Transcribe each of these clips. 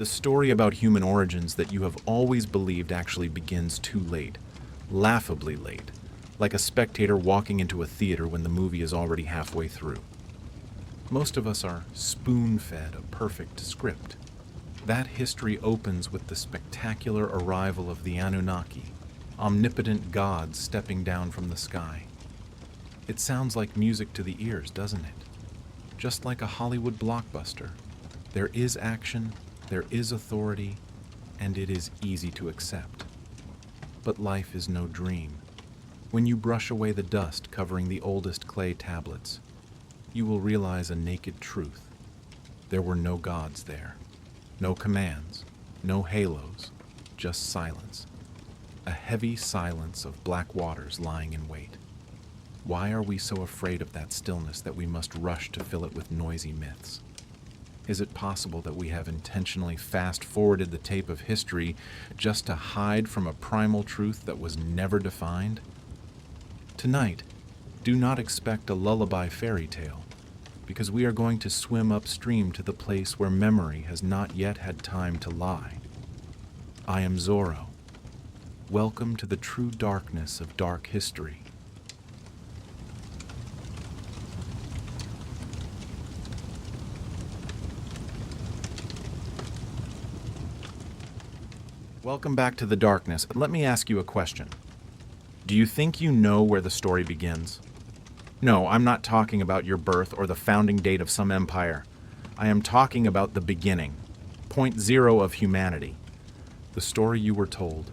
The story about human origins that you have always believed actually begins too late, laughably late, like a spectator walking into a theater when the movie is already halfway through. Most of us are spoon-fed a perfect script. That history opens with the spectacular arrival of the Anunnaki, omnipotent gods stepping down from the sky. It sounds like music to the ears, doesn't it? Just like a Hollywood blockbuster. There is action, there is authority, and it is easy to accept. But life is no dream. When you brush away the dust covering the oldest clay tablets, you will realize a naked truth. There were no gods there. No commands, no halos, just silence. A heavy silence of black waters lying in wait. Why are we so afraid of that stillness that we must rush to fill it with noisy myths? Is it possible that we have intentionally fast-forwarded the tape of history just to hide from a primal truth that was never defined? Tonight, do not expect a lullaby fairy tale, because we are going to swim upstream to the place where memory has not yet had time to lie. I am Zorro. Welcome to the true darkness of dark history. Welcome back to the darkness. Let me ask you a question. Do you think you know where the story begins? No, I'm not talking about your birth or the founding date of some empire. I am talking about the beginning, point zero of humanity. The story you were told.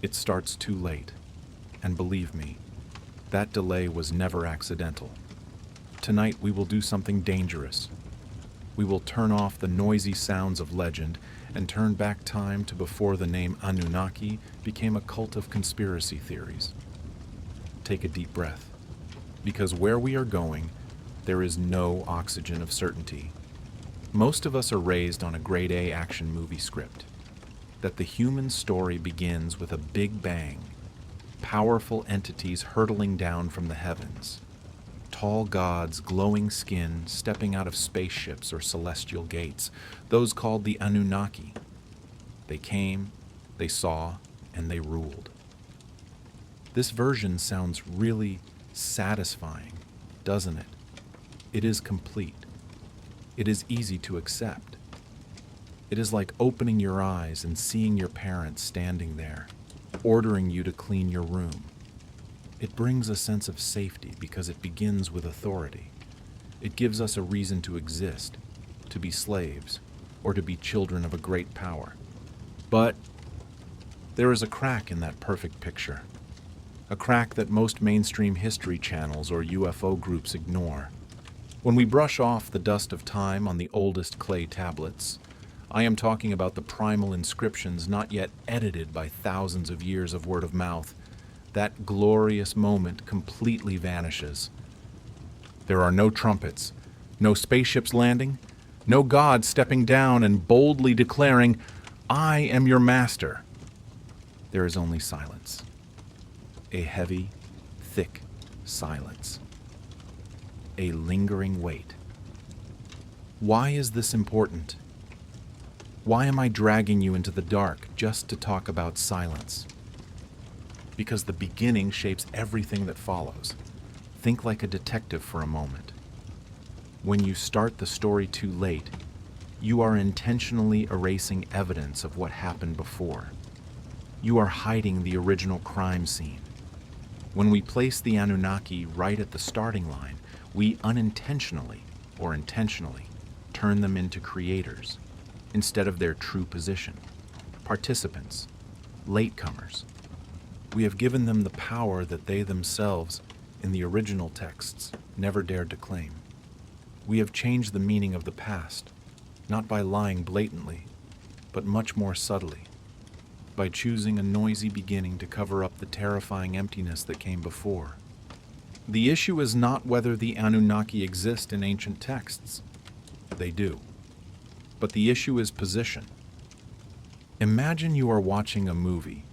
It starts too late. And believe me, that delay was never accidental. Tonight we will do something dangerous. We will turn off the noisy sounds of legend and turn back time to before the name Anunnaki became a cult of conspiracy theories. Take a deep breath. Because where we are going, there is no oxygen of certainty. Most of us are raised on a grade A action movie script. That the human story begins with a big bang, powerful entities hurtling down from the heavens, tall gods, glowing skin, stepping out of spaceships or celestial gates, those called the Anunnaki. They came, they saw, and they ruled. This version sounds really satisfying, doesn't it? It is complete. It is easy to accept. It is like opening your eyes and seeing your parents standing there, ordering you to clean your room. It brings a sense of safety because it begins with authority. It gives us a reason to exist, to be slaves, or to be children of a great power. But there is a crack in that perfect picture. A crack that most mainstream history channels or UFO groups ignore. When we brush off the dust of time on the oldest clay tablets, I am talking about the primal inscriptions not yet edited by thousands of years of word of mouth. That glorious moment completely vanishes. There are no trumpets, no spaceships landing, no God stepping down and boldly declaring, "I am your master." There is only silence. A heavy, thick silence. A lingering weight. Why is this important? Why am I dragging you into the dark just to talk about silence? Because the beginning shapes everything that follows. Think like a detective for a moment. When you start the story too late, you are intentionally erasing evidence of what happened before. You are hiding the original crime scene. When we place the Anunnaki right at the starting line, we unintentionally or intentionally turn them into creators instead of their true position, participants, latecomers. We have given them the power that they themselves, in the original texts, never dared to claim. We have changed the meaning of the past, not by lying blatantly, but much more subtly, by choosing a noisy beginning to cover up the terrifying emptiness that came before. The issue is not whether the Anunnaki exist in ancient texts. They do. But the issue is position. Imagine you are watching a movie,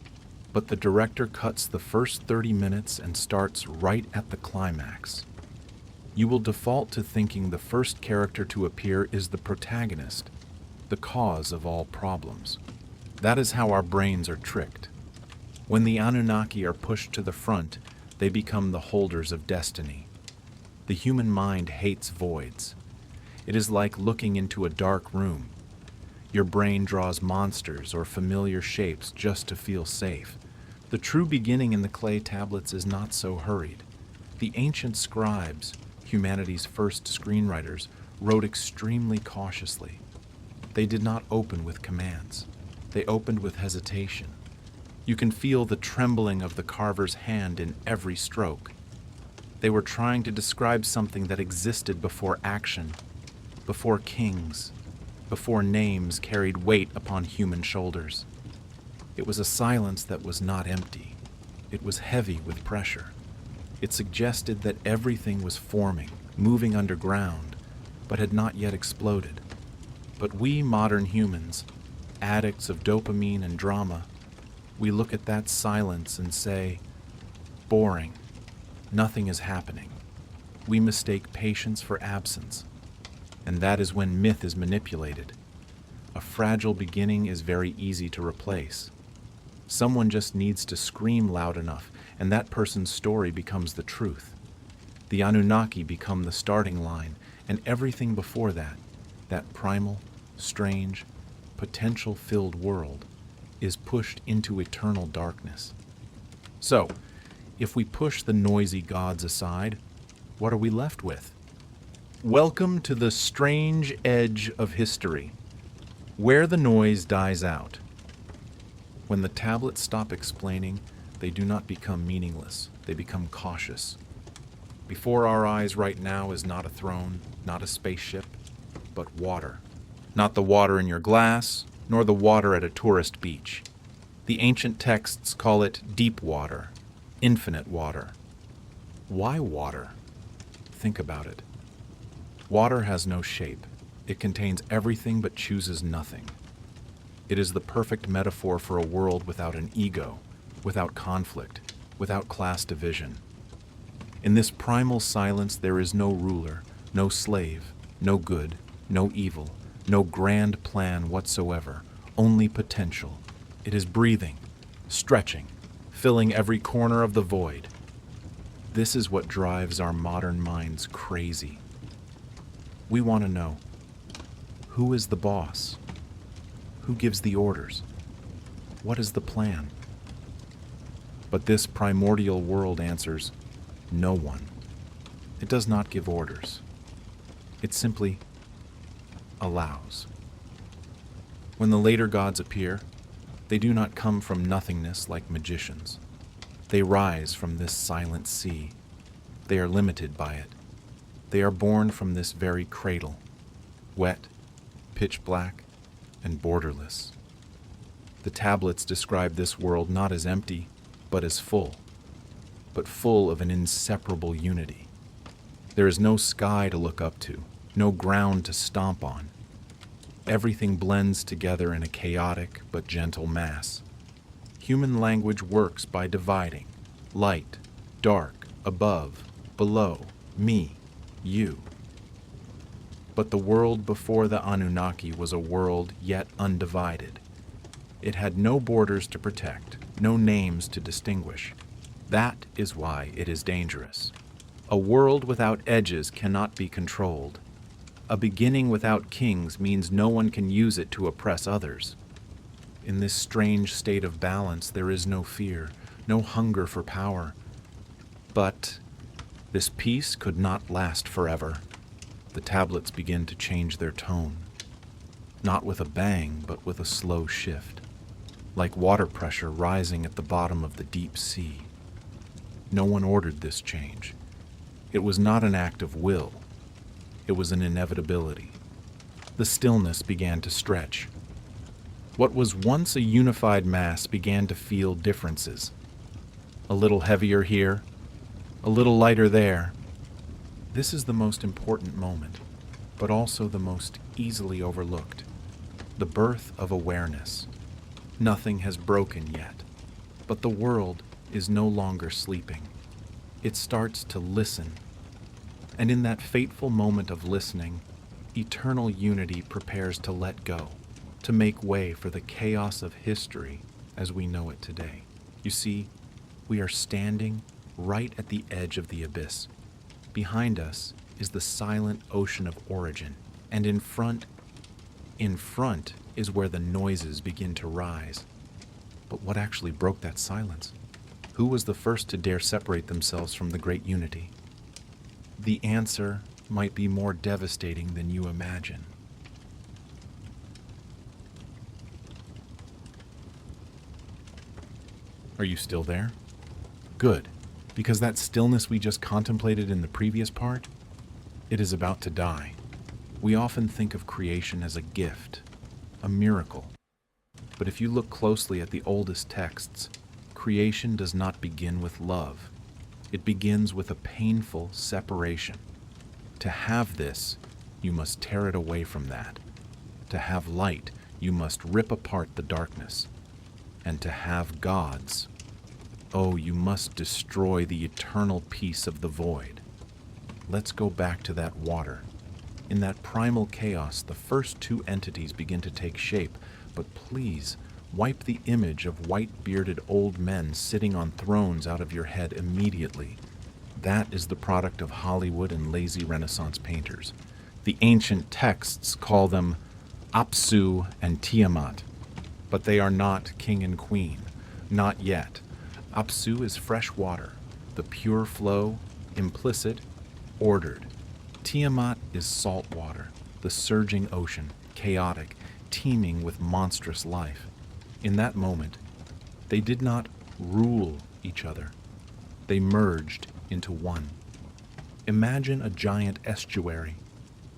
but the director cuts the first 30 minutes and starts right at the climax. You will default to thinking the first character to appear is the protagonist. the cause of all problems. That is how our brains are tricked. When the Anunnaki are pushed to the front, they become the holders of destiny. The human mind hates voids. It is like looking into a dark room. Your brain draws monsters or familiar shapes just to feel safe. The true beginning in the clay tablets is not so hurried. The ancient scribes, humanity's first screenwriters, wrote extremely cautiously. They did not open with commands. They opened with hesitation. You can feel the trembling of the carver's hand in every stroke. They were trying to describe something that existed before action, before kings, before names carried weight upon human shoulders. It was a silence that was not empty. It was heavy with pressure. It suggested that everything was forming, moving underground, but had not yet exploded. But we modern humans, addicts of dopamine and drama, we look at that silence and say, boring, nothing is happening. We mistake patience for absence, and that is when myth is manipulated. A fragile beginning is very easy to replace. Someone just needs to scream loud enough, and that person's story becomes the truth. The Anunnaki become the starting line, and everything before that, that primal, strange, potential-filled world, is pushed into eternal darkness. So, if we push the noisy gods aside, what are we left with? Welcome to the strange edge of history, where the noise dies out. When the tablets stop explaining, they do not become meaningless. They become cautious. Before our eyes right now is not a throne, not a spaceship, but water. Not the water in your glass, nor the water at a tourist beach. The ancient texts call it deep water, infinite water. Why water? Think about it. Water has no shape. It contains everything but chooses nothing. It is the perfect metaphor for a world without an ego, without conflict, without class division. In this primal silence there is no ruler, no slave, no good, no evil, no grand plan whatsoever, only potential. It is breathing, stretching, filling every corner of the void. This is what drives our modern minds crazy. We want to know, who is the boss? Who gives the orders? What is the plan? But this primordial world answers, no one. It does not give orders. It simply allows. When the later gods appear, they do not come from nothingness like magicians. They rise from this silent sea. They are limited by it. They are born from this very cradle, wet, pitch black, and borderless. The tablets describe this world not as empty, but as full, but full of an inseparable unity. There is no sky to look up to, no ground to stomp on. Everything blends together in a chaotic but gentle mass. Human language works by dividing: light, dark, above, below, me, you. But the world before the Anunnaki was a world yet undivided. It had no borders to protect, no names to distinguish. That is why it is dangerous. A world without edges cannot be controlled. A beginning without kings means no one can use it to oppress others. In this strange state of balance, there is no fear, no hunger for power. But this peace could not last forever. The tablets begin to change their tone. Not with a bang, but with a slow shift, like water pressure rising at the bottom of the deep sea. No one ordered this change. It was not an act of will. It was an inevitability. The stillness began to stretch. What was once a unified mass began to feel differences. A little heavier here, a little lighter there. This is the most important moment, but also the most easily overlooked. The birth of awareness. Nothing has broken yet, but the world is no longer sleeping. It starts to listen. And in that fateful moment of listening, Eternal unity prepares to let go, to make way for the chaos of history as we know it today. You see, we are standing right at the edge of the abyss. Behind us is the silent ocean of origin, and in front is where the noises begin to rise. But what actually broke that silence? Who was the first to dare separate themselves from the great unity? The answer might be more devastating than you imagine. Are you still there? Good, because that stillness we just contemplated in the previous part, it is about to die. We often think of creation as a gift, a miracle. But if you look closely at the oldest texts, creation does not begin with love. It begins with a painful separation. To have this, you must tear it away from that. To have light, you must rip apart the darkness. And to have gods, oh, you must destroy the eternal peace of the void. Let's go back to that water. In that primal chaos, the first two entities begin to take shape, but please, wipe the image of white-bearded old men sitting on thrones out of your head immediately. That is the product of Hollywood and lazy Renaissance painters. The ancient texts call them Apsu and Tiamat, but they are not king and queen, not yet. Apsu is fresh water, the pure flow, implicit, ordered. Tiamat is salt water, the surging ocean, chaotic, teeming with monstrous life. In that moment, they did not rule each other. They merged into one. Imagine a giant estuary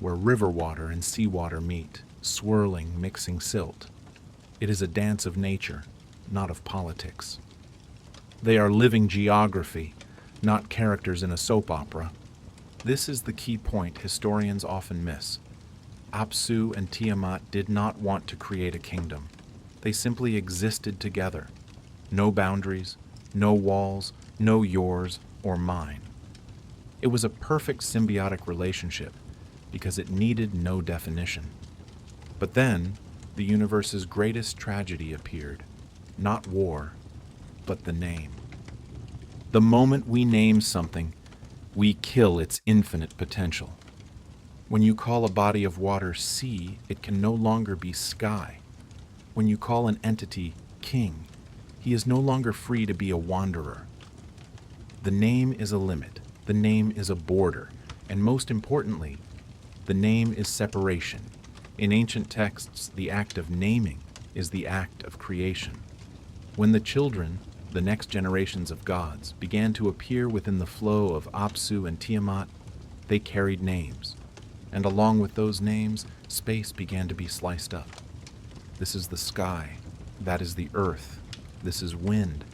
where river water and seawater meet, swirling, mixing silt. It is a dance of nature, not of politics. They are living geography, not characters in a soap opera. This is the key point historians often miss. Apsu and Tiamat did not want to create a kingdom. They simply existed together. No boundaries, no walls, no yours or mine. It was a perfect symbiotic relationship because it needed no definition. But then, the universe's greatest tragedy appeared. Not war, but the name. The moment we name something, we kill its infinite potential. When you call a body of water sea, it can no longer be sky. When you call an entity king, he is no longer free to be a wanderer. The name is a limit, the name is a border, and most importantly, the name is separation. In ancient texts, the act of naming is the act of creation. When the children, the next generations of gods, began to appear within the flow of Apsu and Tiamat, they carried names. And along with those names, space began to be sliced up. This is the sky, that is the earth, this is wind,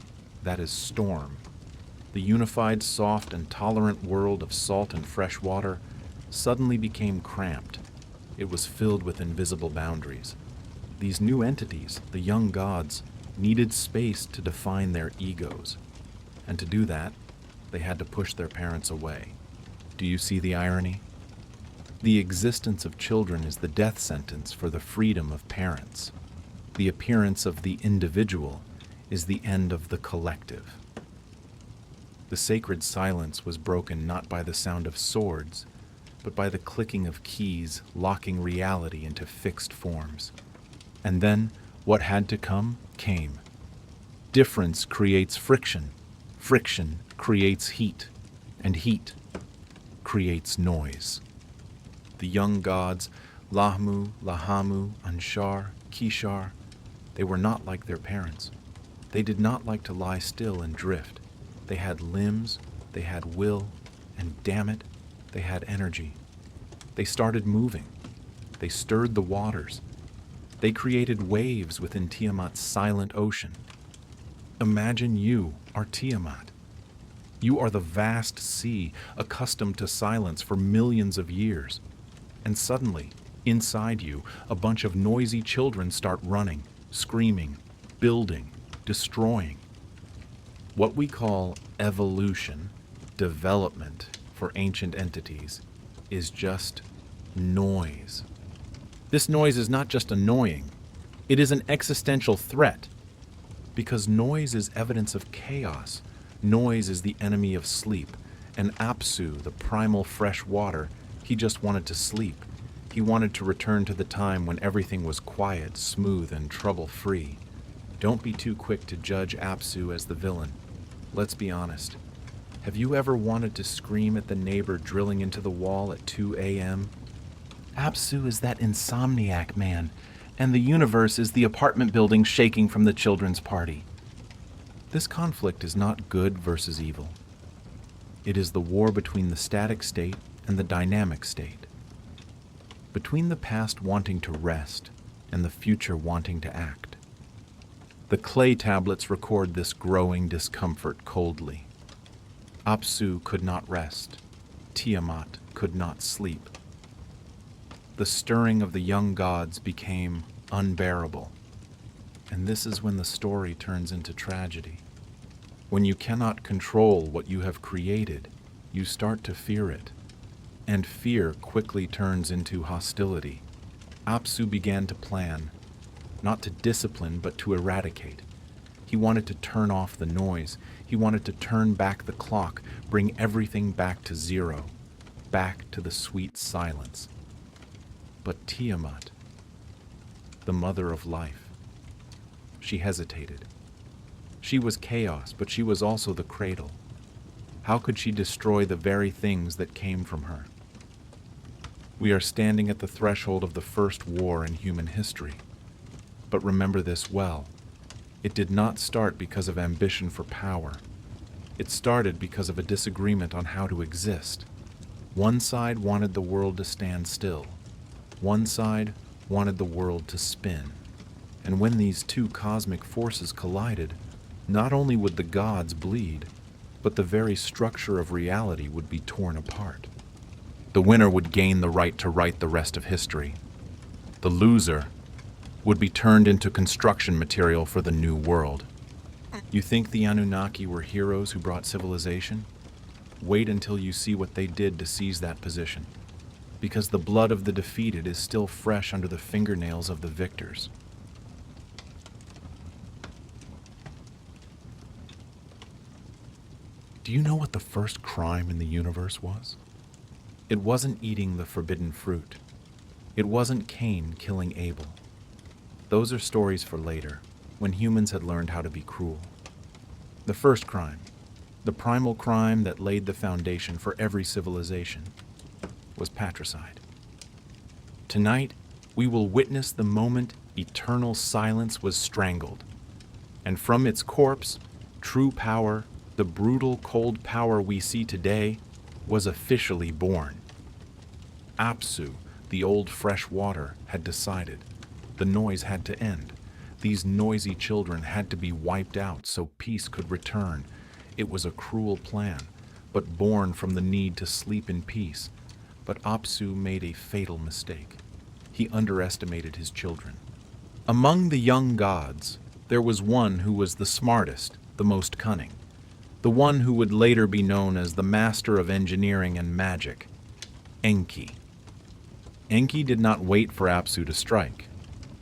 that is storm. The unified, soft, and tolerant world of salt and fresh water suddenly became cramped. It was filled with invisible boundaries. These new entities, the young gods, needed space to define their egos. And to do that, they had to push their parents away. Do you see the irony? The existence of children is the death sentence for the freedom of parents. The appearance of the individual is the end of the collective. The sacred silence was broken not by the sound of swords, but by the clicking of keys locking reality into fixed forms. And then, what had to come, came. Difference creates friction. Friction creates heat. And heat creates noise. The young gods, Lahmu, Lahamu, Anshar, Kishar, they were not like their parents. They did not like to lie still and drift. They had limbs, they had will, and damn it, they had energy. They started moving. They stirred the waters. They created waves within Tiamat's silent ocean. Imagine you are Tiamat. You are the vast sea, accustomed to silence for millions of years. And suddenly, inside you, a bunch of noisy children start running, screaming, building, destroying. What we call evolution, development for ancient entities, is just noise. This noise is not just annoying, it is an existential threat. Because noise is evidence of chaos. Noise is the enemy of sleep. And Apsu, the primal fresh water, he just wanted to sleep. He wanted to return to the time when everything was quiet, smooth, and trouble-free. Don't be too quick to judge Apsu as the villain. Let's be honest. Have you ever wanted to scream at the neighbor drilling into the wall at 2 a.m.? Apsu is that insomniac man, and the universe is the apartment building shaking from the children's party. This conflict is not good versus evil. It is the war between the static state and the dynamic state. Between the past wanting to rest and the future wanting to act. The clay tablets record this growing discomfort coldly. Apsu could not rest. Tiamat could not sleep. The stirring of the young gods became unbearable. And this is when the story turns into tragedy. When you cannot control what you have created, you start to fear it. And fear quickly turns into hostility. Apsu began to plan, not to discipline, but to eradicate. He wanted to turn off the noise. He wanted to turn back the clock, bring everything back to zero, back to the sweet silence. But Tiamat, the mother of life, she hesitated. She was chaos, but she was also the cradle. How could she destroy the very things that came from her? We are standing at the threshold of the first war in human history. But remember this well. It did not start because of ambition for power. It started because of a disagreement on how to exist. One side wanted the world to stand still. One side wanted the world to spin. And when these two cosmic forces collided, not only would the gods bleed, but the very structure of reality would be torn apart. The winner would gain the right to write the rest of history. The loser would be turned into construction material for the new world. You think the Anunnaki were heroes who brought civilization? Wait until you see what they did to seize that position, because the blood of the defeated is still fresh under the fingernails of the victors. Do you know what the first crime in the universe was? It wasn't eating the forbidden fruit. It wasn't Cain killing Abel. Those are stories for later, when humans had learned how to be cruel. The first crime, the primal crime that laid the foundation for every civilization, was patricide. Tonight, we will witness the moment eternal silence was strangled, and from its corpse, true power, the brutal, cold power we see today, was officially born. Apsu, the old fresh water, had decided. The noise had to end. These noisy children had to be wiped out so peace could return. It was a cruel plan, but born from the need to sleep in peace. But Apsu made a fatal mistake. He underestimated his children. Among the young gods, there was one who was the smartest, the most cunning. The one who would later be known as the master of engineering and magic, Enki. Enki did not wait for Apsu to strike.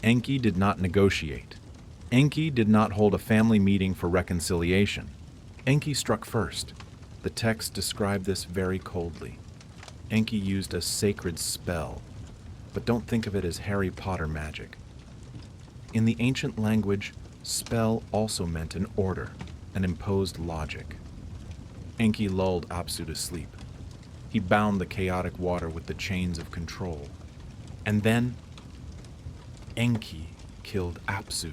Enki did not negotiate. Enki did not hold a family meeting for reconciliation. Enki struck first. The text described this very coldly. Enki used a sacred spell, but don't think of it as Harry Potter magic. In the ancient language, spell also meant an order, and imposed logic. Enki lulled Apsu to sleep. He bound the chaotic water with the chains of control. And then, Enki killed Apsu.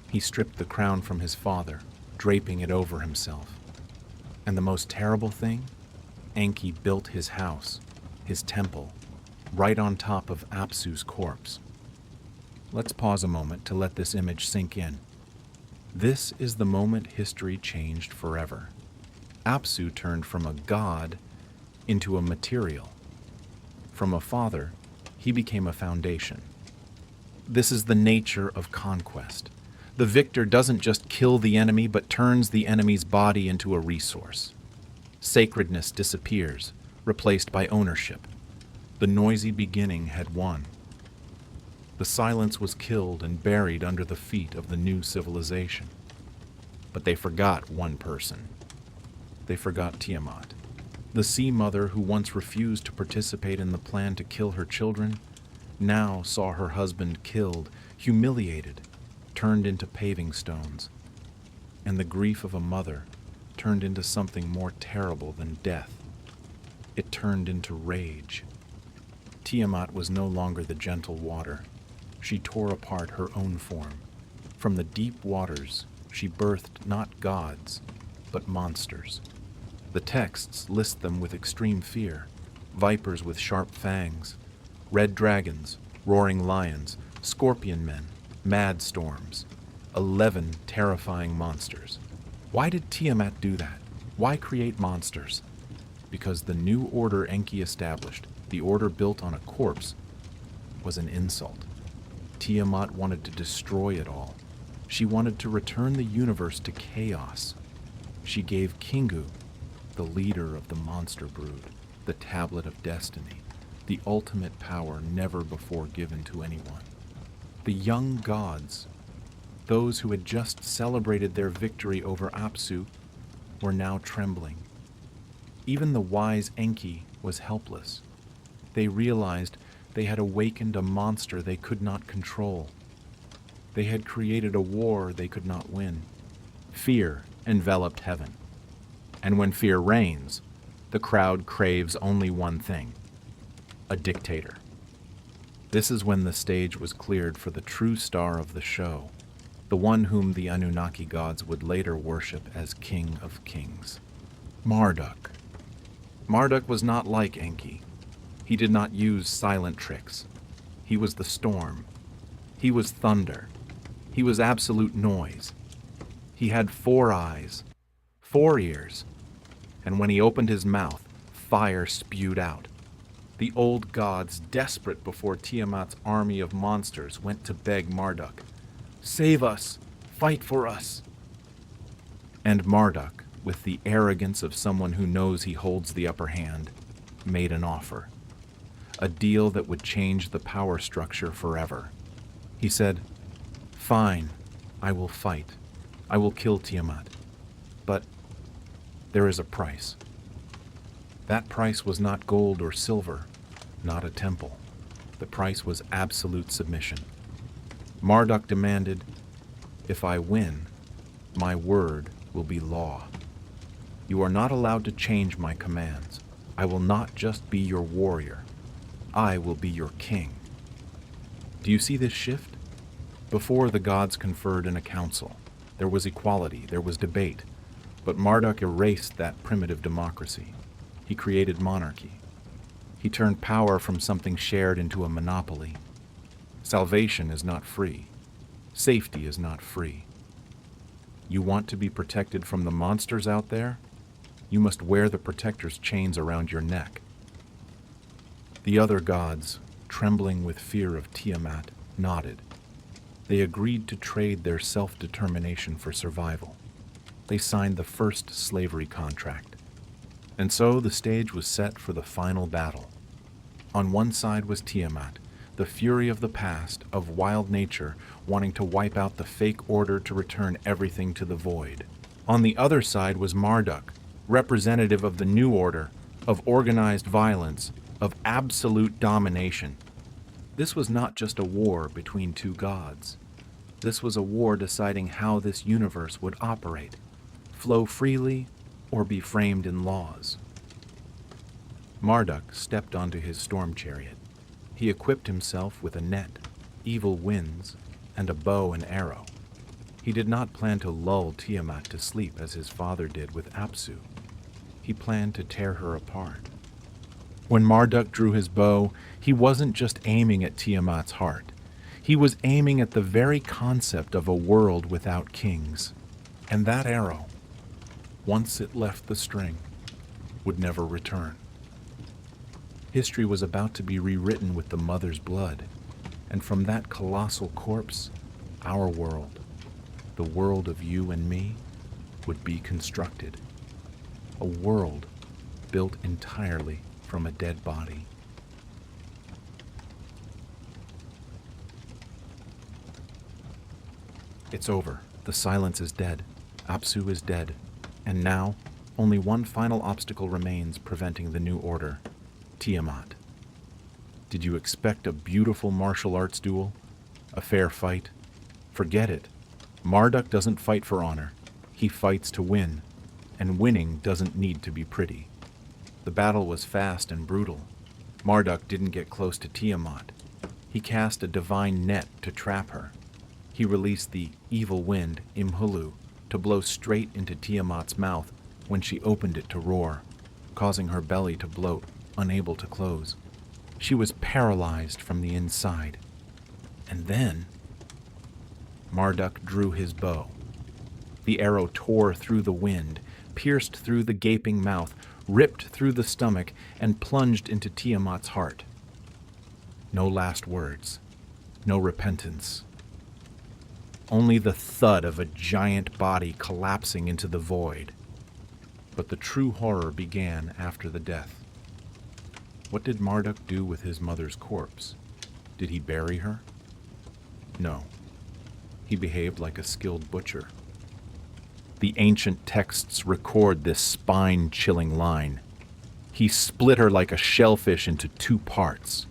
He stripped the crown from his father, draping it over himself. And the most terrible thing? Enki built his house, his temple, right on top of Apsu's corpse. Let's pause a moment to let this image sink in. This is the moment history changed forever. Apsu turned from a god into a material. From a father, he became a foundation. This is the nature of conquest. The victor doesn't just kill the enemy, but turns the enemy's body into a resource. Sacredness disappears, replaced by ownership. The noisy beginning had won. The silence was killed and buried under the feet of the new civilization. But they forgot one person. They forgot Tiamat. The sea mother who once refused to participate in the plan to kill her children, now saw her husband killed, humiliated, turned into paving stones. And the grief of a mother turned into something more terrible than death. It turned into rage. Tiamat was no longer the gentle water. She tore apart her own form. From the deep waters, she birthed not gods, but monsters. The texts list them with extreme fear: vipers with sharp fangs, red dragons, roaring lions, scorpion men, mad storms, 11 terrifying monsters. Why did Tiamat do that? Why create monsters? Because the new order Enki established, the order built on a corpse, was an insult. Tiamat wanted to destroy it all. She wanted to return the universe to chaos. She gave Kingu, the leader of the monster brood, the tablet of destiny, the ultimate power never before given to anyone. The young gods, those who had just celebrated their victory over Apsu, were now trembling. Even the wise Enki was helpless. They realized they had awakened a monster they could not control. They had created a war they could not win. Fear enveloped heaven. And when fear reigns, the crowd craves only one thing: a dictator. This is when the stage was cleared for the true star of the show, the one whom the Anunnaki gods would later worship as King of Kings. Marduk. Marduk was not like Enki. He did not use silent tricks. He was the storm. He was thunder. He was absolute noise. He had 4 eyes, 4 ears, and when he opened his mouth, fire spewed out. The old gods, desperate before Tiamat's army of monsters, went to beg Marduk, "Save us! Fight for us!" And Marduk, with the arrogance of someone who knows he holds the upper hand, made an offer. A deal that would change the power structure forever. He said, "Fine, I will fight. I will kill Tiamat. But there is a price." That price was not gold or silver, not a temple. The price was absolute submission. Marduk demanded, "If I win, my word will be law. You are not allowed to change my commands. I will not just be your warrior. I will be your king." Do you see this shift? Before, the gods conferred in a council. There was equality, there was debate. But Marduk erased that primitive democracy. He created monarchy. He turned power from something shared into a monopoly. Salvation is not free. Safety is not free. You want to be protected from the monsters out there? You must wear the protector's chains around your neck. The other gods, trembling with fear of Tiamat, nodded. They agreed to trade their self-determination for survival. They signed the first slavery contract. And so the stage was set for the final battle. On one side was Tiamat, the fury of the past, of wild nature, wanting to wipe out the fake order to return everything to the void. On the other side was Marduk, representative of the new order, of organized violence, of absolute domination. This was not just a war between 2 gods. This was a war deciding how this universe would operate, flow freely, or be framed in laws. Marduk stepped onto his storm chariot. He equipped himself with a net, evil winds, and a bow and arrow. He did not plan to lull Tiamat to sleep as his father did with Apsu. He planned to tear her apart. When Marduk drew his bow, he wasn't just aiming at Tiamat's heart. He was aiming at the very concept of a world without kings. And that arrow, once it left the string, would never return. History was about to be rewritten with the mother's blood, and from that colossal corpse, our world, the world of you and me, would be constructed. A world built entirely from a dead body. It's over. The silence is dead. Apsu is dead. And now, only one final obstacle remains preventing the new order. Tiamat. Did you expect a beautiful martial arts duel? A fair fight? Forget it. Marduk doesn't fight for honor. He fights to win. And winning doesn't need to be pretty. The battle was fast and brutal. Marduk didn't get close to Tiamat. He cast a divine net to trap her. He released the evil wind, Imhulu, to blow straight into Tiamat's mouth when she opened it to roar, causing her belly to bloat, unable to close. She was paralyzed from the inside. And then Marduk drew his bow. The arrow tore through the wind, pierced through the gaping mouth, ripped through the stomach, and plunged into Tiamat's heart. No last words. No repentance. Only the thud of a giant body collapsing into the void. But the true horror began after the death. What did Marduk do with his mother's corpse? Did he bury her? No. He behaved like a skilled butcher. The ancient texts record this spine-chilling line. He split her like a shellfish into 2 parts.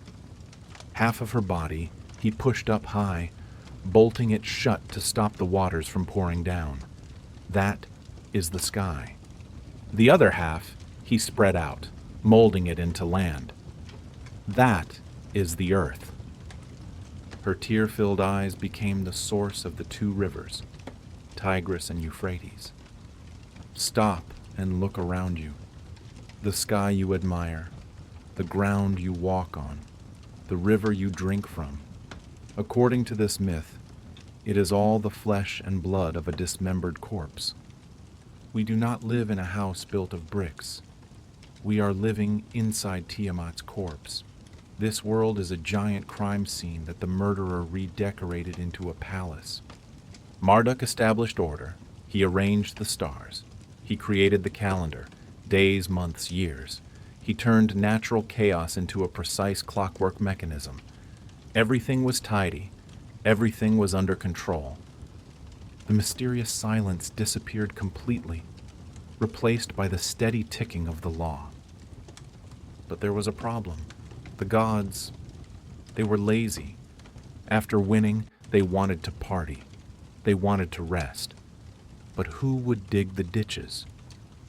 Half of her body he pushed up high, bolting it shut to stop the waters from pouring down. That is the sky. The other half he spread out, molding it into land. That is the earth. Her tear-filled eyes became the source of the 2 rivers, Tigris and Euphrates. Stop and look around you. The sky you admire, the ground you walk on, the river you drink from. According to this myth, it is all the flesh and blood of a dismembered corpse. We do not live in a house built of bricks. We are living inside Tiamat's corpse. This world is a giant crime scene that the murderer redecorated into a palace. Marduk established order. He arranged the stars. He created the calendar, days, months, years. He turned natural chaos into a precise clockwork mechanism. Everything was tidy. Everything was under control. The mysterious silence disappeared completely, replaced by the steady ticking of the law. But there was a problem. The gods, they were lazy. After winning, they wanted to party. They wanted to rest. But who would dig the ditches?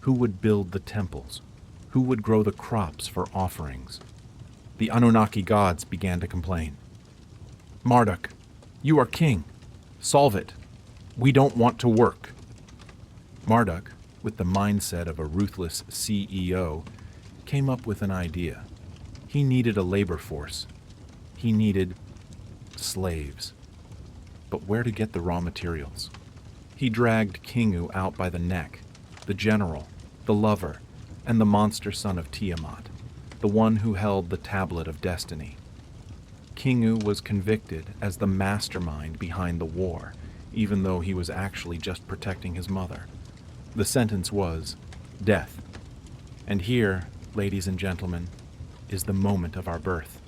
Who would build the temples? Who would grow the crops for offerings? The Anunnaki gods began to complain. Marduk, you are king. Solve it. We don't want to work. Marduk, with the mindset of a ruthless CEO, came up with an idea. He needed a labor force. He needed slaves. But where to get the raw materials? He dragged Kingu out by the neck, the general, the lover, and the monster son of Tiamat, the one who held the tablet of destiny. Kingu was convicted as the mastermind behind the war, even though he was actually just protecting his mother. The sentence was death. And here, ladies and gentlemen, is the moment of our birth.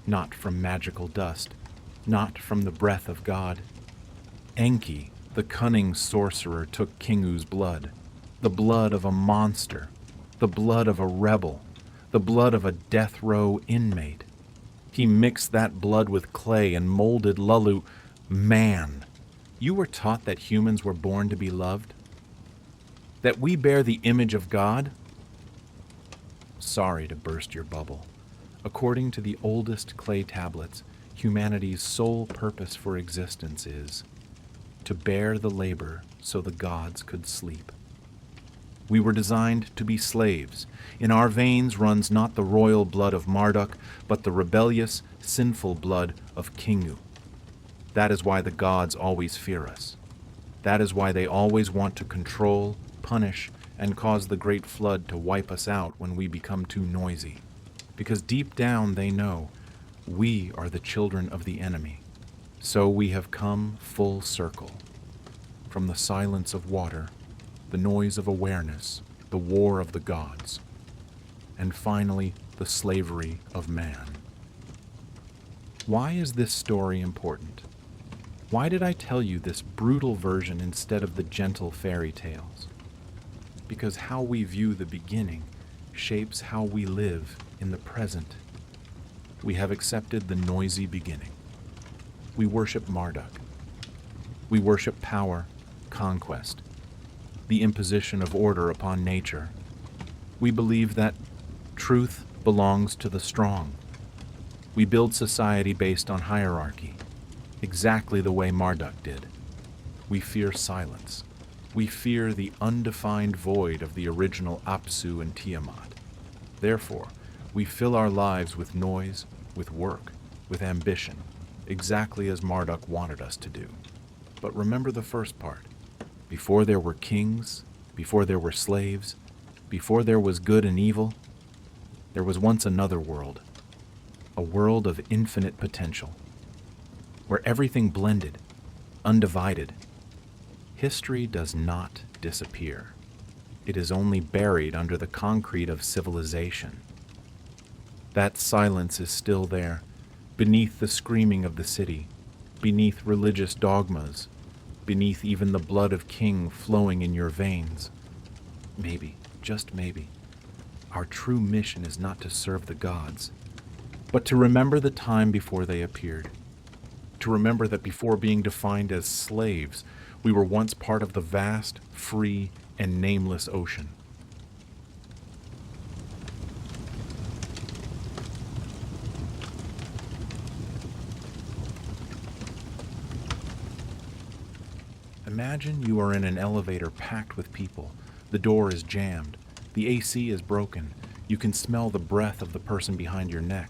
Not from magical dust, not from the breath of God. Enki, the cunning sorcerer, took Kingu's blood, the blood of a monster, the blood of a rebel, the blood of a death row inmate. He mixed that blood with clay and molded Lulu man. You were taught that humans were born to be loved? That we bear the image of God? Sorry to burst your bubble. According to the oldest clay tablets, humanity's sole purpose for existence is to bear the labor so the gods could sleep. We were designed to be slaves. In our veins runs not the royal blood of Marduk, but the rebellious, sinful blood of Kingu. That is why the gods always fear us. That is why they always want to control, punish, and cause the great flood to wipe us out when we become too noisy. Because deep down they know we are the children of the enemy. So we have come full circle. From the silence of water, the noise of awareness, the war of the gods, and finally the slavery of man. Why is this story important? Why did I tell you this brutal version instead of the gentle fairy tales? Because how we view the beginning shapes how we live in the present. We have accepted the noisy beginning. We worship Marduk. We worship power, conquest, the imposition of order upon nature. We believe that truth belongs to the strong. We build society based on hierarchy, exactly the way Marduk did. We fear silence. We fear the undefined void of the original Apsu and Tiamat. Therefore, we fill our lives with noise, with work, with ambition, exactly as Marduk wanted us to do. But remember the first part. Before there were kings, before there were slaves, before there was good and evil, there was once another world, a world of infinite potential, where everything blended, undivided. History does not disappear. It is only buried under the concrete of civilization. That silence is still there, beneath the screaming of the city, beneath religious dogmas, beneath even the blood of king flowing in your veins. Maybe, just maybe, our true mission is not to serve the gods, but to remember the time before they appeared. To remember that before being defined as slaves, we were once part of the vast, free, and nameless ocean. Imagine you are in an elevator packed with people. The door is jammed. The AC is broken. You can smell the breath of the person behind your neck.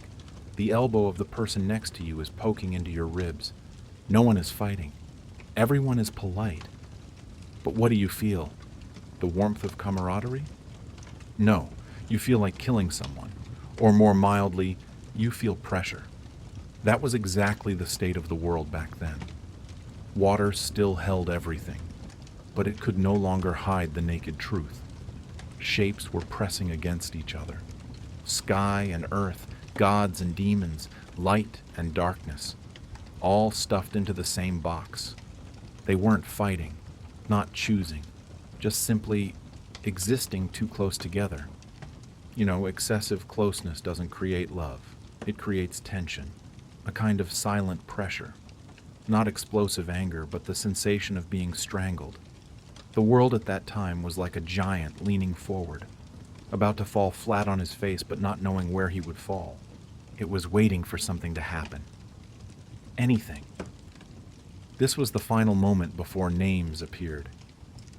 The elbow of the person next to you is poking into your ribs. No one is fighting. Everyone is polite. But what do you feel? The warmth of camaraderie? No, you feel like killing someone. Or more mildly, you feel pressure. That was exactly the state of the world back then. Water still held everything, but it could no longer hide the naked truth. Shapes were pressing against each other. Sky and earth, gods and demons, light and darkness, all stuffed into the same box. They weren't fighting, not choosing, just simply existing too close together. You know, excessive closeness doesn't create love. It creates tension, a kind of silent pressure. Not explosive anger, but the sensation of being strangled. The world at that time was like a giant leaning forward, about to fall flat on his face but not knowing where he would fall. It was waiting for something to happen. Anything. This was the final moment before names appeared.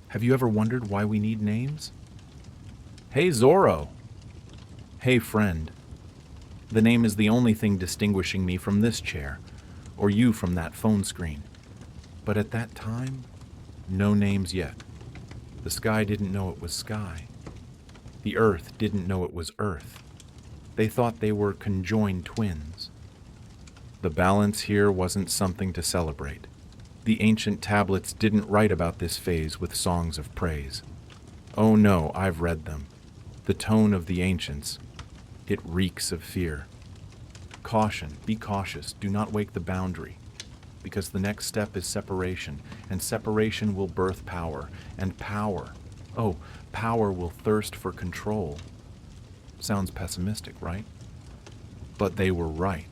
Have you ever wondered why we need names? Hey, Zorro! Hey, friend. The name is the only thing distinguishing me from this chair, or you from that phone screen. But at that time, no names yet. The sky didn't know it was sky. The earth didn't know it was earth. They thought they were conjoined twins. The balance here wasn't something to celebrate. The ancient tablets didn't write about this phase with songs of praise. Oh no, I've read them. The tone of the ancients. It reeks of fear. Caution, be cautious, do not wake the boundary, because the next step is separation, and separation will birth power, and power, oh, power will thirst for control. Sounds pessimistic, right? But they were right.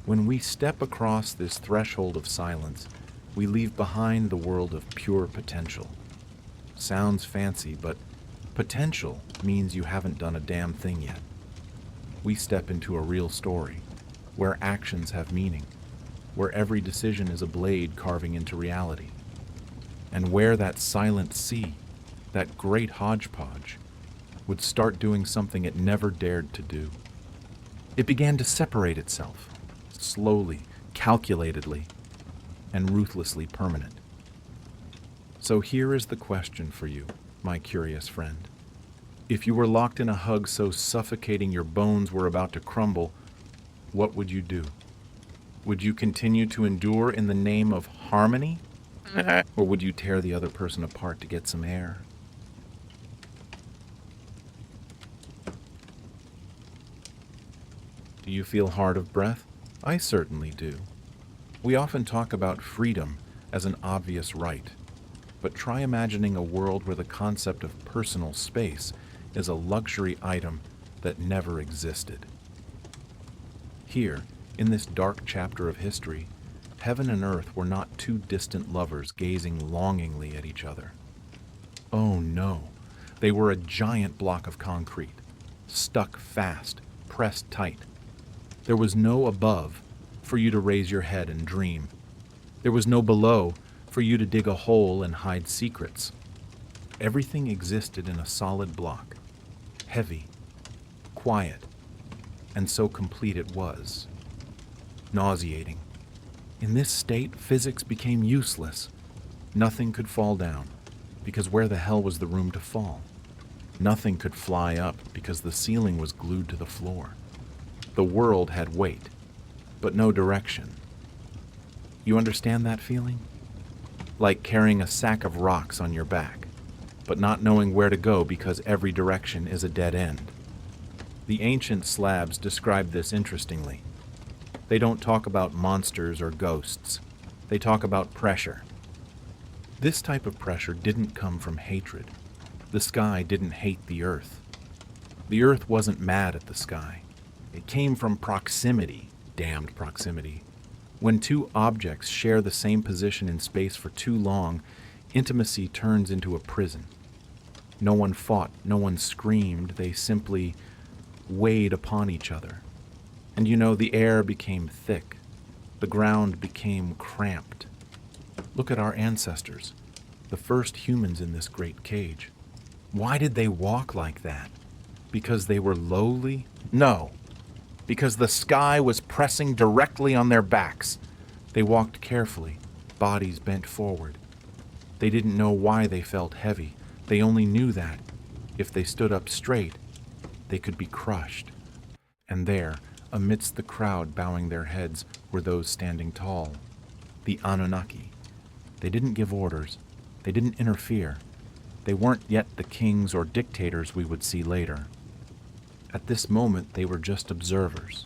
When we step across this threshold of silence, we leave behind the world of pure potential. Sounds fancy, but potential means you haven't done a damn thing yet. We step into a real story, where actions have meaning, where every decision is a blade carving into reality, and where that silent sea, that great hodgepodge, would start doing something it never dared to do. It began to separate itself, slowly, calculatedly, and ruthlessly permanent. So here is the question for you, my curious friend. If you were locked in a hug so suffocating your bones were about to crumble, what would you do? Would you continue to endure in the name of harmony? Or would you tear the other person apart to get some air? Do you feel hard of breath? I certainly do. We often talk about freedom as an obvious right, but try imagining a world where the concept of personal space is a luxury item that never existed. Here, in this dark chapter of history, heaven and earth were not two distant lovers gazing longingly at each other. Oh no, they were a giant block of concrete, stuck fast, pressed tight. There was no above for you to raise your head and dream. There was no below for you to dig a hole and hide secrets. Everything existed in a solid block, heavy, quiet, and so complete it was. Nauseating. In this state, physics became useless. Nothing could fall down, because where the hell was the room to fall? Nothing could fly up, because the ceiling was glued to the floor. The world had weight, but no direction. You understand that feeling? Like carrying a sack of rocks on your back, but not knowing where to go because every direction is a dead end. The ancient Slavs describe this interestingly. They don't talk about monsters or ghosts. They talk about pressure. This type of pressure didn't come from hatred. The sky didn't hate the earth. The earth wasn't mad at the sky. It came from proximity, damned proximity. When two objects share the same position in space for too long, intimacy turns into a prison. No one fought, no one screamed, they simply weighed upon each other. And the air became thick. The ground became cramped. Look at our ancestors, the first humans in this great cage. Why did they walk like that? Because they were lowly? No. Because the sky was pressing directly on their backs. They walked carefully, bodies bent forward. They didn't know why they felt heavy. They only knew that, if they stood up straight, they could be crushed. And there, amidst the crowd bowing their heads, were those standing tall. The Anunnaki. They didn't give orders. They didn't interfere. They weren't yet the kings or dictators we would see later. At this moment, they were just observers.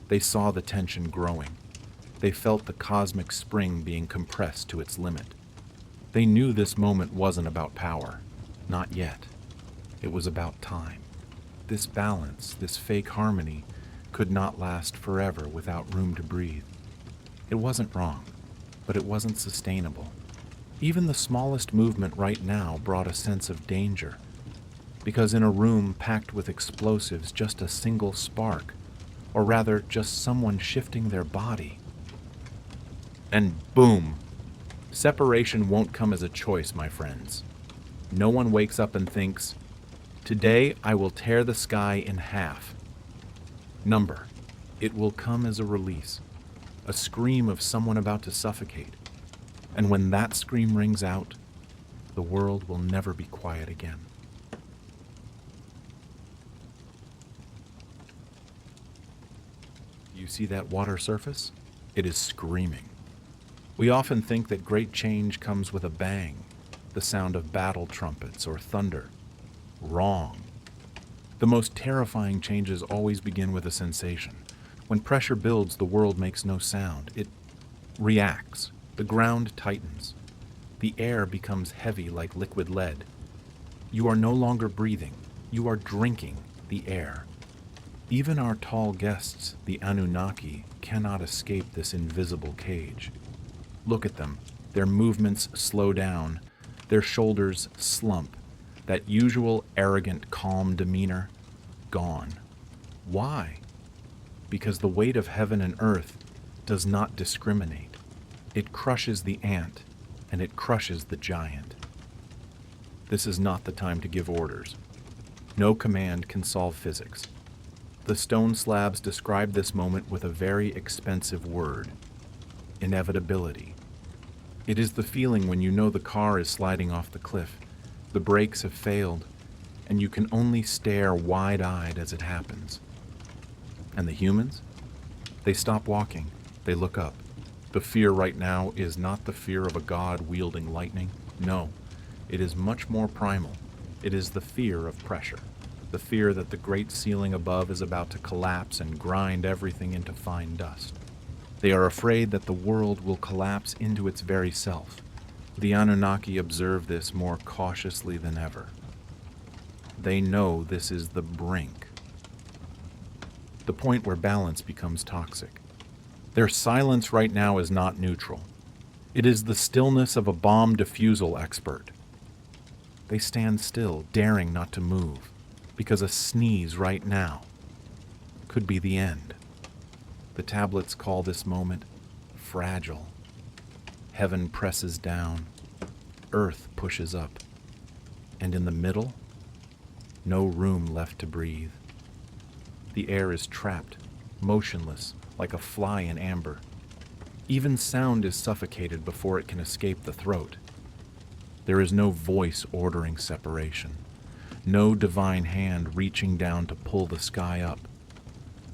They saw the tension growing. They felt the cosmic spring being compressed to its limit. They knew this moment wasn't about power. Not yet. It was about time. This balance, this fake harmony, could not last forever without room to breathe. It wasn't wrong, but it wasn't sustainable. Even the smallest movement right now brought a sense of danger. Because in a room packed with explosives, just a single spark, or rather just someone shifting their body. And boom! Separation won't come as a choice, my friends. No one wakes up and thinks, "Today I will tear the sky in half." Number. It will come as a release, a scream of someone about to suffocate. And when that scream rings out, the world will never be quiet again. You see that water surface? It is screaming. We often think that great change comes with a bang, the sound of battle trumpets or thunder. Wrong. The most terrifying changes always begin with a sensation. When pressure builds, the world makes no sound. It reacts. The ground tightens. The air becomes heavy like liquid lead. You are no longer breathing. You are drinking the air. Even our tall guests, the Anunnaki, cannot escape this invisible cage. Look at them. Their movements slow down. Their shoulders slump. That usual arrogant, calm demeanor, gone. Why? Because the weight of heaven and earth does not discriminate. It crushes the ant, and it crushes the giant. This is not the time to give orders. No command can solve physics. The stone slabs describe this moment with a very expensive word: inevitability. It is the feeling when you know the car is sliding off the cliff, the brakes have failed, and you can only stare wide-eyed as it happens. And the humans? They stop walking. They look up. The fear right now is not the fear of a god wielding lightning. No, it is much more primal. It is the fear of pressure. The fear that the great ceiling above is about to collapse and grind everything into fine dust. They are afraid that the world will collapse into its very self. The Anunnaki observe this more cautiously than ever. They know this is the brink, the point where balance becomes toxic. Their silence right now is not neutral. It is the stillness of a bomb defusal expert. They stand still, daring not to move, because a sneeze right now could be the end. The tablets call this moment fragile. Heaven presses down, earth pushes up, and in the middle, no room left to breathe. The air is trapped, motionless, like a fly in amber. Even sound is suffocated before it can escape the throat. There is no voice ordering separation, no divine hand reaching down to pull the sky up.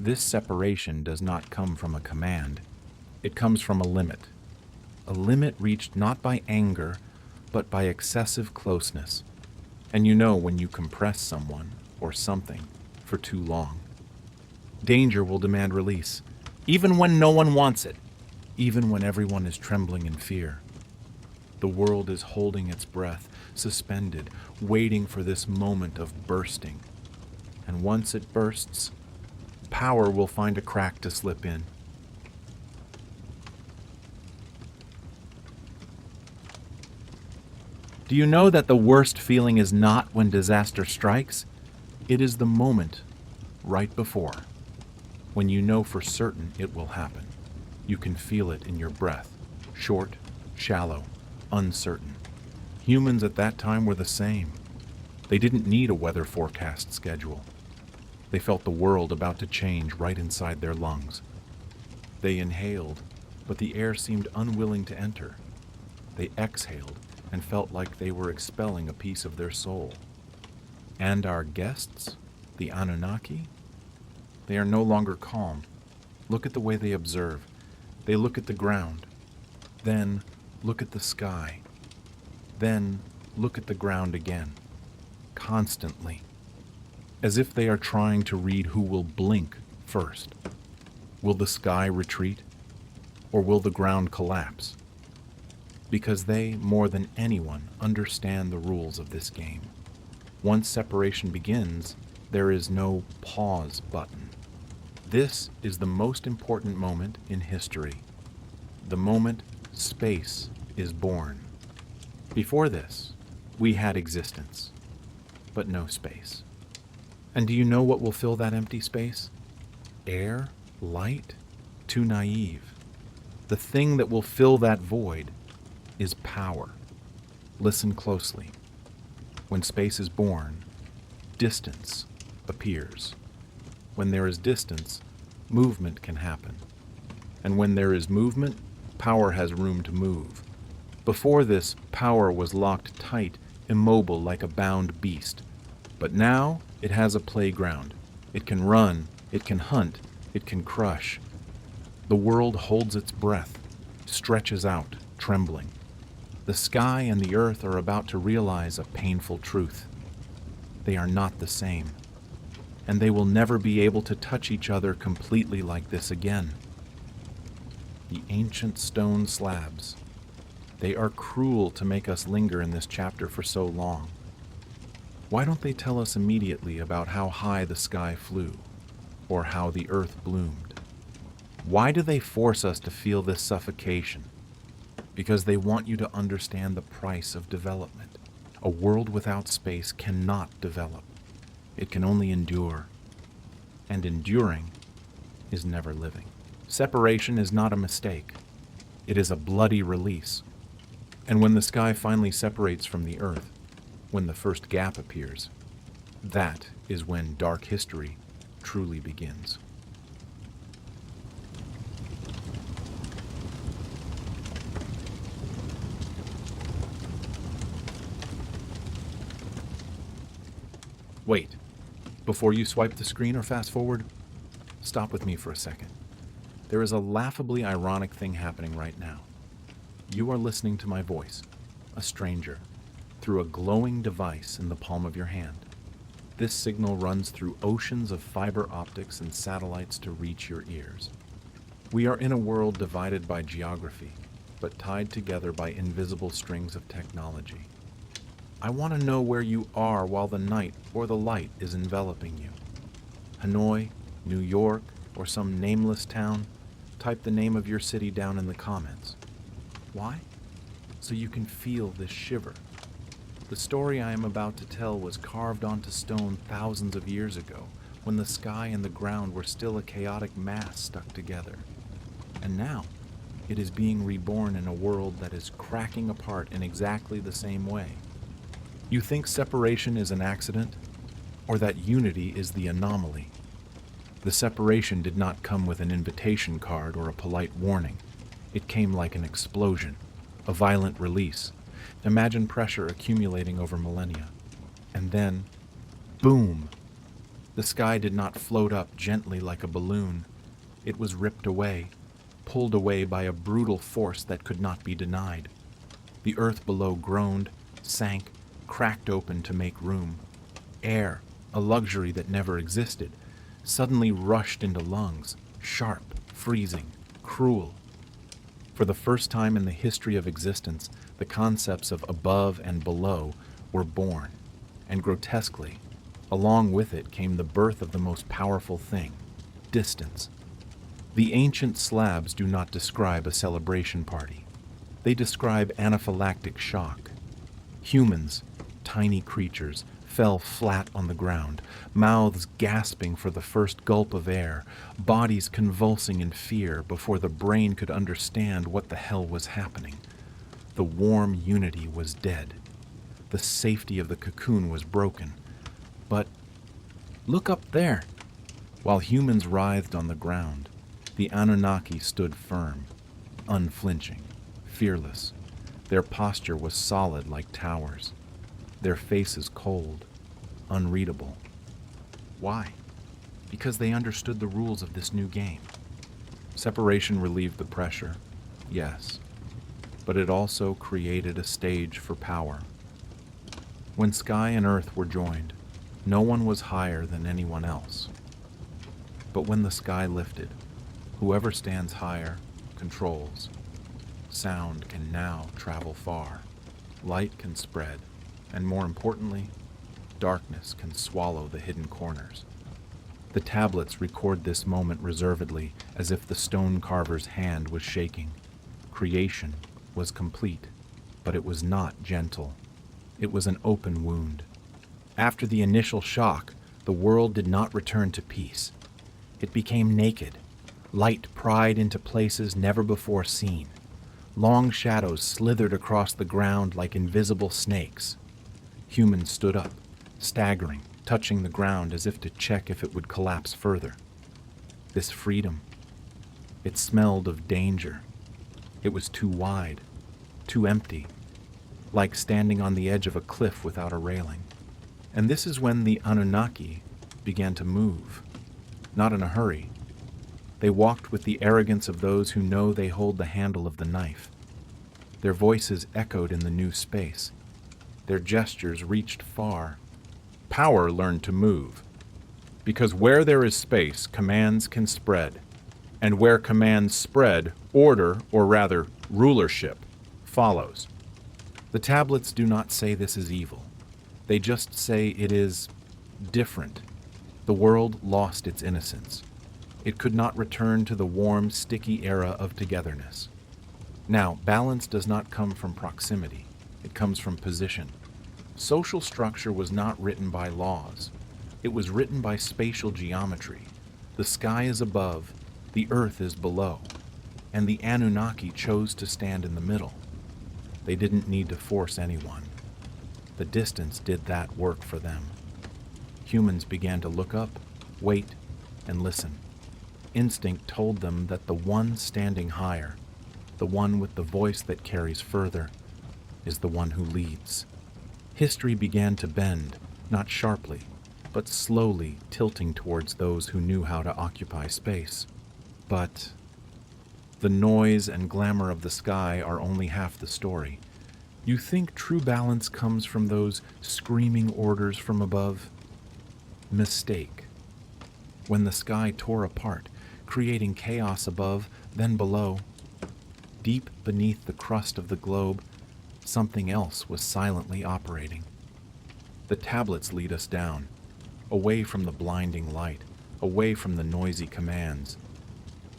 This separation does not come from a command. It comes from a limit reached not by anger, but by excessive closeness. And you know when you compress someone or something for too long. Danger will demand release, even when no one wants it, even when everyone is trembling in fear. The world is holding its breath, suspended, waiting for this moment of bursting. And once it bursts, power will find a crack to slip in. Do you know that the worst feeling is not when disaster strikes? It is the moment right before, when you know for certain it will happen. You can feel it in your breath, short, shallow, uncertain. Humans at that time were the same. They didn't need a weather forecast schedule. They felt the world about to change right inside their lungs. They inhaled, but the air seemed unwilling to enter. They exhaled and felt like they were expelling a piece of their soul. And our guests, the Anunnaki, they are no longer calm. Look at the way they observe. They look at the ground, then look at the sky, then look at the ground again, constantly, as if they are trying to read who will blink first. Will the sky retreat, or will the ground collapse? Because they, more than anyone, understand the rules of this game. Once separation begins, there is no pause button. This is the most important moment in history. The moment space is born. Before this, we had existence, but no space. And do you know what will fill that empty space? Air? Light? Too naive. The thing that will fill that void is power. Listen closely. When space is born, distance appears. When there is distance, movement can happen. And when there is movement, power has room to move. Before this, power was locked tight, immobile like a bound beast. But now, it has a playground. It can run, it can hunt, it can crush. The world holds its breath, stretches out, trembling. The sky and the earth are about to realize a painful truth. They are not the same, and they will never be able to touch each other completely like this again. The ancient stone slabs. They are cruel to make us linger in this chapter for so long. Why don't they tell us immediately about how high the sky flew, or how the earth bloomed? Why do they force us to feel this suffocation? Because they want you to understand the price of development. A world without space cannot develop. It can only endure. And enduring is never living. Separation is not a mistake. It is a bloody release. And when the sky finally separates from the earth, when the first gap appears, that is when dark history truly begins. Wait, before you swipe the screen or fast forward, stop with me for a second. There is a laughably ironic thing happening right now. You are listening to my voice, a stranger, through a glowing device in the palm of your hand. This signal runs through oceans of fiber optics and satellites to reach your ears. We are in a world divided by geography, but tied together by invisible strings of technology. I want to know where you are while the night or the light is enveloping you. Hanoi, New York, or some nameless town? Type the name of your city down in the comments. Why? So you can feel this shiver. The story I am about to tell was carved onto stone thousands of years ago, when the sky and the ground were still a chaotic mass stuck together. And now, it is being reborn in a world that is cracking apart in exactly the same way. You think separation is an accident, or that unity is the anomaly? The separation did not come with an invitation card or a polite warning. It came like an explosion, a violent release. Imagine pressure accumulating over millennia. And then, boom! The sky did not float up gently like a balloon. It was ripped away, pulled away by a brutal force that could not be denied. The earth below groaned, sank, cracked open to make room. Air, a luxury that never existed, suddenly rushed into lungs, sharp, freezing, cruel. For the first time in the history of existence, the concepts of above and below were born, and grotesquely, along with it came the birth of the most powerful thing, distance. The ancient slabs do not describe a celebration party. They describe anaphylactic shock. Humans, tiny creatures, fell flat on the ground, mouths gasping for the first gulp of air, bodies convulsing in fear before the brain could understand what the hell was happening. The warm unity was dead. The safety of the cocoon was broken. But look up there! While humans writhed on the ground, the Anunnaki stood firm, unflinching, fearless. Their posture was solid like towers. Their faces cold, unreadable. Why? Because they understood the rules of this new game. Separation relieved the pressure, yes, but it also created a stage for power. When sky and earth were joined, no one was higher than anyone else. But when the sky lifted, whoever stands higher controls. Sound can now travel far. Light can spread. And more importantly, darkness can swallow the hidden corners. The tablets record this moment reservedly, as if the stone carver's hand was shaking. Creation was complete, but it was not gentle. It was an open wound. After the initial shock, the world did not return to peace. It became naked. Light pried into places never before seen. Long shadows slithered across the ground like invisible snakes. Humans stood up, staggering, touching the ground as if to check if it would collapse further. This freedom, it smelled of danger. It was too wide, too empty, like standing on the edge of a cliff without a railing. And this is when the Anunnaki began to move, not in a hurry. They walked with the arrogance of those who know they hold the handle of the knife. Their voices echoed in the new space. Their gestures reached far. Power learned to move. Because where there is space, commands can spread. And where commands spread, order, or rather, rulership, follows. The tablets do not say this is evil. They just say it is different. The world lost its innocence. It could not return to the warm, sticky era of togetherness. Now, balance does not come from proximity. It comes from position. Social structure was not written by laws. It was written by spatial geometry. The sky is above, the earth is below, and the Anunnaki chose to stand in the middle. They didn't need to force anyone. The distance did that work for them. Humans began to look up, wait, and listen. Instinct told them that the one standing higher, the one with the voice that carries further, is the one who leads. History began to bend, not sharply, but slowly tilting towards those who knew how to occupy space. But the noise and glamour of the sky are only half the story. You think true balance comes from those screaming orders from above? Mistake. When the sky tore apart, creating chaos above, then below. Deep beneath the crust of the globe, something else was silently operating. The tablets lead us down, away from the blinding light, away from the noisy commands,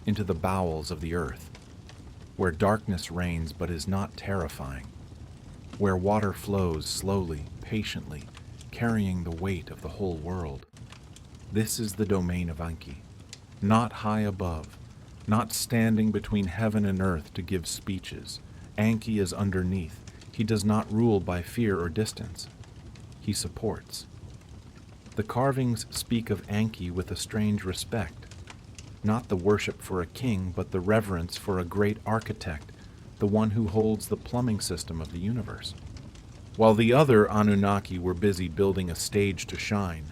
into the bowels of the earth, where darkness reigns but is not terrifying, where water flows slowly, patiently, carrying the weight of the whole world. This is the domain of Enki, not high above, not standing between heaven and earth to give speeches. Enki is underneath. He does not rule by fear or distance. He supports. The carvings speak of Enki with a strange respect, not the worship for a king, but the reverence for a great architect, the one who holds the plumbing system of the universe. While the other Anunnaki were busy building a stage to shine,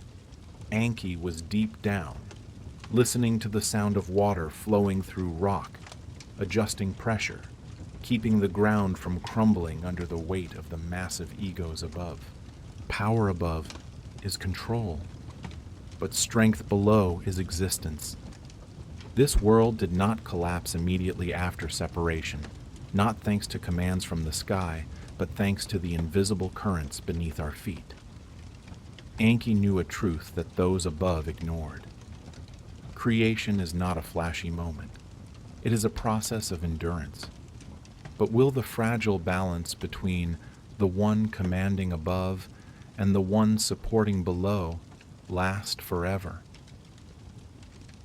Enki was deep down, listening to the sound of water flowing through rock, adjusting pressure, keeping the ground from crumbling under the weight of the massive egos above. Power above is control, but strength below is existence. This world did not collapse immediately after separation, not thanks to commands from the sky, but thanks to the invisible currents beneath our feet. Enki knew a truth that those above ignored. Creation is not a flashy moment. It is a process of endurance. But will the fragile balance between the one commanding above and the one supporting below last forever?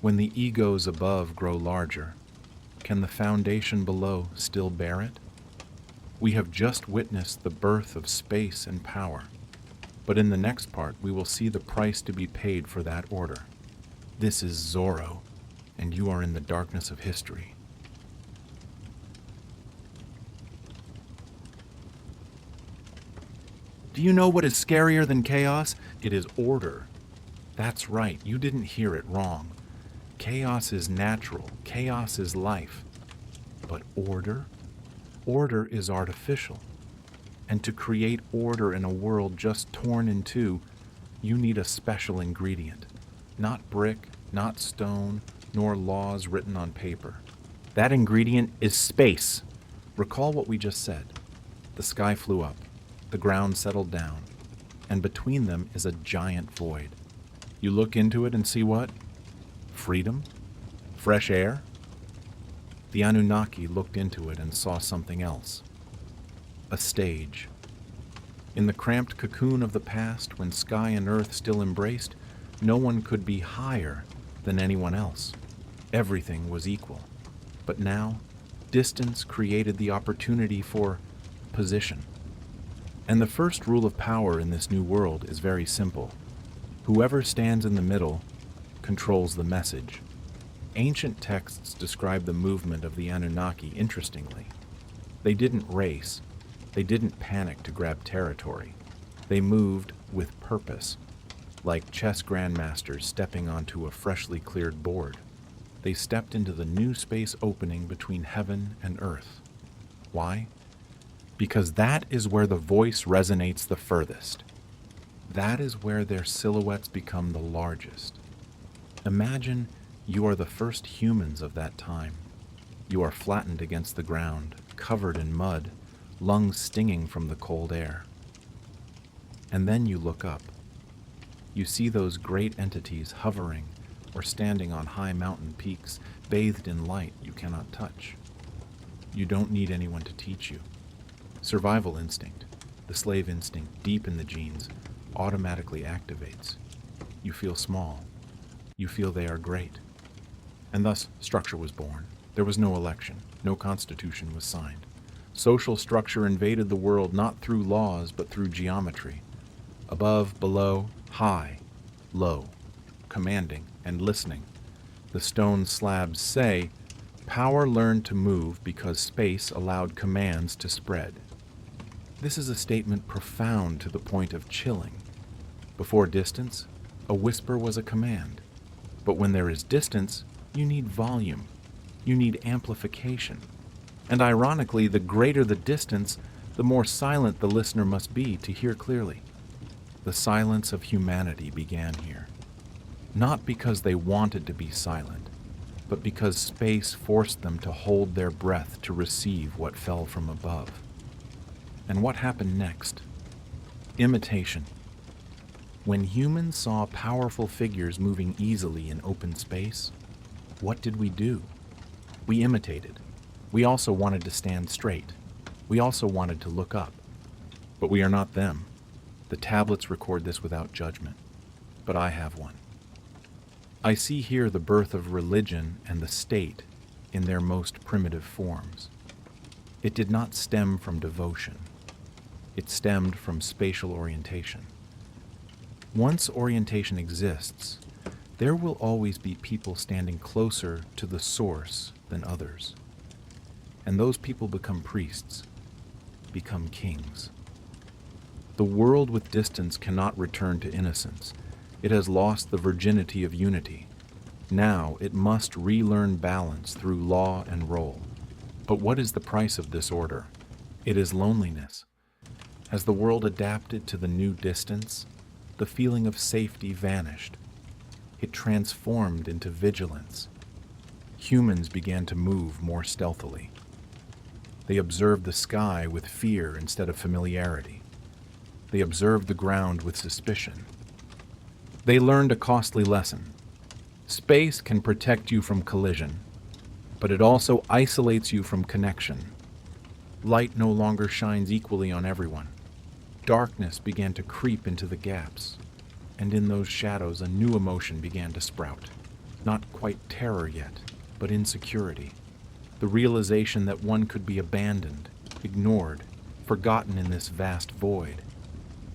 When the egos above grow larger, can the foundation below still bear it? We have just witnessed the birth of space and power, but in the next part we will see the price to be paid for that order. This is Zorro, and you are in the darkness of history. Do you know what is scarier than chaos? It is order. That's right, you didn't hear it wrong. Chaos is natural, chaos is life. But order? Order is artificial. And to create order in a world just torn in two, you need a special ingredient. Not brick, not stone, nor laws written on paper. That ingredient is space. Recall what we just said. The sky flew up, the ground settled down, and between them is a giant void. You look into it and see what? Freedom? Fresh air? The Anunnaki looked into it and saw something else. A stage. In the cramped cocoon of the past, when sky and earth still embraced, no one could be higher than anyone else. Everything was equal. But now, distance created the opportunity for position. And the first rule of power in this new world is very simple. Whoever stands in the middle controls the message. Ancient texts describe the movement of the Anunnaki interestingly. They didn't race. They didn't panic to grab territory. They moved with purpose, like chess grandmasters stepping onto a freshly cleared board. They stepped into the new space opening between heaven and earth. Why? Because that is where the voice resonates the furthest. That is where their silhouettes become the largest. Imagine you are the first humans of that time. You are flattened against the ground, covered in mud, lungs stinging from the cold air. And then you look up. You see those great entities hovering or standing on high mountain peaks, bathed in light you cannot touch. You don't need anyone to teach you. Survival instinct, the slave instinct deep in the genes, automatically activates. You feel small. You feel they are great. And thus, structure was born. There was no election. No constitution was signed. Social structure invaded the world not through laws, but through geometry. Above, below, high, low, commanding, and listening. The stone slabs say, power learned to move because space allowed commands to spread. This is a statement profound to the point of chilling. Before distance, a whisper was a command. But when there is distance, you need volume. You need amplification. And ironically, the greater the distance, the more silent the listener must be to hear clearly. The silence of humanity began here. Not because they wanted to be silent, but because space forced them to hold their breath to receive what fell from above. And what happened next? Imitation. When humans saw powerful figures moving easily in open space, what did we do? We imitated. We also wanted to stand straight. We also wanted to look up. But we are not them. The tablets record this without judgment. But I have one. I see here the birth of religion and the state in their most primitive forms. It did not stem from devotion. It stemmed from spatial orientation. Once orientation exists, there will always be people standing closer to the source than others. And those people become priests, become kings. The world with distance cannot return to innocence. It has lost the virginity of unity. Now it must relearn balance through law and role. But what is the price of this order? It is loneliness. As the world adapted to the new distance, the feeling of safety vanished. It transformed into vigilance. Humans began to move more stealthily. They observed the sky with fear instead of familiarity. They observed the ground with suspicion. They learned a costly lesson. Space can protect you from collision, but it also isolates you from connection. Light no longer shines equally on everyone. Darkness began to creep into the gaps, and in those shadows a new emotion began to sprout. Not quite terror yet, but insecurity. The realization that one could be abandoned, ignored, forgotten in this vast void.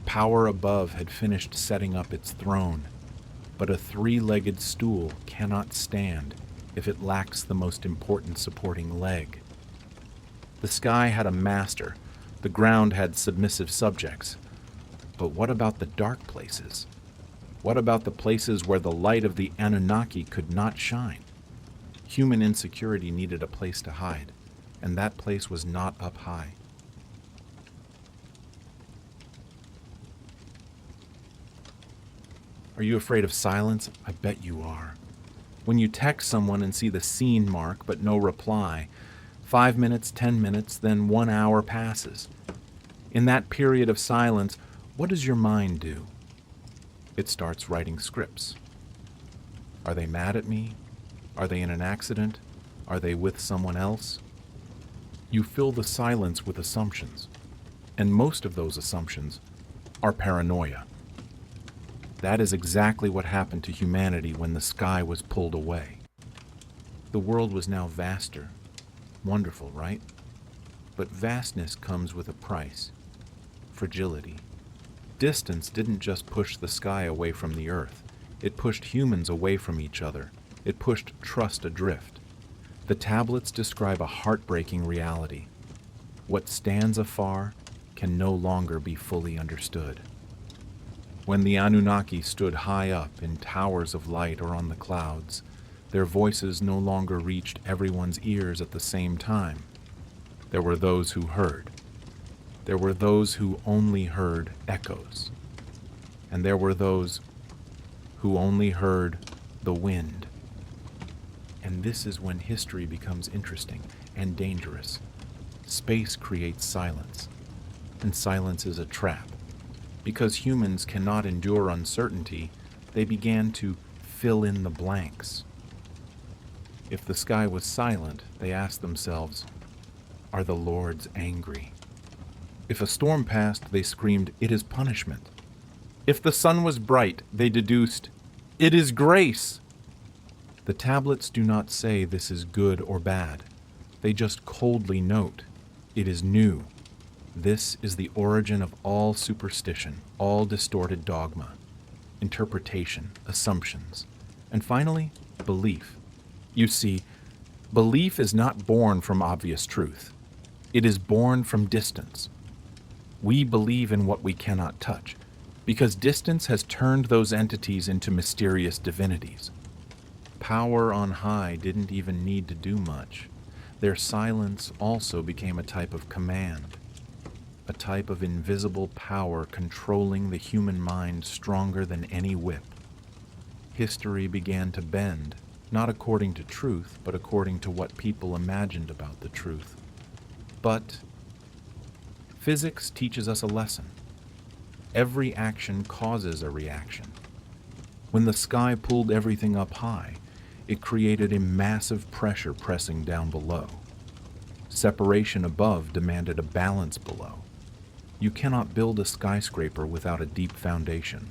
Power above had finished setting up its throne, but a three-legged stool cannot stand if it lacks the most important supporting leg. The sky had a master, the ground had submissive subjects. But what about the dark places? What about the places where the light of the Anunnaki could not shine? Human insecurity needed a place to hide, and that place was not up high. Are you afraid of silence? I bet you are. When you text someone and see the seen mark but no reply, 5 minutes, 10 minutes, then 1 hour passes. In that period of silence, what does your mind do? It starts writing scripts. Are they mad at me? Are they in an accident? Are they with someone else? You fill the silence with assumptions, and most of those assumptions are paranoia. That is exactly what happened to humanity when the sky was pulled away. The world was now vaster. Wonderful, right? But vastness comes with a price. Fragility. Distance didn't just push the sky away from the earth. It pushed humans away from each other. It pushed trust adrift. The tablets describe a heartbreaking reality. What stands afar can no longer be fully understood. When the Anunnaki stood high up in towers of light or on the clouds, their voices no longer reached everyone's ears at the same time. There were those who heard. There were those who only heard echoes. And there were those who only heard the wind. And this is when history becomes interesting and dangerous. Space creates silence, and silence is a trap. Because humans cannot endure uncertainty, they began to fill in the blanks. If the sky was silent, they asked themselves, are the lords angry? If a storm passed, they screamed, it is punishment. If the sun was bright, they deduced, it is grace. The tablets do not say this is good or bad. They just coldly note, it is new. This is the origin of all superstition, all distorted dogma, interpretation, assumptions, and finally, belief. You see, belief is not born from obvious truth. It is born from distance. We believe in what we cannot touch, because distance has turned those entities into mysterious divinities. Power on high didn't even need to do much. Their silence also became a type of command. A type of invisible power controlling the human mind stronger than any whip. History began to bend, not according to truth, but according to what people imagined about the truth. But physics teaches us a lesson. Every action causes a reaction. When the sky pulled everything up high, it created a massive pressure pressing down below. Separation above demanded a balance below. You cannot build a skyscraper without a deep foundation.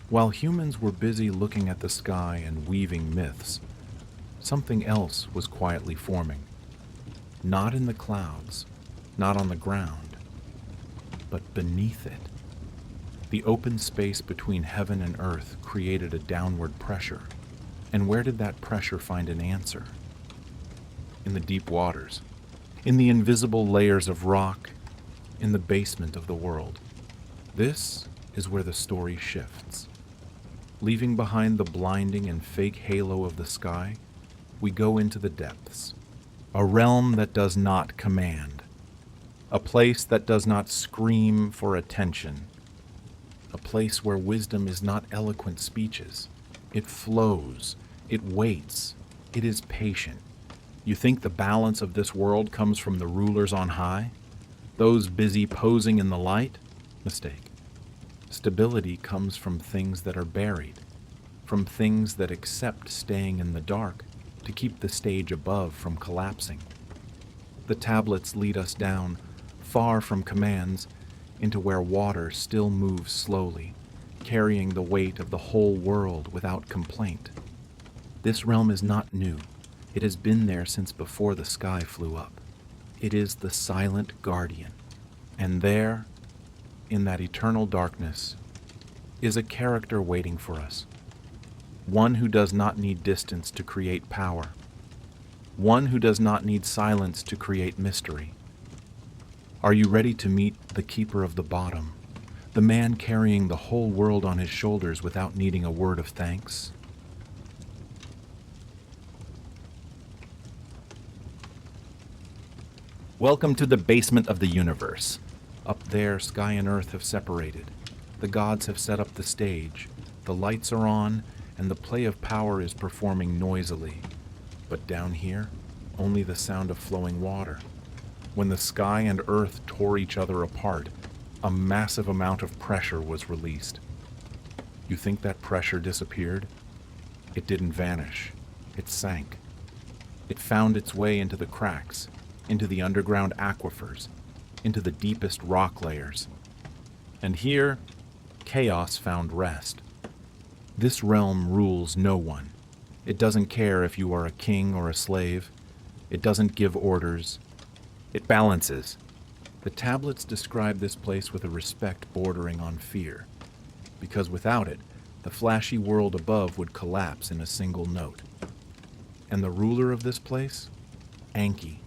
While humans were busy looking at the sky and weaving myths, something else was quietly forming. Not in the clouds, not on the ground, but beneath it. The open space between heaven and earth created a downward pressure. And where did that pressure find an answer? In the deep waters, in the invisible layers of rock, in the basement of the world. This is where the story shifts. Leaving behind the blinding and fake halo of the sky, we go into the depths, a realm that does not command, a place that does not scream for attention, a place where wisdom is not eloquent speeches. It flows, it waits, it is patient. You think the balance of this world comes from the rulers on high? Those busy posing in the light? Mistake. Stability comes from things that are buried, from things that accept staying in the dark to keep the stage above from collapsing. The tablets lead us down, far from commands, into where water still moves slowly, carrying the weight of the whole world without complaint. This realm is not new. It has been there since before the sky flew up. It is the silent guardian. And there, in that eternal darkness, is a character waiting for us. One who does not need distance to create power. One who does not need silence to create mystery. Are you ready to meet the keeper of the bottom, the man carrying the whole world on his shoulders without needing a word of thanks? Welcome to the basement of the universe. Up there, sky and earth have separated. The gods have set up the stage. The lights are on, and the play of power is performing noisily. But down here, only the sound of flowing water. When the sky and earth tore each other apart, a massive amount of pressure was released. You think that pressure disappeared? It didn't vanish. It sank. It found its way into the cracks, into the underground aquifers, into the deepest rock layers. And here, chaos found rest. This realm rules no one. It doesn't care if you are a king or a slave. It doesn't give orders. It balances. The tablets describe this place with a respect bordering on fear, because without it, the flashy world above would collapse in a single note. And the ruler of this place? Enki.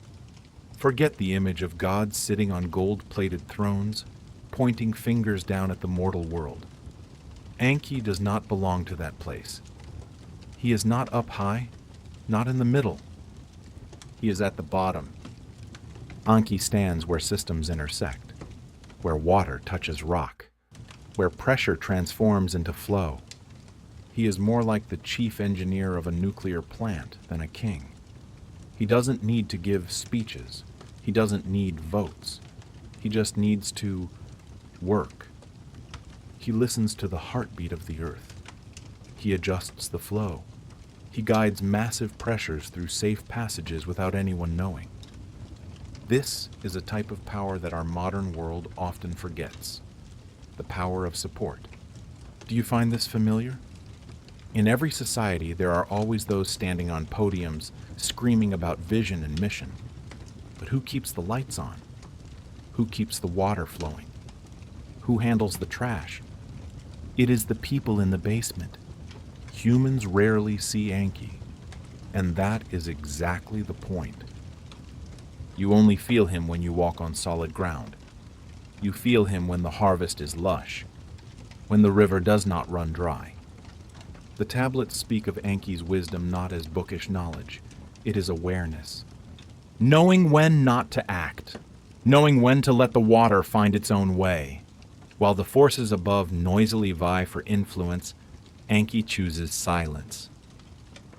Forget the image of gods sitting on gold-plated thrones, pointing fingers down at the mortal world. Enki does not belong to that place. He is not up high, not in the middle. He is at the bottom. Enki stands where systems intersect, where water touches rock, where pressure transforms into flow. He is more like the chief engineer of a nuclear plant than a king. He doesn't need to give speeches. He doesn't need votes. He just needs to work. He listens to the heartbeat of the earth. He adjusts the flow. He guides massive pressures through safe passages without anyone knowing. This is a type of power that our modern world often forgets. The power of support. Do you find this familiar? In every society, there are always those standing on podiums, screaming about vision and mission. But who keeps the lights on? Who keeps the water flowing? Who handles the trash? It is the people in the basement. Humans rarely see Enki, and that is exactly the point. You only feel him when you walk on solid ground. You feel him when the harvest is lush, when the river does not run dry. The tablets speak of Enki's wisdom not as bookish knowledge. It is awareness. Knowing when not to act. Knowing when to let the water find its own way. While the forces above noisily vie for influence, Enki chooses silence.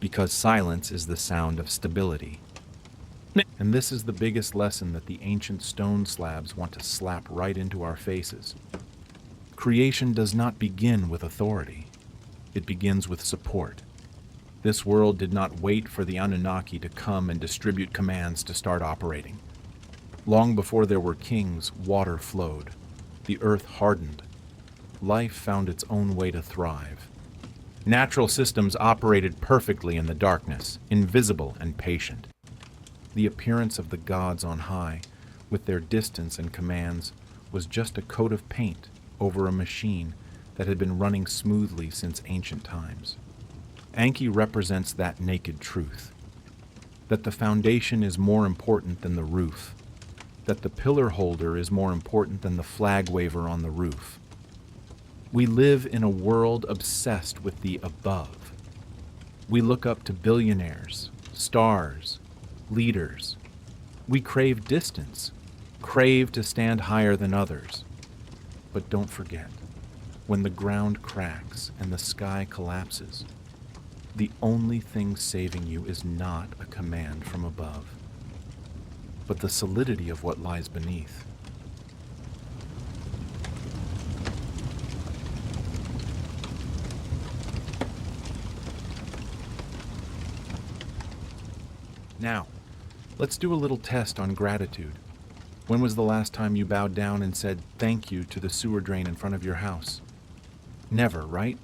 Because silence is the sound of stability. And this is the biggest lesson that the ancient stone slabs want to slap right into our faces. Creation does not begin with authority. It begins with support. This world did not wait for the Anunnaki to come and distribute commands to start operating. Long before there were kings, water flowed. The earth hardened. Life found its own way to thrive. Natural systems operated perfectly in the darkness, invisible and patient. The appearance of the gods on high, with their distance and commands, was just a coat of paint over a machine that had been running smoothly since ancient times. Enki represents that naked truth, that the foundation is more important than the roof, that the pillar holder is more important than the flag waver on the roof. We live in a world obsessed with the above. We look up to billionaires, stars, leaders. We crave distance, crave to stand higher than others. But don't forget, when the ground cracks and the sky collapses, the only thing saving you is not a command from above, but the solidity of what lies beneath. Now, let's do a little test on gratitude. When was the last time you bowed down and said thank you to the sewer drain in front of your house? Never, right?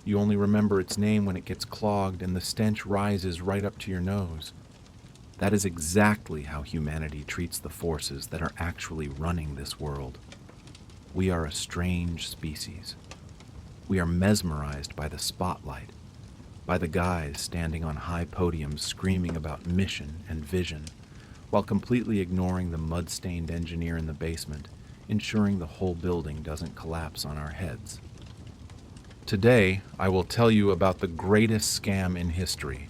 You only remember its name when it gets clogged and the stench rises right up to your nose. That is exactly how humanity treats the forces that are actually running this world. We are a strange species. We are mesmerized by the spotlight, by the guys standing on high podiums screaming about mission and vision, while completely ignoring the mud-stained engineer in the basement, ensuring the whole building doesn't collapse on our heads. Today, I will tell you about the greatest scam in history,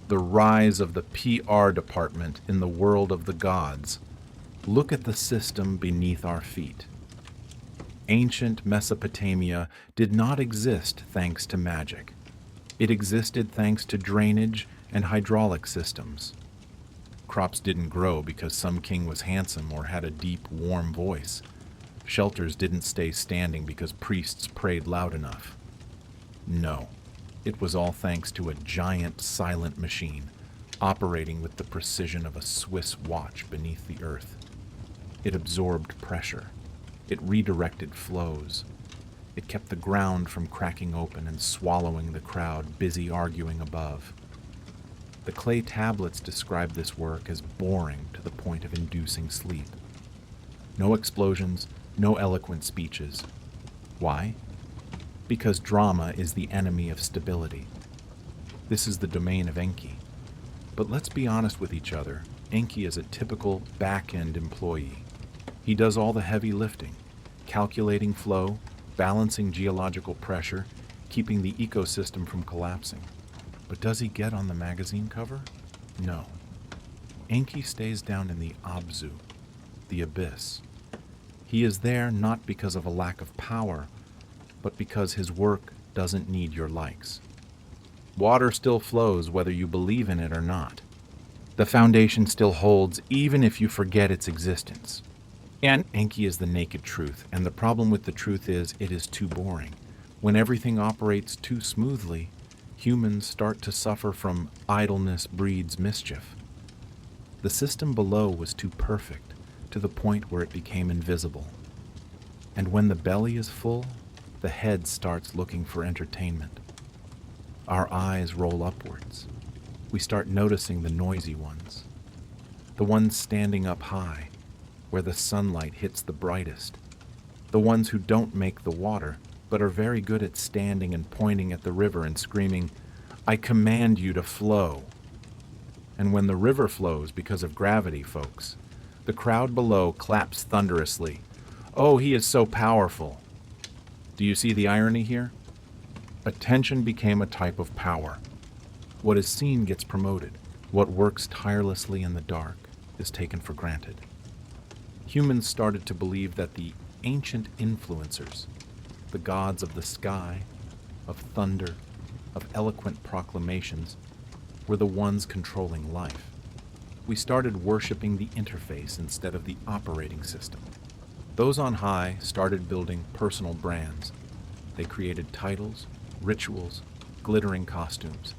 the rise of the PR department in the world of the gods. Look at the system beneath our feet. Ancient Mesopotamia did not exist thanks to magic. It existed thanks to drainage and hydraulic systems. Crops didn't grow because some king was handsome or had a deep, warm voice. Shelters didn't stay standing because priests prayed loud enough. No, it was all thanks to a giant, silent machine, operating with the precision of a Swiss watch beneath the earth. It absorbed pressure. It redirected flows. It kept the ground from cracking open and swallowing the crowd busy arguing above. The clay tablets describe this work as boring to the point of inducing sleep. No explosions, no eloquent speeches. Why? Because drama is the enemy of stability. This is the domain of Enki. But let's be honest with each other. Enki is a typical back-end employee. He does all the heavy lifting, calculating flow, balancing geological pressure, keeping the ecosystem from collapsing. But does he get on the magazine cover? No. Enki stays down in the Apsu, the abyss. He is there not because of a lack of power, but because his work doesn't need your likes. Water still flows whether you believe in it or not. The foundation still holds even if you forget its existence. And Enki is the naked truth, and the problem with the truth is it is too boring. When everything operates too smoothly, humans start to suffer from idleness breeds mischief. The system below was too perfect, to the point where it became invisible. And when the belly is full, the head starts looking for entertainment. Our eyes roll upwards. We start noticing the noisy ones, the ones standing up high, where the sunlight hits the brightest, the ones who don't make the water, but are very good at standing and pointing at the river and screaming, "I command you to flow." And when the river flows because of gravity, folks, the crowd below claps thunderously. Oh, he is so powerful. Do you see the irony here? Attention became a type of power. What is seen gets promoted. What works tirelessly in the dark is taken for granted. Humans started to believe that the ancient influencers, the gods of the sky, of thunder, of eloquent proclamations, were the ones controlling life. We started worshiping the interface instead of the operating system. Those on high started building personal brands. They created titles, rituals, glittering costumes.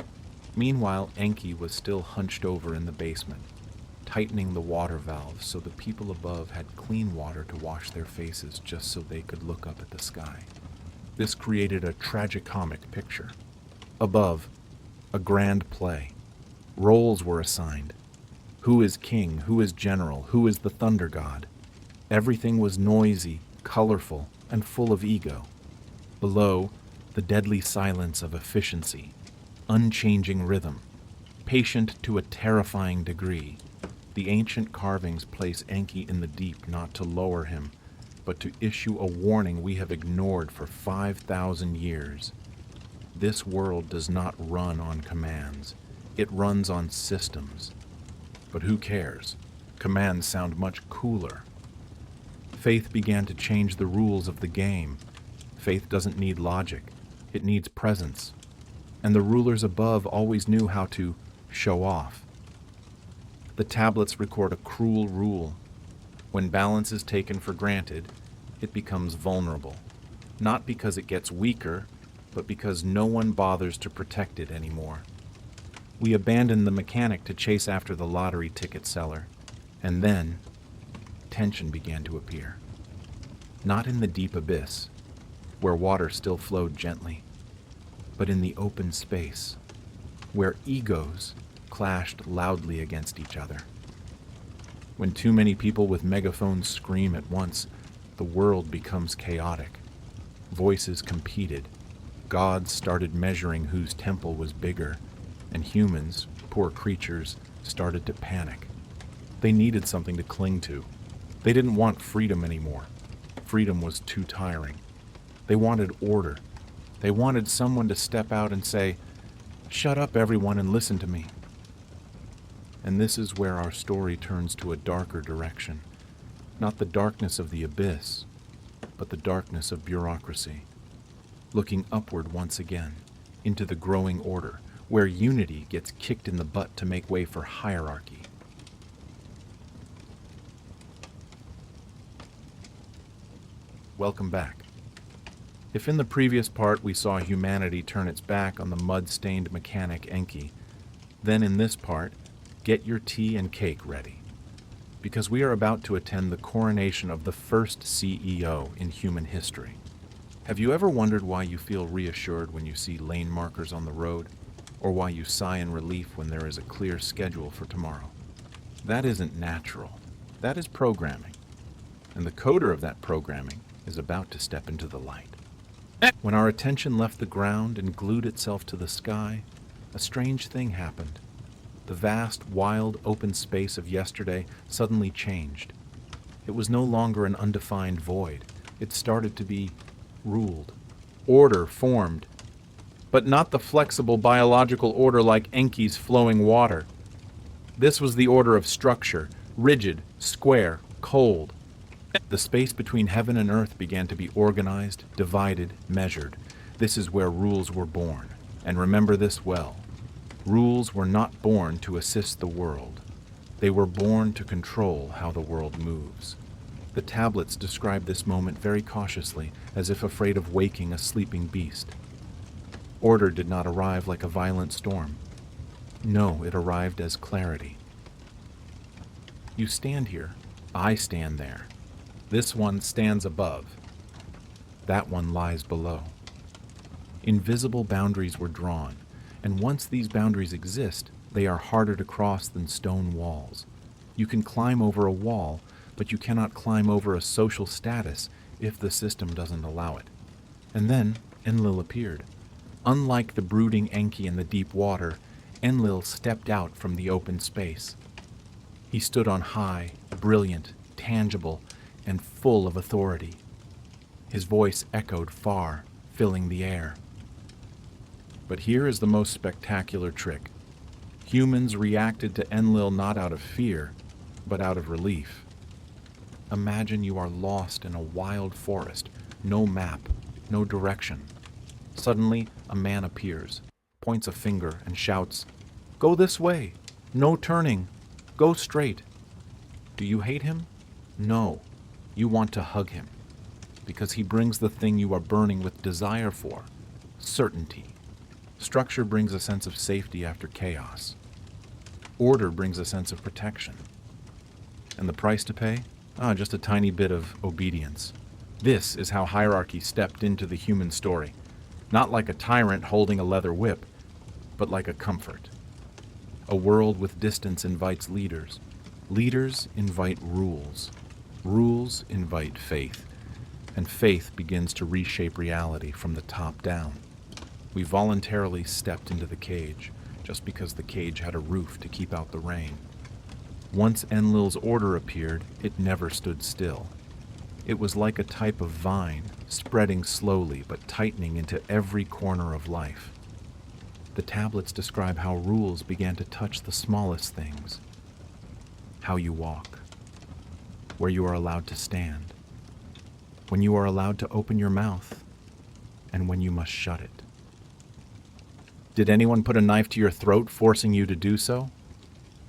Meanwhile, Enki was still hunched over in the basement, tightening the water valves so the people above had clean water to wash their faces just so they could look up at the sky. This created a tragicomic picture. Above, a grand play. Roles were assigned. Who is king? Who is general? Who is the thunder god? Everything was noisy, colorful, and full of ego. Below, the deadly silence of efficiency, unchanging rhythm, patient to a terrifying degree. The ancient carvings place Enki in the deep not to lower him, but to issue a warning we have ignored for 5,000 years. This world does not run on commands. It runs on systems. But who cares? Commands sound much cooler. Faith began to change the rules of the game. Faith doesn't need logic. It needs presence. And the rulers above always knew how to show off. The tablets record a cruel rule. When balance is taken for granted, it becomes vulnerable. Not because it gets weaker, but because no one bothers to protect it anymore. We abandoned the mechanic to chase after the lottery ticket seller, and then tension began to appear. Not in the deep abyss, where water still flowed gently, but in the open space, where egos clashed loudly against each other. When too many people with megaphones scream at once, the world becomes chaotic. Voices competed. Gods started measuring whose temple was bigger, and humans, poor creatures, started to panic. They needed something to cling to. They didn't want freedom anymore. Freedom was too tiring. They wanted order. They wanted someone to step out and say, "Shut up, everyone, and listen to me." And this is where our story turns to a darker direction. Not the darkness of the abyss, but the darkness of bureaucracy. Looking upward once again, into the growing order, where unity gets kicked in the butt to make way for hierarchy. Welcome back. If in the previous part we saw humanity turn its back on the mud-stained mechanic Enki, then in this part, get your tea and cake ready. Because we are about to attend the coronation of the first CEO in human history. Have you ever wondered why you feel reassured when you see lane markers on the road, or why you sigh in relief when there is a clear schedule for tomorrow? That isn't natural. That is programming. And the coder of that programming is about to step into the light. When our attention left the ground and glued itself to the sky, a strange thing happened. The vast, wild, open space of yesterday suddenly changed. It was no longer an undefined void. It started to be ruled. Order formed. But not the flexible biological order like Enki's flowing water. This was the order of structure, rigid, square, cold. The space between heaven and earth began to be organized, divided, measured. This is where rules were born. And remember this well. Rules were not born to assist the world. They were born to control how the world moves. The tablets describe this moment very cautiously, as if afraid of waking a sleeping beast. Order did not arrive like a violent storm. No, it arrived as clarity. You stand here. I stand there. This one stands above. That one lies below. Invisible boundaries were drawn, and once these boundaries exist, they are harder to cross than stone walls. You can climb over a wall, but you cannot climb over a social status if the system doesn't allow it. And then Enlil appeared. Unlike the brooding Enki in the deep water, Enlil stepped out from the open space. He stood on high, brilliant, tangible, and full of authority. His voice echoed far, filling the air. But here is the most spectacular trick. Humans reacted to Enlil not out of fear, but out of relief. Imagine you are lost in a wild forest, no map, no direction. Suddenly, a man appears, points a finger, and shouts, Go this way. No turning. Go straight. Do you hate him? No. You want to hug him. Because he brings the thing you are burning with desire for. Certainty. Structure brings a sense of safety after chaos. Order brings a sense of protection. And the price to pay? Just a tiny bit of obedience. This is how hierarchy stepped into the human story. Not like a tyrant holding a leather whip, but like a comfort. A world with distance invites leaders. Leaders invite rules. Rules invite faith. And faith begins to reshape reality from the top down. We voluntarily stepped into the cage, just because the cage had a roof to keep out the rain. Once Enlil's order appeared, it never stood still. It was like a type of vine, spreading slowly but tightening into every corner of life. The tablets describe how rules began to touch the smallest things. How you walk, where you are allowed to stand, when you are allowed to open your mouth, and when you must shut it. Did anyone put a knife to your throat, forcing you to do so?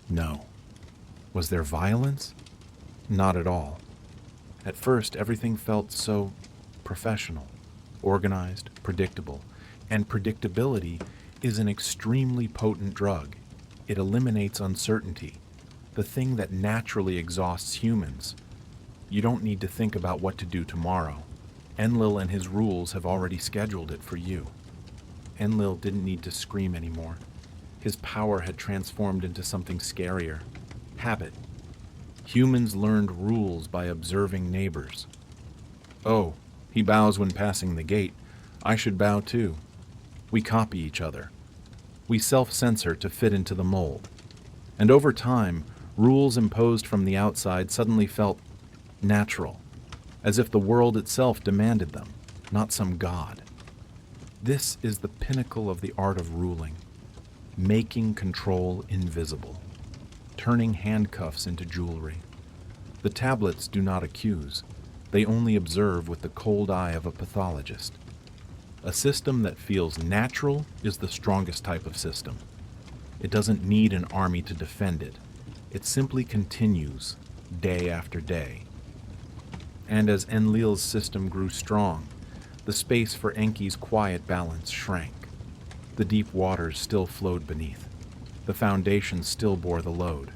No. Was there violence? Not at all. At first, everything felt so professional, organized, predictable, and predictability is an extremely potent drug. It eliminates uncertainty, the thing that naturally exhausts humans. You don't need to think about what to do tomorrow. Enlil and his rules have already scheduled it for you. Enlil didn't need to scream anymore. His power had transformed into something scarier. Habit. Humans learned rules by observing neighbors. Oh, he bows when passing the gate. I should bow too. We copy each other. We self-censor to fit into the mold. And over time, rules imposed from the outside suddenly felt natural, as if the world itself demanded them, not some god. This is the pinnacle of the art of ruling, making control invisible, turning handcuffs into jewelry. The tablets do not accuse, they only observe with the cold eye of a pathologist. A system that feels natural is the strongest type of system. It doesn't need an army to defend it. It simply continues, day after day. And as Enlil's system grew strong, the space for Enki's quiet balance shrank. The deep waters still flowed beneath. The foundations still bore the load.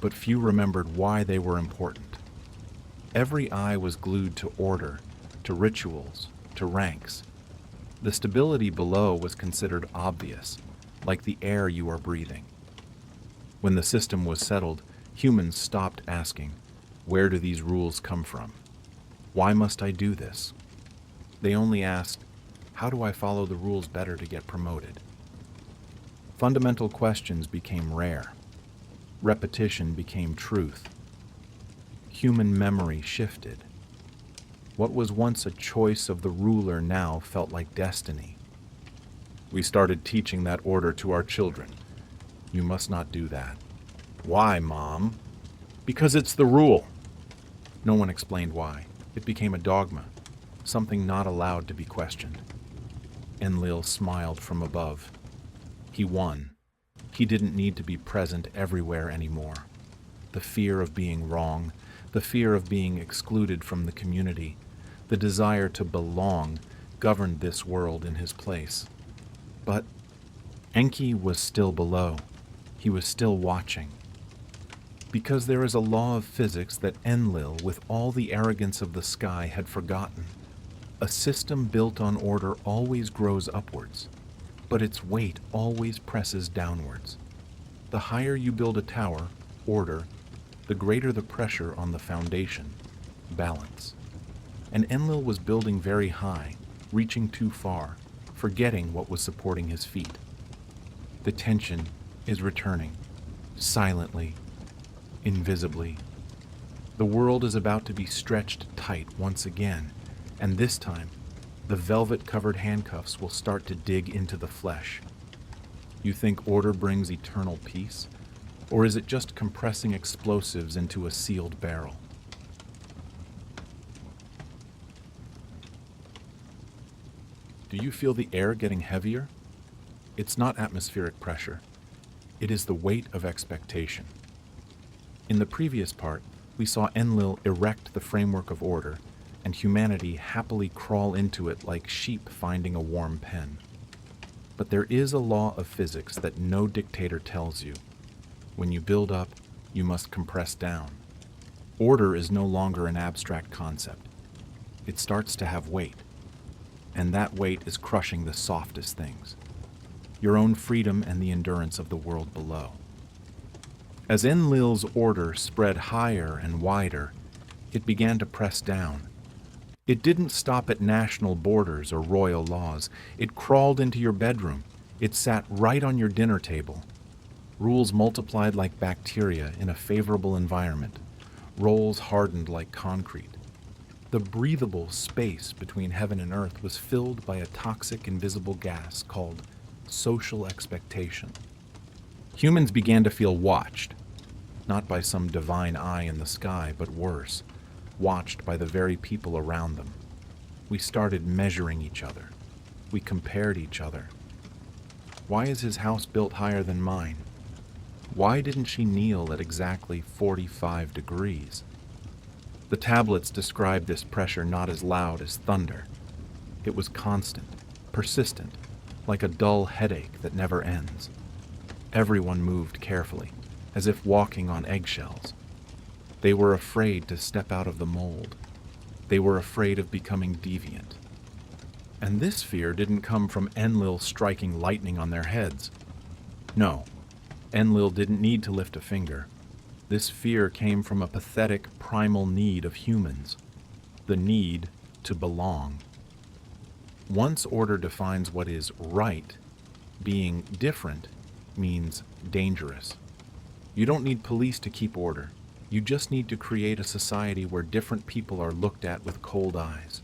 But few remembered why they were important. Every eye was glued to order, to rituals, to ranks. The stability below was considered obvious, like the air you are breathing. When the system was settled, humans stopped asking, where do these rules come from? Why must I do this? They only asked, how do I follow the rules better to get promoted? Fundamental questions became rare. Repetition became truth. Human memory shifted. What was once a choice of the ruler now felt like destiny. We started teaching that order to our children. You must not do that. Why, Mom? Because it's the rule. No one explained why. It became a dogma, something not allowed to be questioned. Enlil smiled from above. He won. He didn't need to be present everywhere anymore. The fear of being wrong, the fear of being excluded from the community, the desire to belong governed this world in his place. But Enki was still below. He was still watching. Because there is a law of physics that Enlil, with all the arrogance of the sky, had forgotten. A system built on order always grows upwards, but its weight always presses downwards. The higher you build a tower, order, the greater the pressure on the foundation, balance. And Enlil was building very high, reaching too far, forgetting what was supporting his feet. The tension is returning, silently, invisibly. The world is about to be stretched tight once again, and this time, the velvet-covered handcuffs will start to dig into the flesh. You think order brings eternal peace? Or is it just compressing explosives into a sealed barrel? Do you feel the air getting heavier? It's not atmospheric pressure. It is the weight of expectation. In the previous part, we saw Enlil erect the framework of order, and humanity happily crawl into it like sheep finding a warm pen. But there is a law of physics that no dictator tells you. When you build up, you must compress down. Order is no longer an abstract concept. It starts to have weight, and that weight is crushing the softest things, your own freedom and the endurance of the world below. As Enlil's order spread higher and wider, it began to press down. It didn't stop at national borders or royal laws. It crawled into your bedroom. It sat right on your dinner table. Rules multiplied like bacteria in a favorable environment. Roles hardened like concrete. The breathable space between heaven and earth was filled by a toxic invisible gas called social expectation. Humans began to feel watched, not by some divine eye in the sky, but worse, watched by the very people around them. We started measuring each other. We compared each other. Why is his house built higher than mine? Why didn't she kneel at exactly 45 degrees? The tablets described this pressure not as loud as thunder. It was constant, persistent, like a dull headache that never ends. Everyone moved carefully, as if walking on eggshells. They were afraid to step out of the mold. They were afraid of becoming deviant. And this fear didn't come from Enlil striking lightning on their heads. No, Enlil didn't need to lift a finger. This fear came from a pathetic primal need of humans, the need to belong. Once order defines what is right, being different means dangerous. You don't need police to keep order. You just need to create a society where different people are looked at with cold eyes.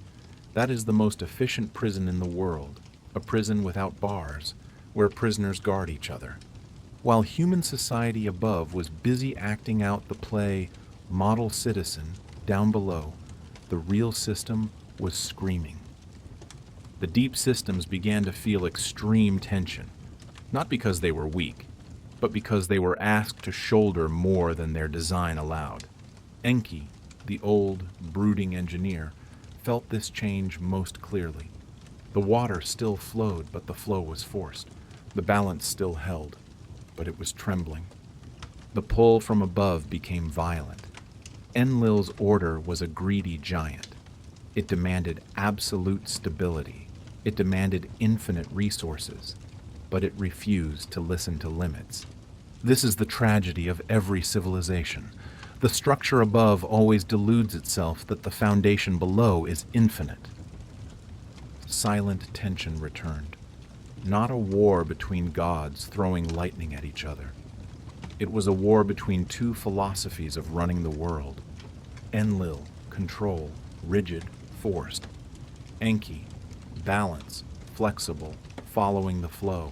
That is the most efficient prison in the world, a prison without bars, where prisoners guard each other. While human society above was busy acting out the play Model Citizen, down below, the real system was screaming. The deep systems began to feel extreme tension, not because they were weak, but because they were asked to shoulder more than their design allowed. Enki, the old, brooding engineer, felt this change most clearly. The water still flowed, but the flow was forced. The balance still held, but it was trembling. The pull from above became violent. Enlil's order was a greedy giant. It demanded absolute stability. It demanded infinite resources, but it refused to listen to limits. This is the tragedy of every civilization. The structure above always deludes itself that the foundation below is infinite. Silent tension returned. Not a war between gods throwing lightning at each other. It was a war between two philosophies of running the world. Enlil, control, rigid, forced. Enki, balance, flexible, following the flow.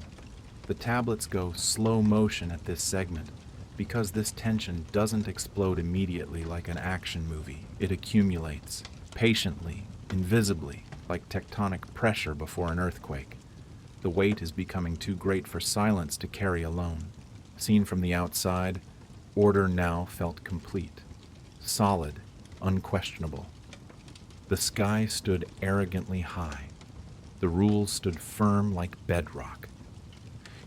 The tablets go slow motion at this segment because this tension doesn't explode immediately like an action movie. It accumulates, patiently, invisibly, like tectonic pressure before an earthquake. The weight is becoming too great for silence to carry alone. Seen from the outside, order now felt complete, solid, unquestionable. The sky stood arrogantly high. The rules stood firm like bedrock.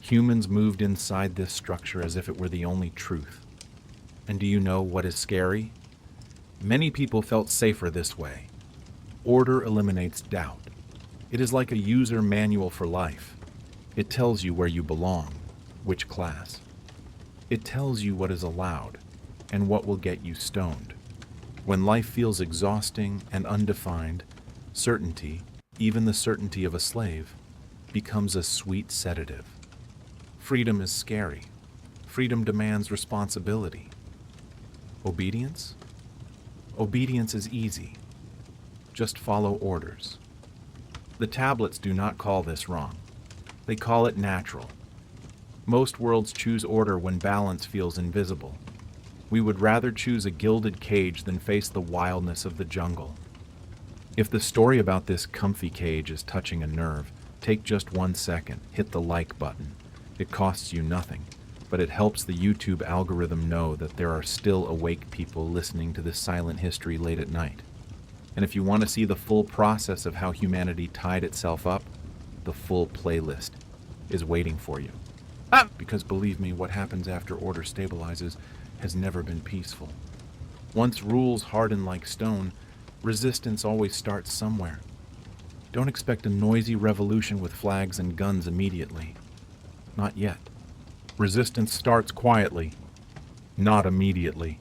Humans moved inside this structure as if it were the only truth. And do you know what is scary? Many people felt safer this way. Order eliminates doubt. It is like a user manual for life. It tells you where you belong, which class. It tells you what is allowed and what will get you stoned. When life feels exhausting and undefined, certainty, even the certainty of a slave, becomes a sweet sedative. Freedom is scary. Freedom demands responsibility. Obedience? Obedience is easy. Just follow orders. The tablets do not call this wrong. They call it natural. Most worlds choose order when balance feels invisible. We would rather choose a gilded cage than face the wildness of the jungle. If the story about this comfy cage is touching a nerve, take just 1 second, hit the like button. It costs you nothing. but it helps the YouTube algorithm know that there are still awake people listening to this silent history late at night. And if you want to see the full process of how humanity tied itself up, the full playlist is waiting for you. Because believe me, what happens after order stabilizes has never been peaceful. Once rules harden like stone, resistance always starts somewhere. Don't expect a noisy revolution with flags and guns immediately. Not yet. Resistance starts quietly, not immediately,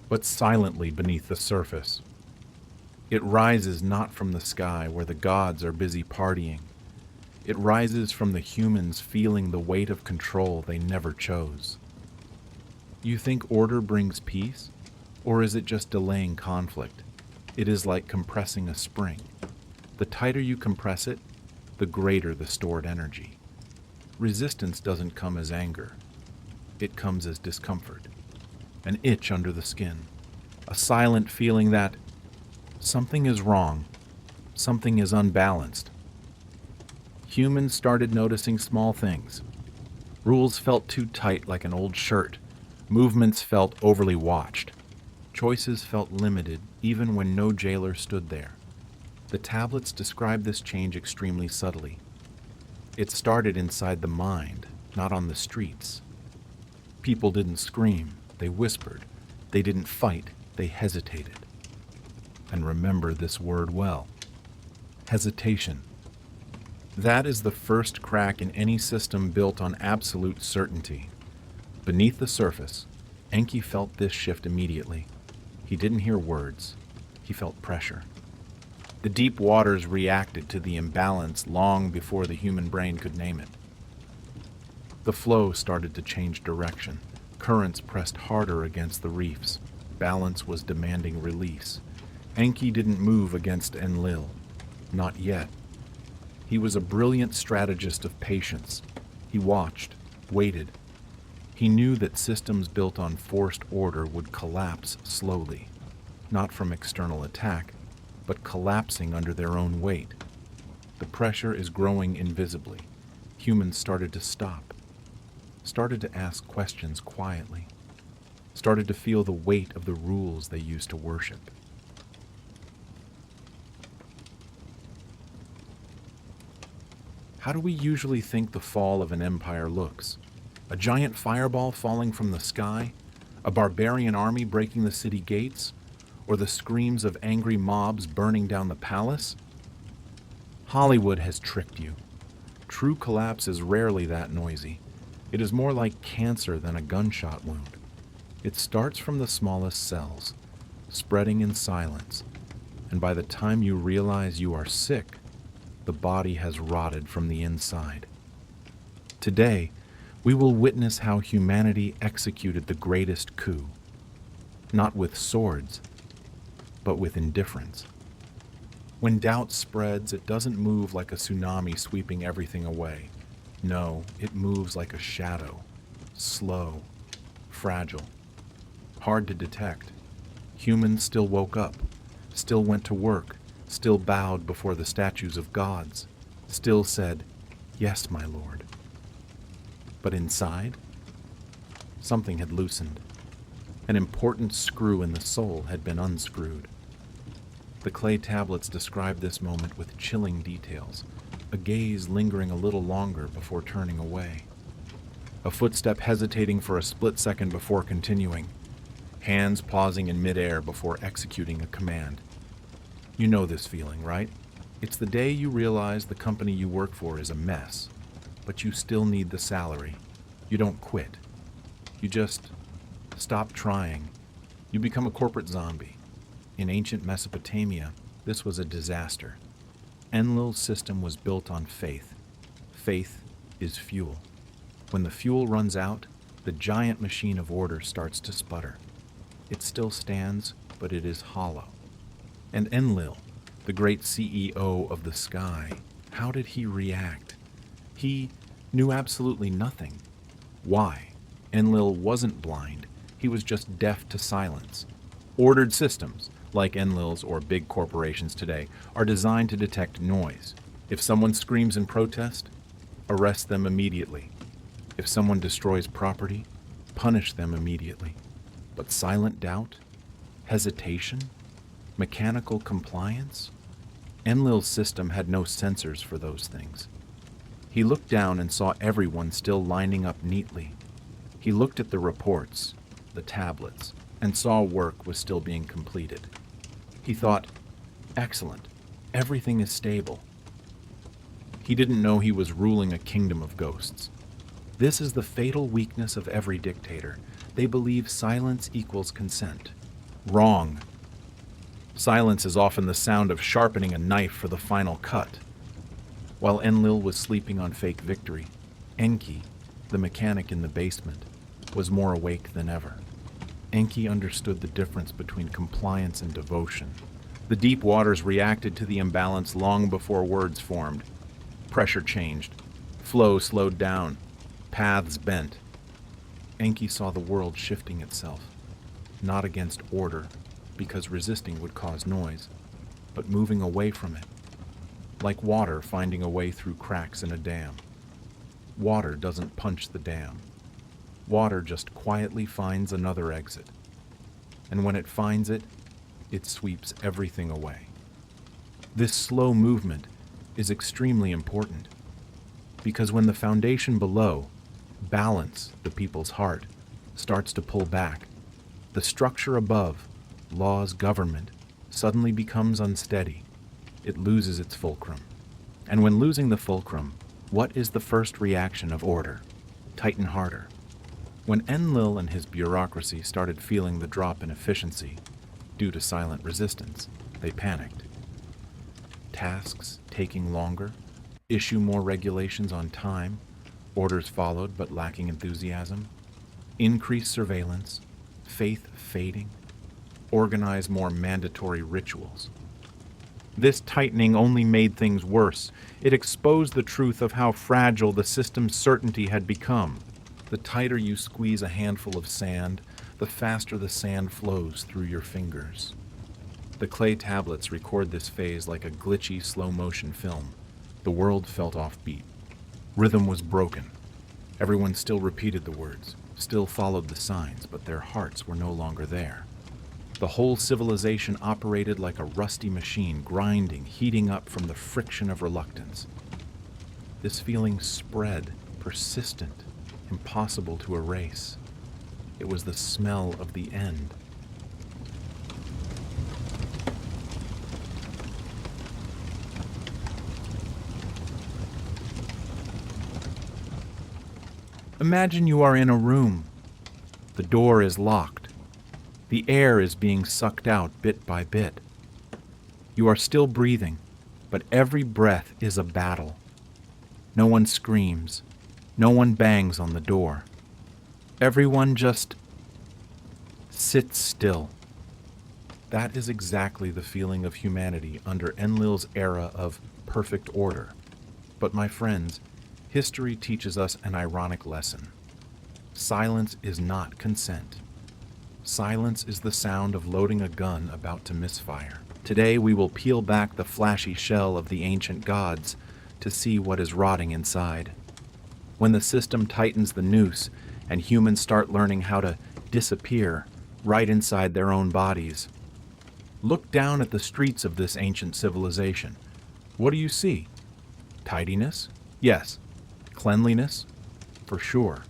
but silently beneath the surface. It rises not from the sky where the gods are busy partying. It rises from the humans feeling the weight of control they never chose. You think order brings peace, or is it just delaying conflict? It is like compressing a spring. The tighter you compress it, the greater the stored energy. Resistance doesn't come as anger. It comes as discomfort, an itch under the skin, a silent feeling that something is wrong, something is unbalanced. Humans started noticing small things. Rules felt too tight like an old shirt. Movements felt overly watched. Choices felt limited even when no jailer stood there. The tablets describe this change extremely subtly. It started inside the mind, not on the streets. People didn't scream, they whispered. They didn't fight, they hesitated. And remember this word well. Hesitation. That is the first crack in any system built on absolute certainty. Beneath the surface, Enki felt this shift immediately. He didn't hear words. He felt pressure. The deep waters reacted to the imbalance long before the human brain could name it. The flow started to change direction. Currents pressed harder against the reefs. Balance was demanding release. Enki didn't move against Enlil. Not yet. He was a brilliant strategist of patience. He watched, waited. He knew that systems built on forced order would collapse slowly, not from external attack, but collapsing under their own weight. The pressure is growing invisibly. Humans started to stop, started to ask questions quietly, started to feel the weight of the rules they used to worship. How do we usually think the fall of an empire looks? A giant fireball falling from the sky? A barbarian army breaking the city gates? Or the screams of angry mobs burning down the palace? Hollywood has tricked you. True collapse is rarely that noisy. It is more like cancer than a gunshot wound. It starts from the smallest cells, spreading in silence, and by the time you realize you are sick, the body has rotted from the inside. Today, we will witness how humanity executed the greatest coup, not with swords, but with indifference. When doubt spreads, it doesn't move like a tsunami sweeping everything away. No, it moves like a shadow, slow, fragile, hard to detect. Humans still woke up, still went to work, still bowed before the statues of gods, still said, "Yes, my lord." But inside, something had loosened. An important screw in the soul had been unscrewed. The clay tablets describe this moment with chilling details, a gaze lingering a little longer before turning away, a footstep hesitating for a split second before continuing, hands pausing in midair before executing a command. You know this feeling, right? It's the day you realize the company you work for is a mess, but you still need the salary. You don't quit. You just stop trying. You become a corporate zombie. In ancient Mesopotamia, this was a disaster. Enlil's system was built on faith. Faith is fuel. When the fuel runs out, the giant machine of order starts to sputter. It still stands, but it is hollow. And Enlil, the great CEO of the sky, how did he react? He knew absolutely nothing. Why? Enlil wasn't blind. He was just deaf to silence. Ordered systems, like Enlil's or big corporations today, are designed to detect noise. If someone screams in protest, arrest them immediately. If someone destroys property, punish them immediately. But silent doubt? Hesitation? Mechanical compliance? Enlil's system had no sensors for those things. He looked down and saw everyone still lining up neatly. He looked at the reports, the tablets, and saw work was still being completed. He thought, excellent, everything is stable. He didn't know he was ruling a kingdom of ghosts. This is the fatal weakness of every dictator. They believe silence equals consent. Wrong. Silence is often the sound of sharpening a knife for the final cut. While Enlil was sleeping on fake victory, Enki, the mechanic in the basement, was more awake than ever. Enki understood the difference between compliance and devotion. The deep waters reacted to the imbalance long before words formed. Pressure changed. Flow slowed down. Paths bent. Enki saw the world shifting itself, not against order, because resisting would cause noise, but moving away from it, like water finding a way through cracks in a dam. Water doesn't punch the dam. Water just quietly finds another exit. And when it finds it, it sweeps everything away. This slow movement is extremely important, because when the foundation below, balance, the people's heart, starts to pull back, the structure above, law's government, suddenly becomes unsteady. It loses its fulcrum. And when losing the fulcrum, what is the first reaction of order? Tighten harder. When Enlil and his bureaucracy started feeling the drop in efficiency due to silent resistance, they panicked. Tasks taking longer, issue more regulations on time, orders followed but lacking enthusiasm, increased surveillance, faith fading, organize more mandatory rituals. This tightening only made things worse. It exposed the truth of how fragile the system's certainty had become. The tighter you squeeze a handful of sand, the faster the sand flows through your fingers. The clay tablets record this phase like a glitchy, slow-motion film. The world felt offbeat. Rhythm was broken. Everyone still repeated the words, still followed the signs, but their hearts were no longer there. The whole civilization operated like a rusty machine, grinding, heating up from the friction of reluctance. This feeling spread, persistent, impossible to erase. It was the smell of the end. Imagine you are in a room. The door is locked. The air is being sucked out bit by bit. You are still breathing, but every breath is a battle. No one screams. No one bangs on the door. Everyone just sits still. That is exactly the feeling of humanity under Enlil's era of perfect order. But my friends, history teaches us an ironic lesson. Silence is not consent. Silence is the sound of loading a gun about to misfire. Today we will peel back the flashy shell of the ancient gods to see what is rotting inside. When the system tightens the noose and humans start learning how to disappear right inside their own bodies. Look down at the streets of this ancient civilization. What do you see? Tidiness? Yes. Cleanliness? For sure.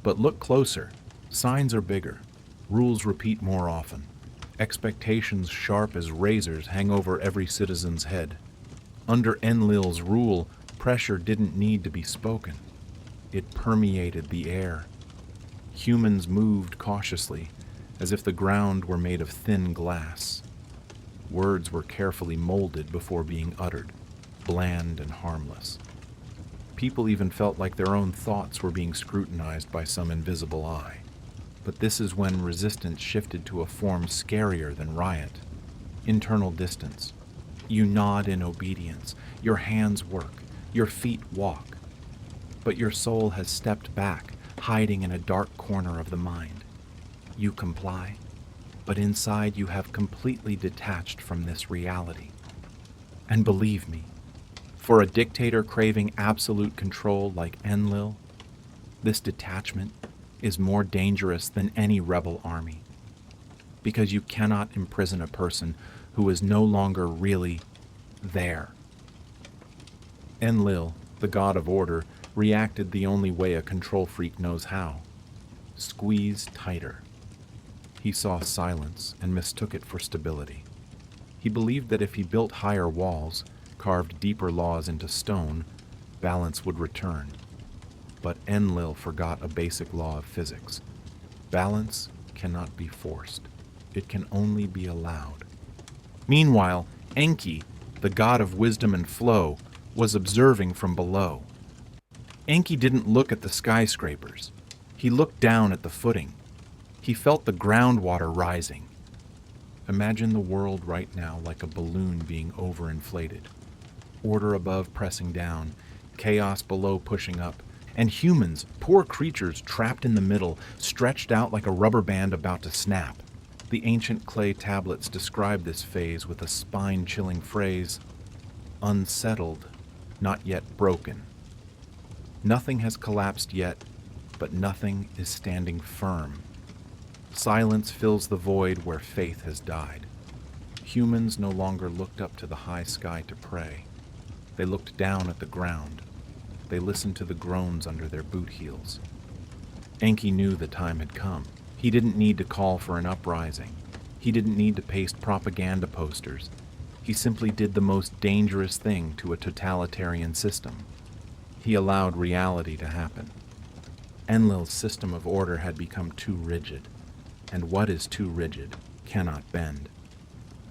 But look closer. Signs are bigger. Rules repeat more often. Expectations sharp as razors hang over every citizen's head. Under Enlil's rule, pressure didn't need to be spoken. It permeated the air. Humans moved cautiously, as if the ground were made of thin glass. Words were carefully molded before being uttered, bland and harmless. People even felt like their own thoughts were being scrutinized by some invisible eye. But this is when resistance shifted to a form scarier than riot. Internal distance. You nod in obedience. Your hands work. Your feet walk. But your soul has stepped back, hiding in a dark corner of the mind. You comply, but inside you have completely detached from this reality. And believe me, for a dictator craving absolute control like Enlil, This detachment is more dangerous than any rebel army, because you cannot imprison a person who is no longer really there. Enlil, the god of order, reacted the only way a control freak knows how. Squeeze tighter. He saw silence and mistook it for stability. He believed that if he built higher walls, carved deeper laws into stone, balance would return. But Enlil forgot a basic law of physics. Balance cannot be forced. It can only be allowed. Meanwhile, Enki, the god of wisdom and flow, was observing from below. Enki didn't look at the skyscrapers. He looked down at the footing. He felt the groundwater rising. Imagine the world right now like a balloon being overinflated. Order above pressing down, chaos below pushing up, and humans, poor creatures trapped in the middle, stretched out like a rubber band about to snap. The ancient clay tablets describe this phase with a spine-chilling phrase, unsettled, not yet broken. Nothing has collapsed yet, but nothing is standing firm. Silence fills the void where faith has died. Humans no longer looked up to the high sky to pray. They looked down at the ground. They listened to the groans under their boot heels. Enki knew the time had come. He didn't need to call for an uprising. He didn't need to paste propaganda posters. He simply did the most dangerous thing to a totalitarian system. He allowed reality to happen. Enlil's system of order had become too rigid, and what is too rigid cannot bend,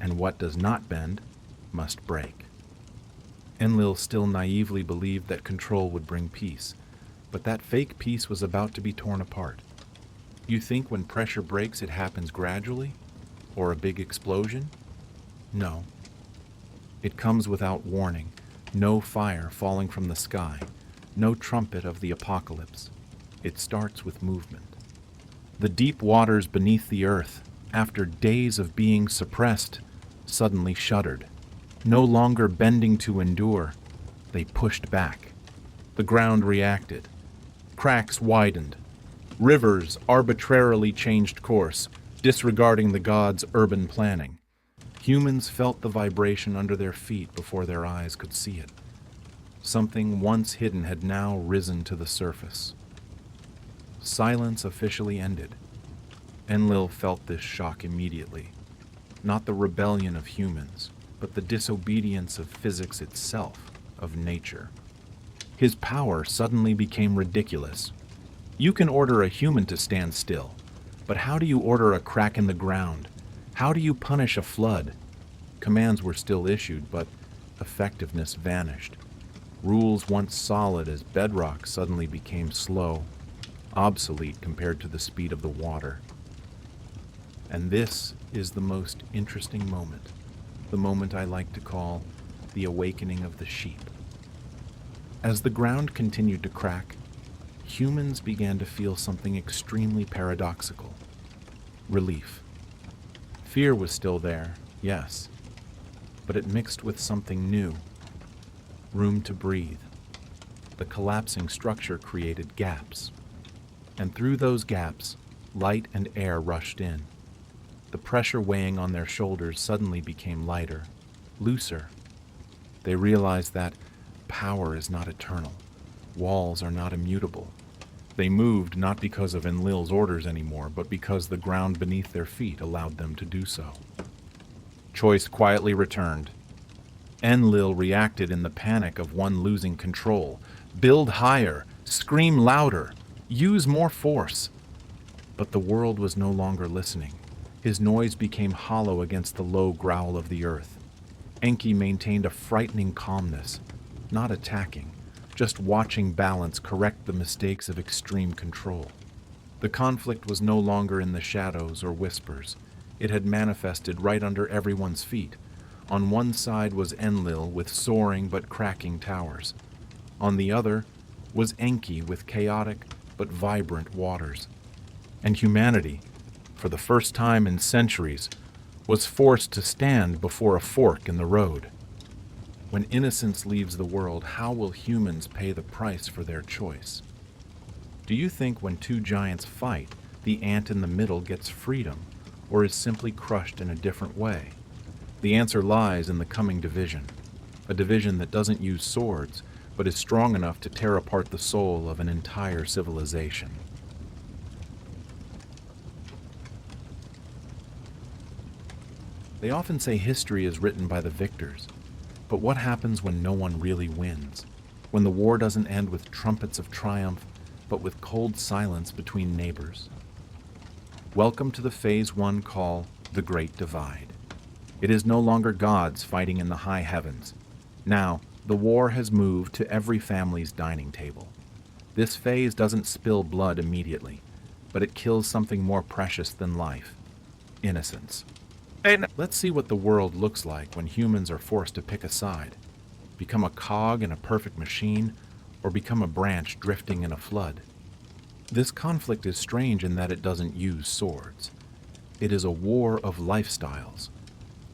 and what does not bend must break. Enlil still naively believed that control would bring peace, but that fake peace was about to be torn apart. You think when pressure breaks it happens gradually? Or a big explosion? No. It comes without warning, no fire falling from the sky, no trumpet of the apocalypse. It starts with movement. The deep waters beneath the earth, after days of being suppressed, suddenly shuddered. No longer bending to endure, they pushed back. The ground reacted. Cracks widened. Rivers arbitrarily changed course, disregarding the gods' urban planning. Humans felt the vibration under their feet before their eyes could see it. Something once hidden had now risen to the surface. Silence officially ended. Enlil felt this shock immediately. Not the rebellion of humans, but the disobedience of physics itself, of nature. His power suddenly became ridiculous. You can order a human to stand still, but how do you order a crack in the ground? How do you punish a flood? Commands were still issued, but effectiveness vanished. Rules once solid as bedrock suddenly became slow, obsolete compared to the speed of the water. And this is the most interesting moment, the moment I like to call the awakening of the sheep. As the ground continued to crack, humans began to feel something extremely paradoxical. Relief. Fear was still there, yes, but it mixed with something new. Room to breathe. The collapsing structure created gaps, and through those gaps, light and air rushed in. The pressure weighing on their shoulders suddenly became lighter, looser. They realized that power is not eternal. Walls are not immutable. They moved not because of Enlil's orders anymore, but because the ground beneath their feet allowed them to do so. Choice quietly returned. Enlil reacted in the panic of one losing control. Build higher, scream louder, use more force. But the world was no longer listening. His noise became hollow against the low growl of the earth. Enki maintained a frightening calmness, not attacking, just watching balance correct the mistakes of extreme control. The conflict was no longer in the shadows or whispers. It had manifested right under everyone's feet. On one side was Enlil with soaring but cracking towers. On the other was Enki with chaotic but vibrant waters. And humanity, for the first time in centuries, was forced to stand before a fork in the road. When innocence leaves the world, how will humans pay the price for their choice? Do you think when two giants fight, the ant in the middle gets freedom, or is simply crushed in a different way? The answer lies in the coming division, a division that doesn't use swords, but is strong enough to tear apart the soul of an entire civilization. They often say history is written by the victors, but what happens when no one really wins? When the war doesn't end with trumpets of triumph, but with cold silence between neighbors? Welcome to the Phase 1 call, The Great Divide. It is no longer gods fighting in the high heavens. Now, the war has moved to every family's dining table. This phase doesn't spill blood immediately, but it kills something more precious than life: innocence. And let's see what the world looks like when humans are forced to pick a side. Become a cog in a perfect machine, or become a branch drifting in a flood. This conflict is strange in that it doesn't use swords. It is a war of lifestyles.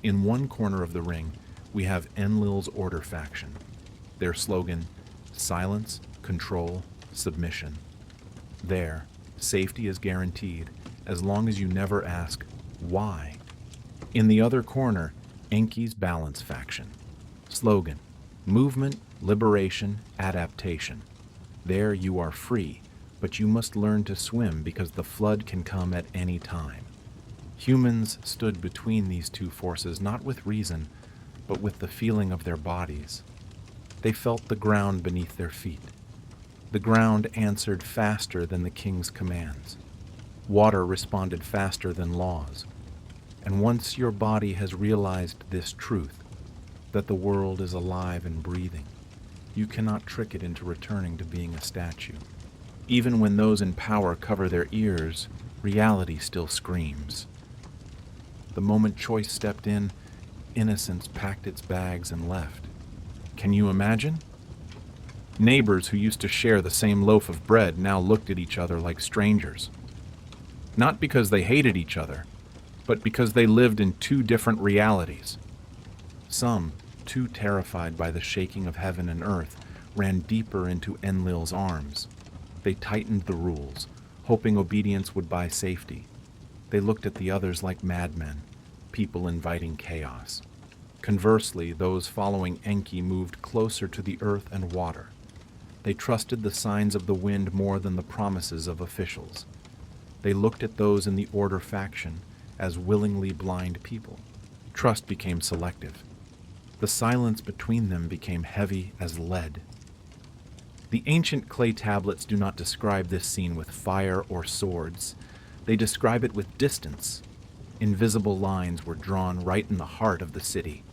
In one corner of the ring, we have Enlil's Order faction. Their slogan, silence, control, submission. There, safety is guaranteed as long as you never ask, why? In the other corner, Enki's Balance faction. Slogan, movement, liberation, adaptation. There you are free, but you must learn to swim because the flood can come at any time. Humans stood between these two forces not with reason, but with the feeling of their bodies. They felt the ground beneath their feet. The ground answered faster than the king's commands. Water responded faster than laws. And once your body has realized this truth, that the world is alive and breathing, you cannot trick it into returning to being a statue. Even when those in power cover their ears, reality still screams. The moment choice stepped in, innocence packed its bags and left. Can you imagine? Neighbors who used to share the same loaf of bread now looked at each other like strangers. Not because they hated each other, but because they lived in two different realities. Some, too terrified by the shaking of heaven and earth, ran deeper into Enlil's arms. They tightened the rules, hoping obedience would buy safety. They looked at the others like madmen, people inviting chaos. Conversely, those following Enki moved closer to the earth and water. They trusted the signs of the wind more than the promises of officials. They looked at those in the Order faction as willingly blind people. Trust became selective. The silence between them became heavy as lead. The ancient clay tablets do not describe this scene with fire or swords. They describe it with distance. Invisible lines were drawn right in the heart of the city.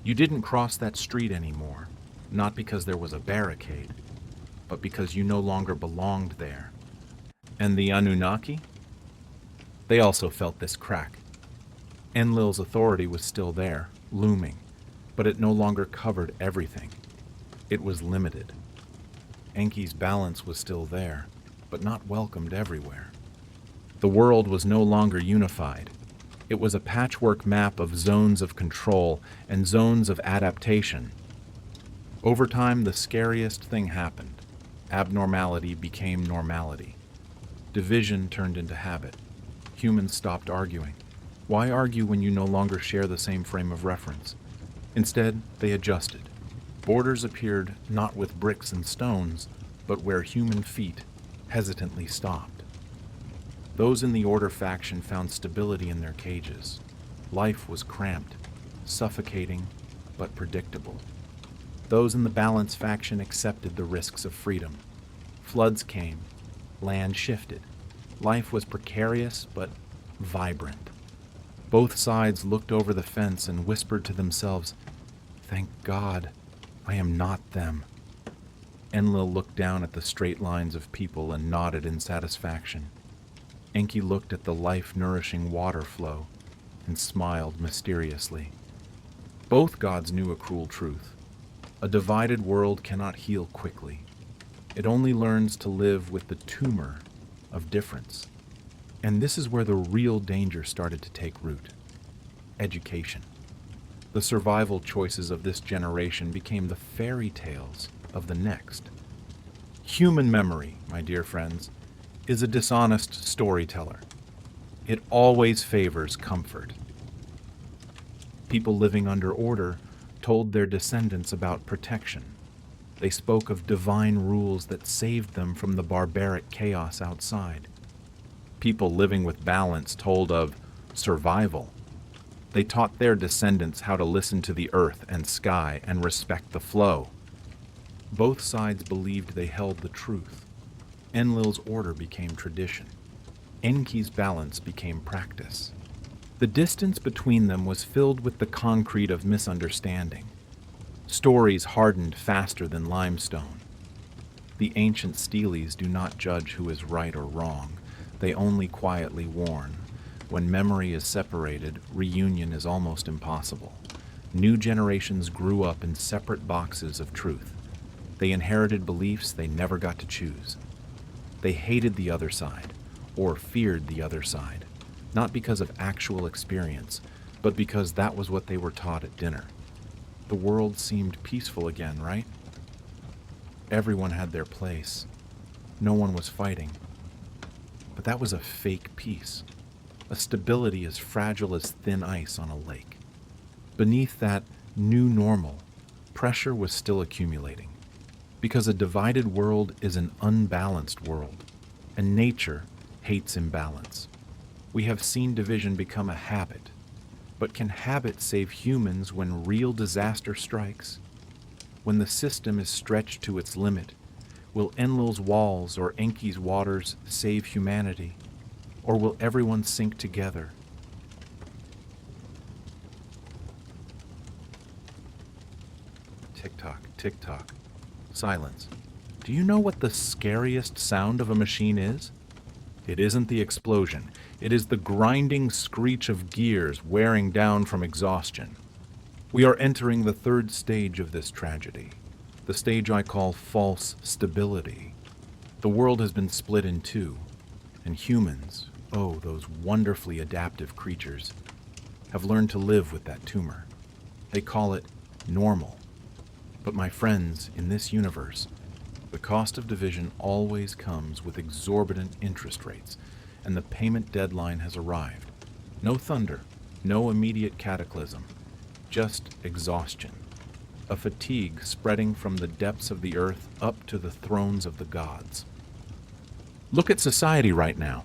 You didn't cross that street anymore, not because there was a barricade, but because you no longer belonged there. And the Anunnaki? They also felt this crack. Enlil's authority was still there, looming, but it no longer covered everything. It was limited. Enki's balance was still there, but not welcomed everywhere. The world was no longer unified. It was a patchwork map of zones of control and zones of adaptation. Over time, the scariest thing happened. Abnormality became normality. Division turned into habit. Humans stopped arguing. Why argue when you no longer share the same frame of reference? Instead, they adjusted. Borders appeared not with bricks and stones, but where human feet hesitantly stopped. Those in the Order faction found stability in their cages. Life was cramped, suffocating, but predictable. Those in the Balance faction accepted the risks of freedom. Floods came, land shifted. Life was precarious, but vibrant. Both sides looked over the fence and whispered to themselves, "Thank God, I am not them." Enlil looked down at the straight lines of people and nodded in satisfaction. Enki looked at the life-nourishing water flow and smiled mysteriously. Both gods knew a cruel truth. A divided world cannot heal quickly. It only learns to live with the tumor of difference. And this is where the real danger started to take root. Education. The survival choices of this generation became the fairy tales of the next. Human memory, my dear friends, is a dishonest storyteller. It always favors comfort. People living under order told their descendants about protection. They spoke of divine rules that saved them from the barbaric chaos outside. People living with balance told of survival. They taught their descendants how to listen to the earth and sky and respect the flow. Both sides believed they held the truth. Enlil's order became tradition. Enki's balance became practice. The distance between them was filled with the concrete of misunderstanding. Stories hardened faster than limestone. The ancient steles do not judge who is right or wrong. They only quietly warn. When memory is separated, reunion is almost impossible. New generations grew up in separate boxes of truth. They inherited beliefs they never got to choose. They hated the other side, or feared the other side, not because of actual experience, but because that was what they were taught at dinner. The world seemed peaceful again, right? Everyone had their place. No one was fighting. But that was a fake peace, a stability as fragile as thin ice on a lake. Beneath that new normal, pressure was still accumulating, because a divided world is an unbalanced world, and nature hates imbalance. We have seen division become a habit, but can habit save humans when real disaster strikes? When the system is stretched to its limit, will Enlil's walls or Enki's waters save humanity, or will everyone sink together? Tick-tock, tick-tock. Silence. Do you know what the scariest sound of a machine is? It isn't the explosion. It is the grinding screech of gears wearing down from exhaustion. We are entering the third stage of this tragedy, the stage I call false stability. The world has been split in two, and humans, oh, those wonderfully adaptive creatures, have learned to live with that tumor. They call it normal. But my friends, in this universe, the cost of division always comes with exorbitant interest rates, and the payment deadline has arrived. No thunder, no immediate cataclysm, just exhaustion. A fatigue spreading from the depths of the earth up to the thrones of the gods. Look at society right now.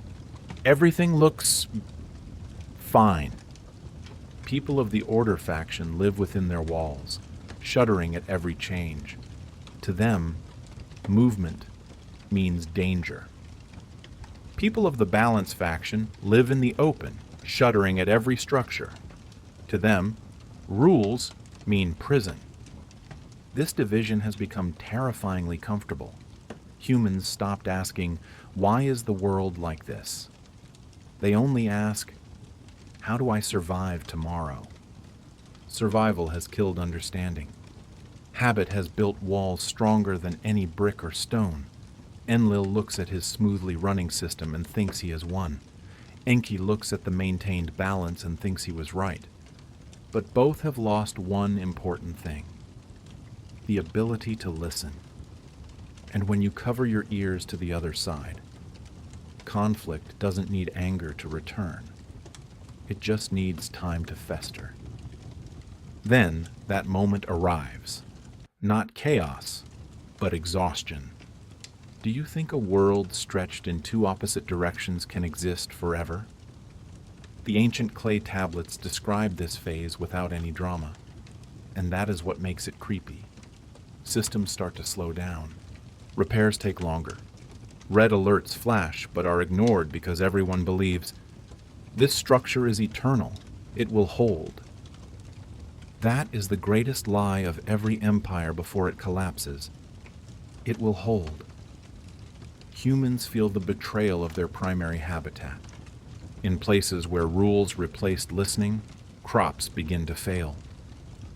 Everything looks fine. People of the Order faction live within their walls, shuddering at every change. To them, movement means danger. People of the Balance faction live in the open, shuddering at every structure. To them, rules mean prison. This division has become terrifyingly comfortable. Humans stopped asking, why is the world like this? They only ask, how do I survive tomorrow? Survival has killed understanding. Habit has built walls stronger than any brick or stone. Enlil looks at his smoothly running system and thinks he has won. Enki looks at the maintained balance and thinks he was right. But both have lost one important thing: the ability to listen. And when you cover your ears to the other side, conflict doesn't need anger to return. It just needs time to fester. Then that moment arrives. Not chaos, but exhaustion. Do you think a world stretched in two opposite directions can exist forever? The ancient clay tablets describe this phase without any drama, and that is what makes it creepy. Systems start to slow down. Repairs take longer. Red alerts flash but are ignored because everyone believes, this structure is eternal. It will hold. That is the greatest lie of every empire before it collapses. It will hold. Humans feel the betrayal of their primary habitat. In places where rules replaced listening, crops begin to fail.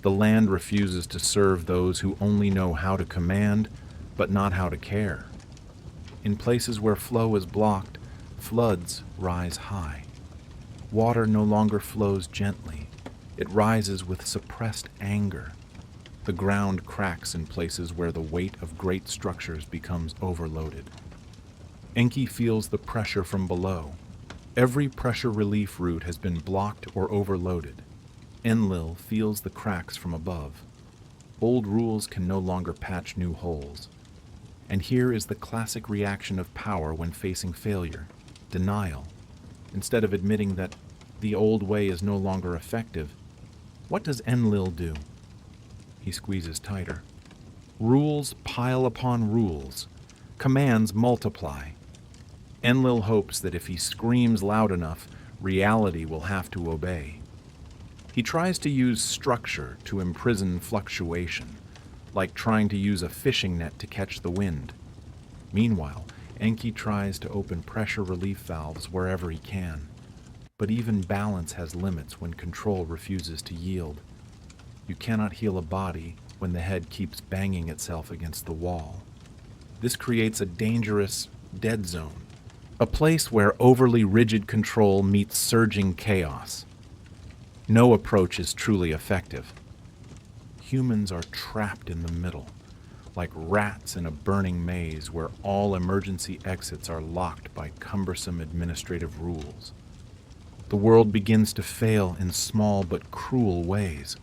The land refuses to serve those who only know how to command, but not how to care. In places where flow is blocked, floods rise high. Water no longer flows gently. It rises with suppressed anger. The ground cracks in places where the weight of great structures becomes overloaded. Enki feels the pressure from below. Every pressure relief route has been blocked or overloaded. Enlil feels the cracks from above. Old rules can no longer patch new holes. And here is the classic reaction of power when facing failure: denial. Instead of admitting that the old way is no longer effective, what does Enlil do? He squeezes tighter. Rules pile upon rules. Commands multiply. Enlil hopes that if he screams loud enough, reality will have to obey. He tries to use structure to imprison fluctuation, like trying to use a fishing net to catch the wind. Meanwhile, Enki tries to open pressure relief valves wherever he can. But even balance has limits when control refuses to yield. You cannot heal a body when the head keeps banging itself against the wall. This creates a dangerous dead zone, a place where overly rigid control meets surging chaos. No approach is truly effective. Humans are trapped in the middle, like rats in a burning maze where all emergency exits are locked by cumbersome administrative rules. The world begins to fail in small but cruel ways.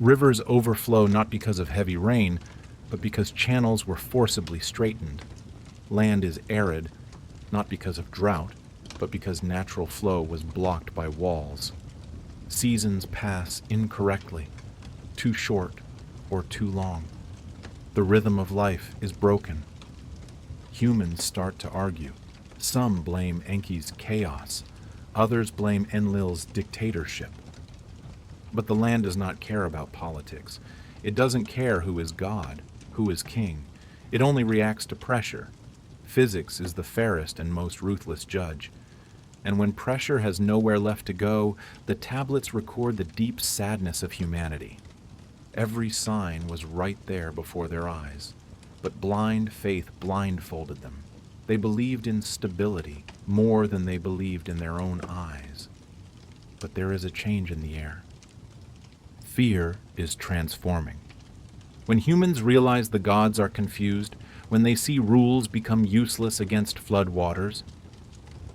Rivers overflow not because of heavy rain, but because channels were forcibly straightened. Land is arid, not because of drought, but because natural flow was blocked by walls. Seasons pass incorrectly, too short or too long. The rhythm of life is broken. Humans start to argue. Some blame Enki's chaos. Others blame Enlil's dictatorship. But the land does not care about politics. It doesn't care who is God, who is king. It only reacts to pressure. Physics is the fairest and most ruthless judge. And when pressure has nowhere left to go, the tablets record the deep sadness of humanity. Every sign was right there before their eyes, but blind faith blindfolded them. They believed in stability more than they believed in their own eyes. But there is a change in the air. Fear is transforming. When humans realize the gods are confused, when they see rules become useless against floodwaters,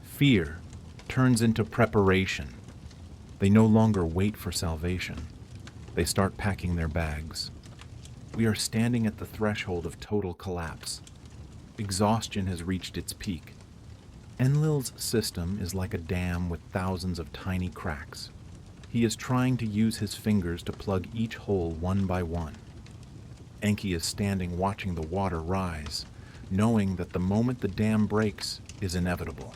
fear turns into preparation. They no longer wait for salvation. They start packing their bags. We are standing at the threshold of total collapse. Exhaustion has reached its peak. Enlil's system is like a dam with thousands of tiny cracks. He is trying to use his fingers to plug each hole one by one. Enki is standing watching the water rise, knowing that the moment the dam breaks is inevitable.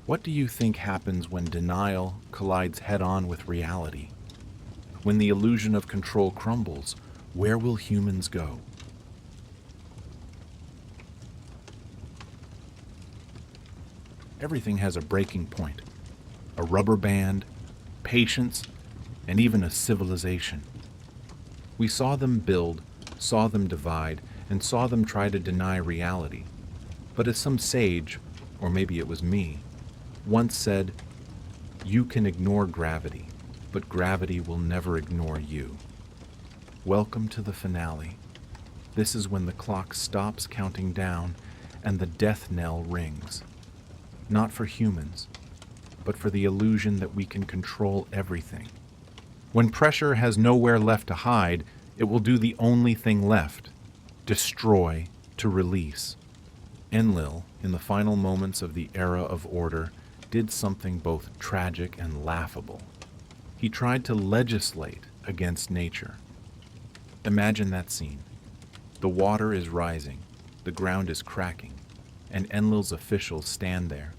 What do you think happens when denial collides head-on with reality? When the illusion of control crumbles, where will humans go? Everything has a breaking point, a rubber band, patience, and even a civilization. We saw them build, saw them divide, and saw them try to deny reality. But as some sage, or maybe it was me, once said, "You can ignore gravity, but gravity will never ignore you." Welcome to the finale. This is when the clock stops counting down and the death knell rings. Not for humans, but for the illusion that we can control everything. When pressure has nowhere left to hide, it will do the only thing left: destroy to release. Enlil, in the final moments of the era of order, did something both tragic and laughable. He tried to legislate against nature. Imagine that scene. The water is rising, the ground is cracking, and Enlil's officials stand there,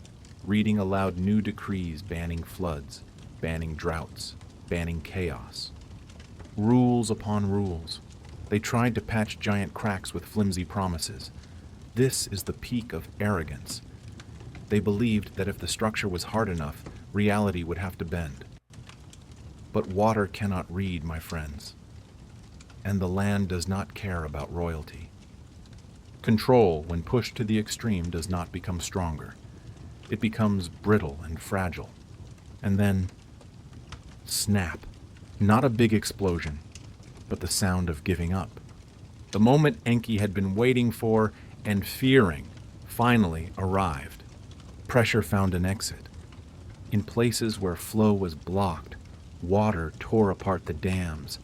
reading aloud new decrees banning floods, banning droughts, banning chaos. Rules upon rules. They tried to patch giant cracks with flimsy promises. This is the peak of arrogance. They believed that if the structure was hard enough, reality would have to bend. But water cannot read, my friends. And the land does not care about royalty. Control, when pushed to the extreme, does not become stronger. It becomes brittle and fragile. And then, snap. Not a big explosion, but the sound of giving up. The moment Enki had been waiting for and fearing finally arrived. Pressure found an exit. In places where flow was blocked, water tore apart the dams.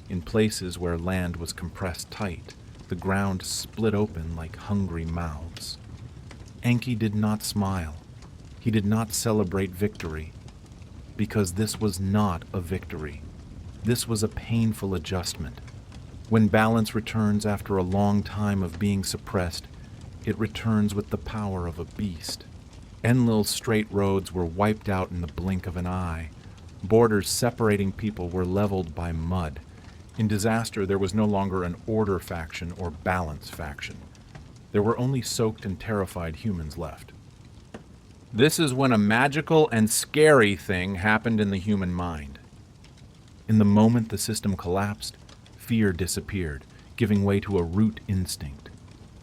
In places where land was compressed tight, the ground split open like hungry mouths. Enki did not smile. He did not celebrate victory, because this was not a victory. This was a painful adjustment. When balance returns after a long time of being suppressed, it returns with the power of a beast. Enlil's straight roads were wiped out in the blink of an eye. Borders separating people were leveled by mud. In disaster, there was no longer an order faction or balance faction. There were only soaked and terrified humans left. This is when a magical and scary thing happened in the human mind. In the moment the system collapsed, fear disappeared, giving way to a root instinct: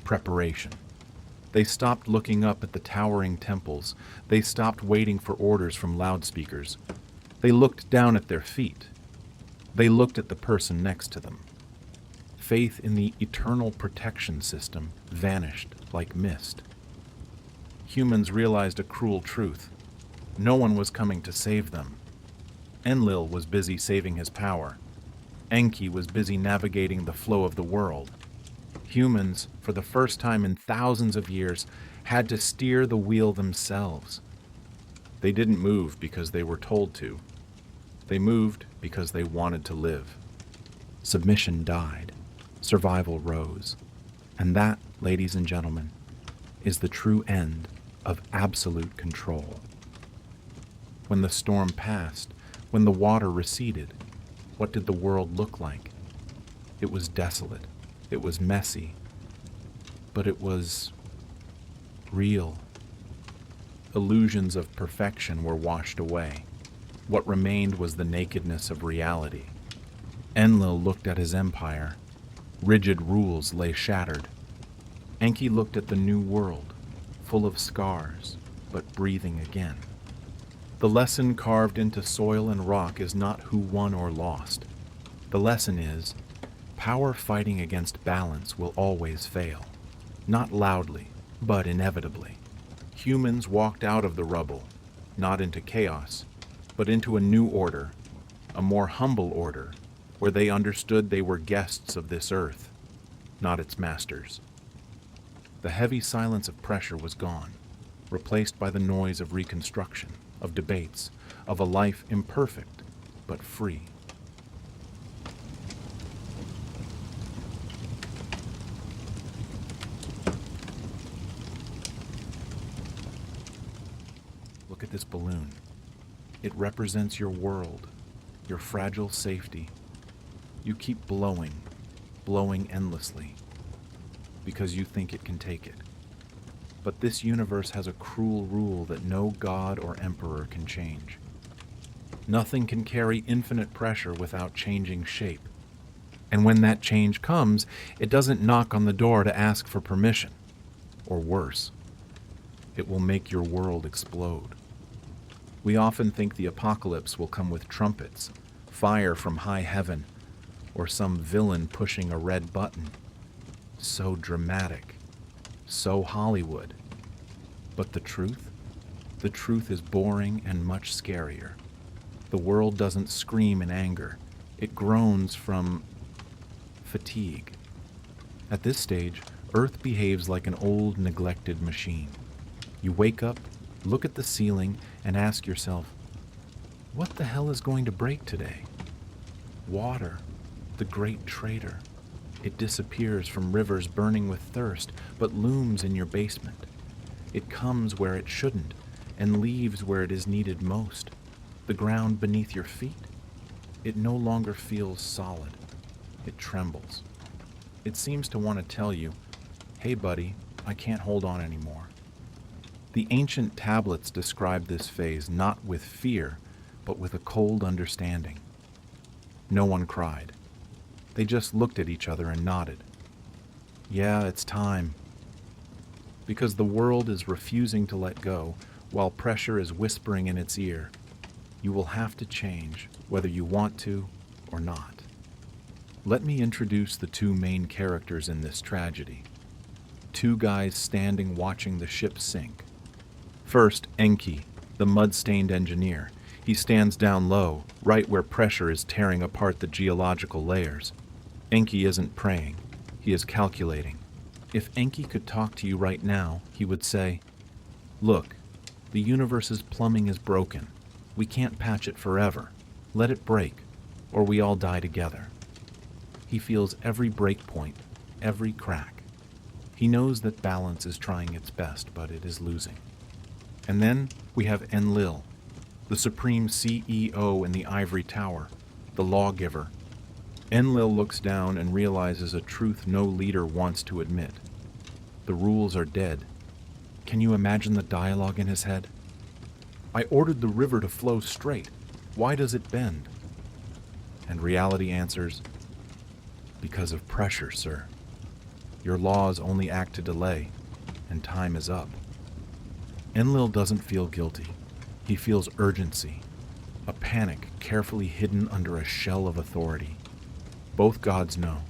preparation. They stopped looking up at the towering temples. They stopped waiting for orders from loudspeakers. They looked down at their feet. They looked at the person next to them. Faith in the eternal protection system vanished like mist. Humans realized a cruel truth. No one was coming to save them. Enlil was busy saving his power. Enki was busy navigating the flow of the world. Humans, for the first time in thousands of years, had to steer the wheel themselves. They didn't move because they were told to. They moved because they wanted to live. Submission died. Survival rose. And that, ladies and gentlemen, is the true end of absolute control. When the storm passed, when the water receded, what did the world look like? It was desolate. It was messy. But it was real. Illusions of perfection were washed away. What remained was the nakedness of reality. Enlil looked at his empire. Rigid rules lay shattered. Enki looked at the new world, full of scars, but breathing again. The lesson carved into soil and rock is not who won or lost. The lesson is, power fighting against balance will always fail. Not loudly, but inevitably. Humans walked out of the rubble, not into chaos, but into a new order, a more humble order, where they understood they were guests of this earth, not its masters. The heavy silence of pressure was gone, replaced by the noise of reconstruction, of debates, of a life imperfect, but free. Look at this balloon. It represents your world, your fragile safety. You keep blowing endlessly, because you think it can take it. But this universe has a cruel rule that no god or emperor can change. Nothing can carry infinite pressure without changing shape. And when that change comes, it doesn't knock on the door to ask for permission. Or worse, it will make your world explode. We often think the apocalypse will come with trumpets, fire from high heaven, or some villain pushing a red button. So dramatic, so Hollywood. But the truth? The truth is boring and much scarier. The world doesn't scream in anger. It groans from fatigue. At this stage, Earth behaves like an old, neglected machine. You wake up, look at the ceiling, and ask yourself, what the hell is going to break today? Water, the great traitor. It disappears from rivers burning with thirst, but looms in your basement. It comes where it shouldn't, and leaves where it is needed most. The ground beneath your feet. It no longer feels solid. It trembles. It seems to want to tell you, hey buddy, I can't hold on anymore. The ancient tablets describe this phase not with fear, but with a cold understanding. No one cried. They just looked at each other and nodded. Yeah, it's time. Because the world is refusing to let go, while pressure is whispering in its ear, you will have to change, whether you want to or not. Let me introduce the two main characters in this tragedy. Two guys standing watching the ship sink. First, Enki, the mud-stained engineer. He stands down low, right where pressure is tearing apart the geological layers. Enki isn't praying. He is calculating. If Enki could talk to you right now, he would say, "Look, the universe's plumbing is broken. We can't patch it forever. Let it break, or we all die together." He feels every break point, every crack. He knows that balance is trying its best, but it is losing. And then we have Enlil, the supreme CEO in the ivory tower, the lawgiver. Enlil looks down and realizes a truth no leader wants to admit. The rules are dead. Can you imagine the dialogue in his head? "I ordered the river to flow straight. Why does it bend?" And reality answers, "Because of pressure, sir. Your laws only act to delay, and time is up." Enlil doesn't feel guilty. He feels urgency, a panic carefully hidden under a shell of authority. Both gods know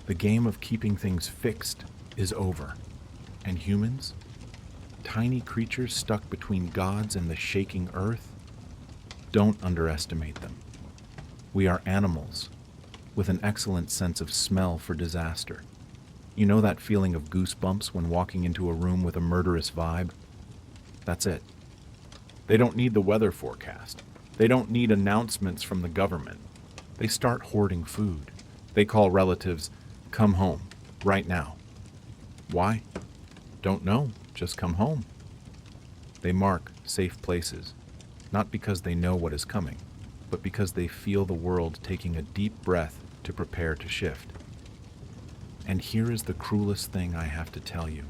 the game of keeping things fixed is over. And humans? Tiny creatures stuck between gods and the shaking earth? Don't underestimate them. We are animals with an excellent sense of smell for disaster. You know that feeling of goosebumps when walking into a room with a murderous vibe? That's it. They don't need the weather forecast. They don't need announcements from the government. They start hoarding food. They call relatives, "Come home, right now." Why? Don't know, just come home. They mark safe places, not because they know what is coming, but because they feel the world taking a deep breath to prepare to shift. And here is the cruelest thing I have to tell you.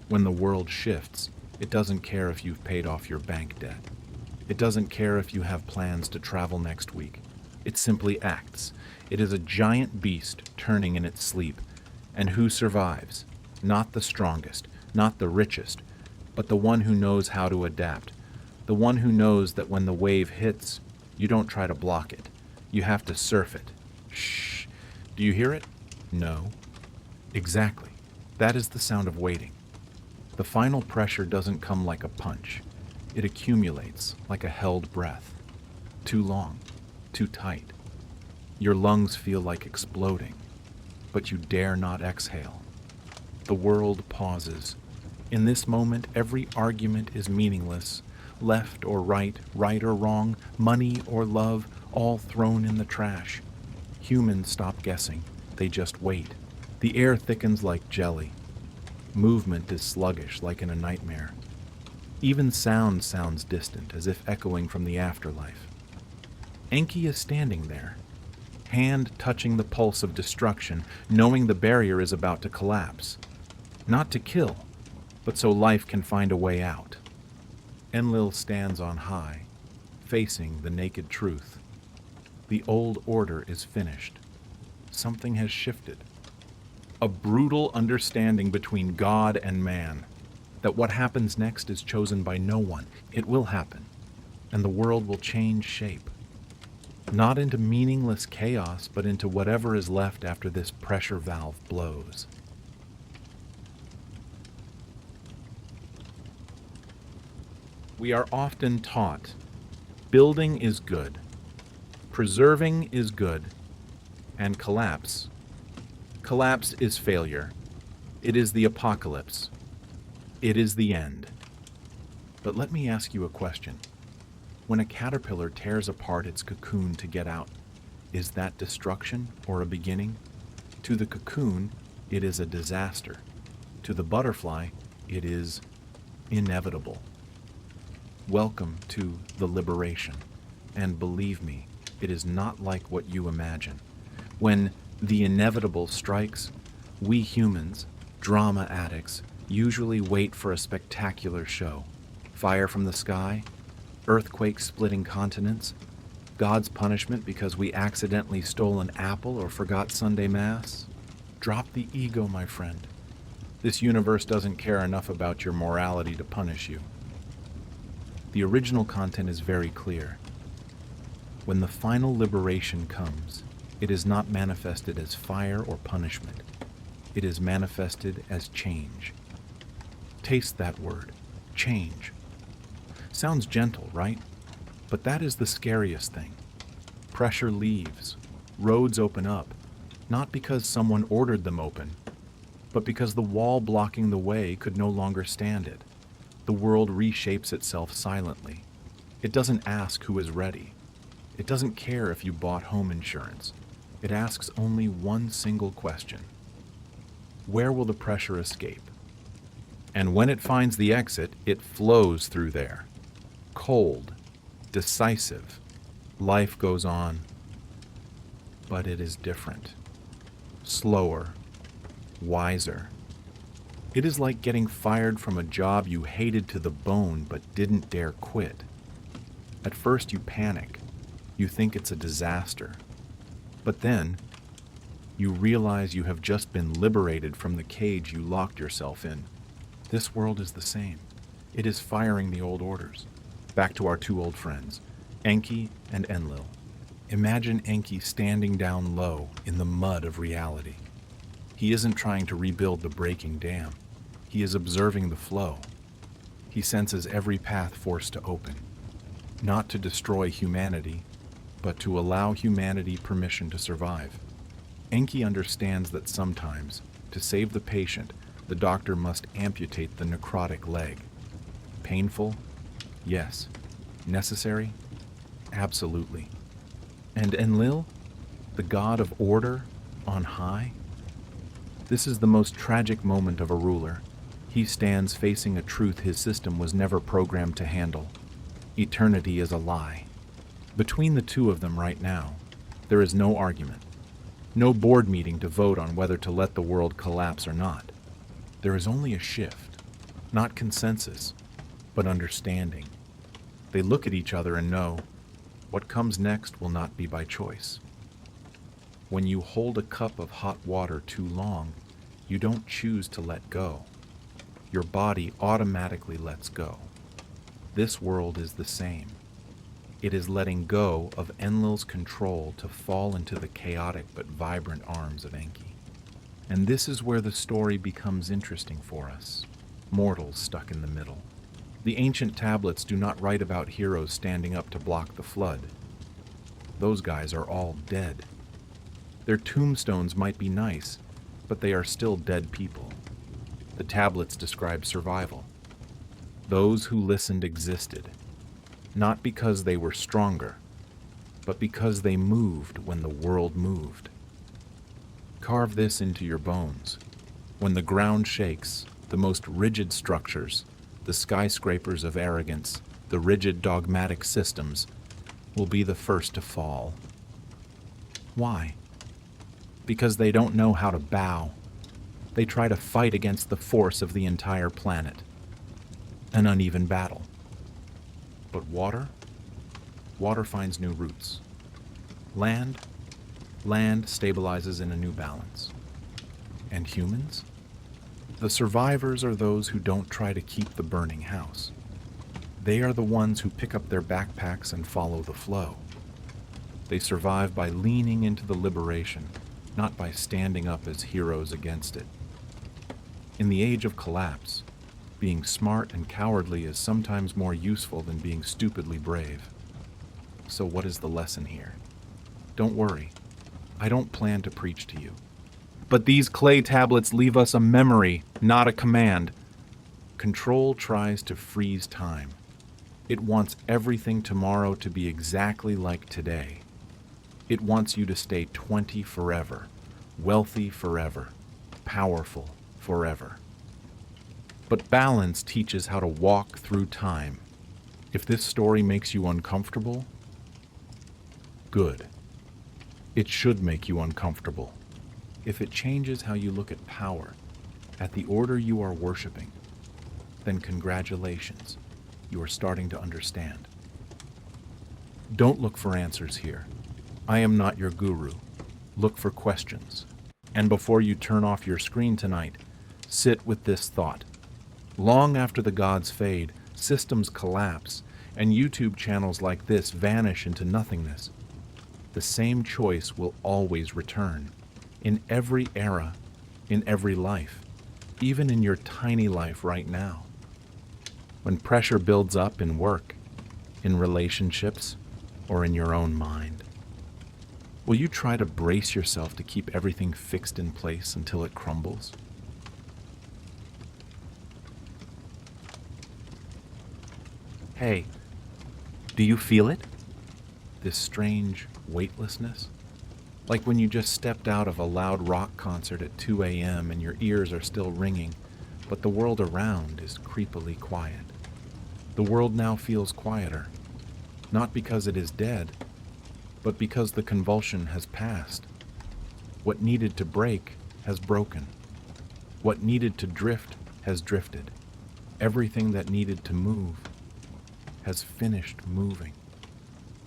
When the world shifts, it doesn't care if you've paid off your bank debt. It doesn't care if you have plans to travel next week. It simply acts. It is a giant beast turning in its sleep. And who survives? Not the strongest, not the richest, but the one who knows how to adapt. The one who knows that when the wave hits, you don't try to block it. You have to surf it. Shh. Do you hear it? No. Exactly. That is the sound of waiting. The final pressure doesn't come like a punch. It accumulates like a held breath. Too long, too tight. Your lungs feel like exploding, but you dare not exhale. The world pauses. In this moment, every argument is meaningless. Left or right or wrong, money or love, all thrown in the trash. Humans stop guessing. They just wait. The air thickens like jelly. Movement is sluggish, like in a nightmare. Even sound sounds distant, as if echoing from the afterlife. Enki is standing there, hand touching the pulse of destruction, knowing the barrier is about to collapse. Not to kill, but so life can find a way out. Enlil stands on high, facing the naked truth. The old order is finished. Something has shifted. A brutal understanding between God and man, that what happens next is chosen by no one. It will happen, and the world will change shape. Not into meaningless chaos, but into whatever is left after this pressure valve blows. We are often taught, building is good, preserving is good, and collapse is failure. It is the apocalypse. It is the end. But let me ask you a question. When a caterpillar tears apart its cocoon to get out, is that destruction or a beginning? To the cocoon, it is a disaster. To the butterfly, it is inevitable. Welcome to the liberation. And believe me, it is not like what you imagine. When the inevitable strikes, we humans, drama addicts, usually wait for a spectacular show. Fire from the sky, earthquakes splitting continents, God's punishment because we accidentally stole an apple or forgot Sunday Mass. Drop the ego, my friend. This universe doesn't care enough about your morality to punish you. The original content is very clear. When the final liberation comes, It is not manifested as fire or punishment. It is manifested as change. Taste that word, change. Sounds gentle, right? But that is the scariest thing. Pressure leaves, roads open up, not because someone ordered them open, but because the wall blocking the way could no longer stand it. The world reshapes itself silently. It doesn't ask who is ready. It doesn't care if you bought home insurance. It asks only one single question. Where will the pressure escape? And when it finds the exit, it flows through there. Cold, decisive. Life goes on. But it is different. Slower, wiser. It is like getting fired from a job you hated to the bone but didn't dare quit. At first you panic. You think it's a disaster. But then, you realize you have just been liberated from the cage you locked yourself in. This world is the same. It is firing the old orders. Back to our two old friends, Enki and Enlil. Imagine Enki standing down low in the mud of reality. He isn't trying to rebuild the breaking dam. He is observing the flow. He senses every path forced to open, not to destroy humanity, but to allow humanity permission to survive. Enki understands that sometimes, to save the patient, the doctor must amputate the necrotic leg. Painful? Yes. Necessary? Absolutely. And Enlil, the god of order on high? This is the most tragic moment of a ruler. He stands facing a truth his system was never programmed to handle. Eternity is a lie. Between the two of them right now, there is no argument. No board meeting to vote on whether to let the world collapse or not. There is only a shift, not consensus, but understanding. They look at each other and know what comes next will not be by choice. When you hold a cup of hot water too long, you don't choose to let go. Your body automatically lets go. This world is the same. It is letting go of Enlil's control to fall into the chaotic but vibrant arms of Enki. And this is where the story becomes interesting for us, mortals stuck in the middle. The ancient tablets do not write about heroes standing up to block the flood. Those guys are all dead. Their tombstones might be nice, but they are still dead people. The tablets describe survival. Those who listened existed, not because they were stronger, but because they moved when the world moved. Carve this into your bones. When the ground shakes, the most rigid structures, the skyscrapers of arrogance, the rigid dogmatic systems, will be the first to fall. Why? Because they don't know how to bow. They try to fight against the force of the entire planet. An uneven battle. But water? Water finds new routes. Land stabilizes in a new balance. And humans? The survivors are those who don't try to keep the burning house. They are the ones who pick up their backpacks and follow the flow. They survive by leaning into the liberation, not by standing up as heroes against it. In the age of collapse, being smart and cowardly is sometimes more useful than being stupidly brave. So what is the lesson here? Don't worry. I don't plan to preach to you. But these clay tablets leave us a memory, not a command. Control tries to freeze time. It wants everything tomorrow to be exactly like today. It wants you to stay 20 forever, wealthy forever, powerful forever. But balance teaches how to walk through time. If this story makes you uncomfortable, good. It should make you uncomfortable. If it changes how you look at power, at the order you are worshiping, then congratulations, you are starting to understand. Don't look for answers here. I am not your guru. Look for questions. And before you turn off your screen tonight, sit with this thought. Long after the gods fade, systems collapse, and YouTube channels like this vanish into nothingness, the same choice will always return. In every era, in every life, even in your tiny life right now. When pressure builds up in work, in relationships, or in your own mind, will you try to brace yourself to keep everything fixed in place until it crumbles? Hey, do you feel it? This strange weightlessness? Like when you just stepped out of a loud rock concert at 2 a.m. and your ears are still ringing, but the world around is creepily quiet. The world now feels quieter, not because it is dead, but because the convulsion has passed. What needed to break has broken. What needed to drift has drifted. Everything that needed to move has finished moving.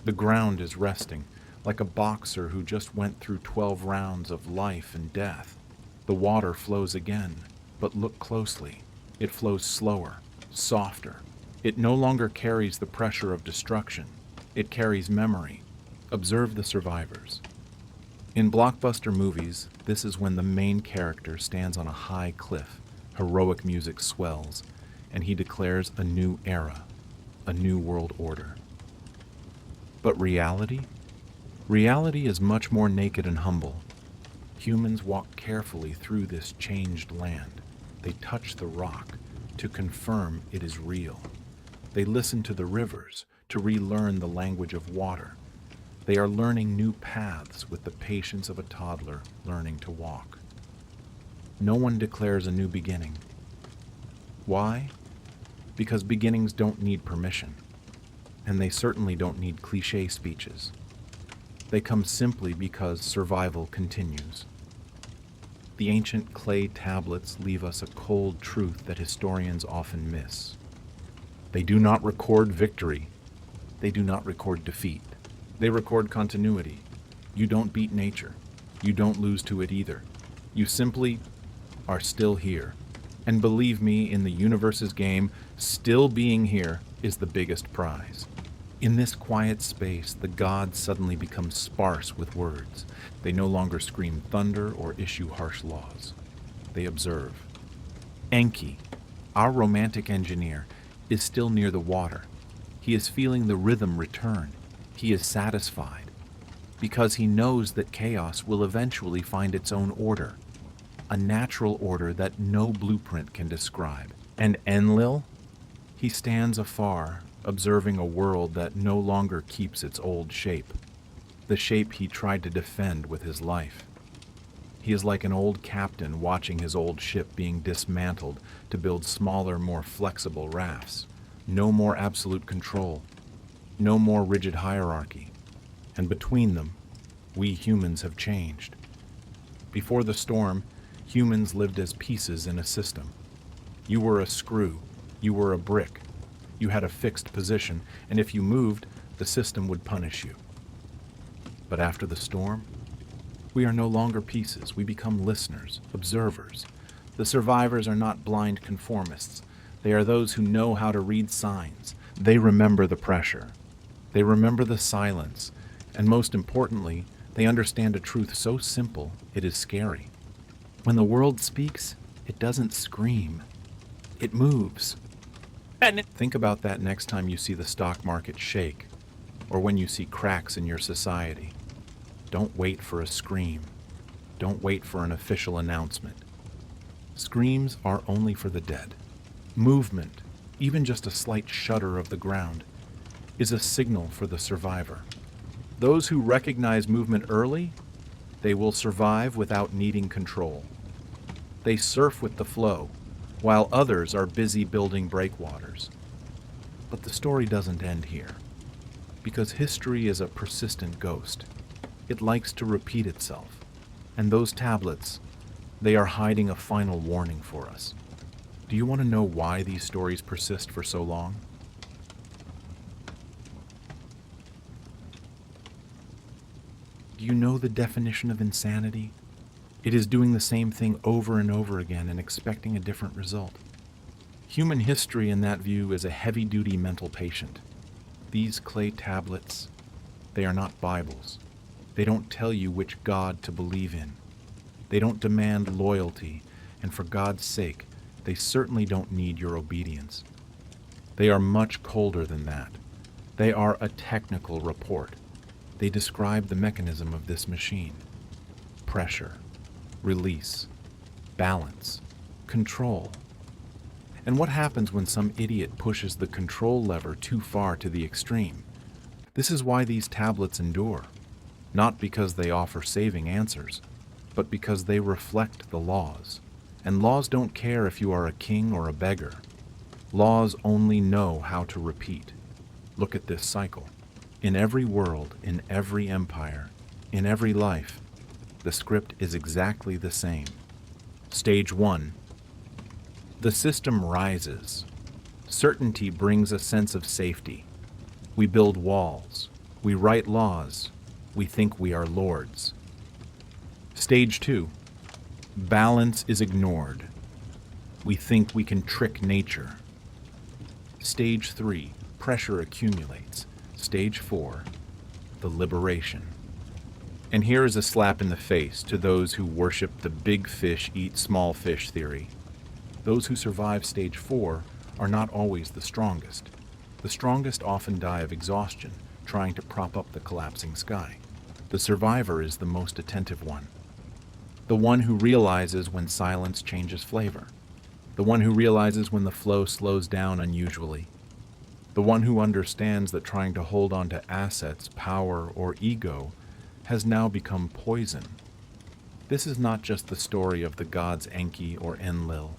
The ground is resting, like a boxer who just went through 12 rounds of life and death. The water flows again, but look closely. It flows slower, softer. It no longer carries the pressure of destruction. It carries memory. Observe the survivors. In blockbuster movies, this is when the main character stands on a high cliff, heroic music swells, and he declares a new era, a new world order. But reality? Reality is much more naked and humble. Humans walk carefully through this changed land. They touch the rock to confirm it is real. They listen to the rivers to relearn the language of water. They are learning new paths with the patience of a toddler learning to walk. No one declares a new beginning. Why? Because beginnings don't need permission, and they certainly don't need cliché speeches. They come simply because survival continues. The ancient clay tablets leave us a cold truth that historians often miss. They do not record victory. They do not record defeat. They record continuity. You don't beat nature. You don't lose to it either. You simply are still here. And believe me, in the universe's game, still being here is the biggest prize. In this quiet space, the gods suddenly become sparse with words. They no longer scream thunder or issue harsh laws. They observe. Enki, our romantic engineer, is still near the water. He is feeling the rhythm return. He is satisfied because he knows that chaos will eventually find its own order, a natural order that no blueprint can describe. And Enlil? He stands afar, observing a world that no longer keeps its old shape, the shape he tried to defend with his life. He is like an old captain watching his old ship being dismantled to build smaller, more flexible rafts. No more absolute control, no more rigid hierarchy. And between them, we humans have changed. Before the storm, humans lived as pieces in a system. You were a screw, you were a brick. You had a fixed position, and if you moved, the system would punish you. But after the storm, we are no longer pieces. We become listeners, observers. The survivors are not blind conformists. They are those who know how to read signs. They remember the pressure. They remember the silence. And most importantly, they understand a truth so simple it is scary. When the world speaks, it doesn't scream. It moves. Think about that next time you see the stock market shake, or when you see cracks in your society. Don't wait for a scream. Don't wait for an official announcement. Screams are only for the dead. Movement, even just a slight shudder of the ground, is a signal for the survivor. Those who recognize movement early, they will survive without needing control. They surf with the flow, while others are busy building breakwaters. But the story doesn't end here, because history is a persistent ghost. It likes to repeat itself, and those tablets, they are hiding a final warning for us. Do you want to know why these stories persist for so long? Do you know the definition of insanity? It is doing the same thing over and over again and expecting a different result. Human history, in that view, is a heavy-duty mental patient. These clay tablets, they are not Bibles. They don't tell you which God to believe in. They don't demand loyalty, and for God's sake, they certainly don't need your obedience. They are much colder than that. They are a technical report. They describe the mechanism of this machine. Pressure, release, balance, control. And what happens when some idiot pushes the control lever too far to the extreme? This is why these tablets endure. Not because they offer saving answers, but because they reflect the laws. And laws don't care if you are a king or a beggar. Laws only know how to repeat. Look at this cycle. In every world, in every empire, in every life, the script is exactly the same. Stage 1. The system rises. Certainty brings a sense of safety. We build walls. We write laws. We think we are lords. Stage 2. Balance is ignored. We think we can trick nature. Stage 3. Pressure accumulates. Stage 4. The liberation. And here is a slap in the face to those who worship the big fish eat small fish theory. Those who survive stage 4 are not always the strongest. The strongest often die of exhaustion, trying to prop up the collapsing sky. The survivor is the most attentive one. The one who realizes when silence changes flavor. The one who realizes when the flow slows down unusually. The one who understands that trying to hold on to assets, power, or ego has now become poison. This is not just the story of the gods Enki or Enlil.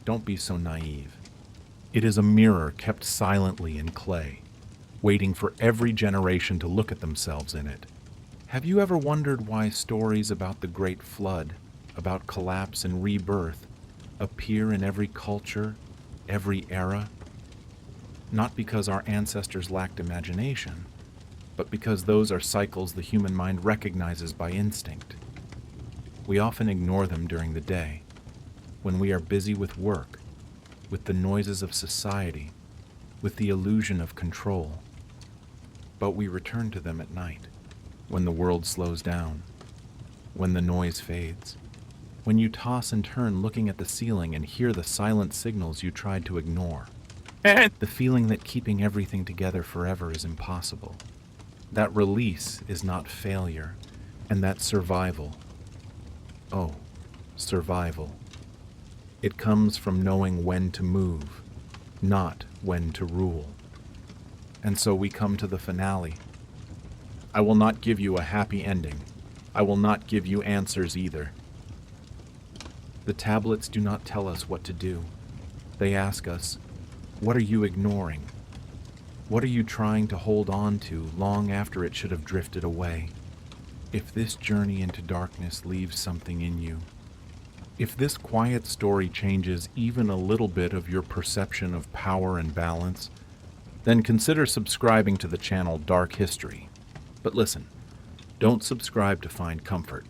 Don't be so naive. It is a mirror kept silently in clay, waiting for every generation to look at themselves in it. Have you ever wondered why stories about the Great Flood, about collapse and rebirth, appear in every culture, every era? Not because our ancestors lacked imagination, but because those are cycles the human mind recognizes by instinct. We often ignore them during the day, when we are busy with work, with the noises of society, with the illusion of control. But we return to them at night, when the world slows down, when the noise fades, when you toss and turn looking at the ceiling and hear the silent signals you tried to ignore. The feeling that keeping everything together forever is impossible. That release is not failure, and that survival. Oh, survival. It comes from knowing when to move, not when to rule. And so we come to the finale. I will not give you a happy ending. I will not give you answers either. The tablets do not tell us what to do. They ask us, what are you ignoring? What are you trying to hold on to long after it should have drifted away? If this journey into darkness leaves something in you, if this quiet story changes even a little bit of your perception of power and balance, then consider subscribing to the channel Dark History. But listen, don't subscribe to find comfort.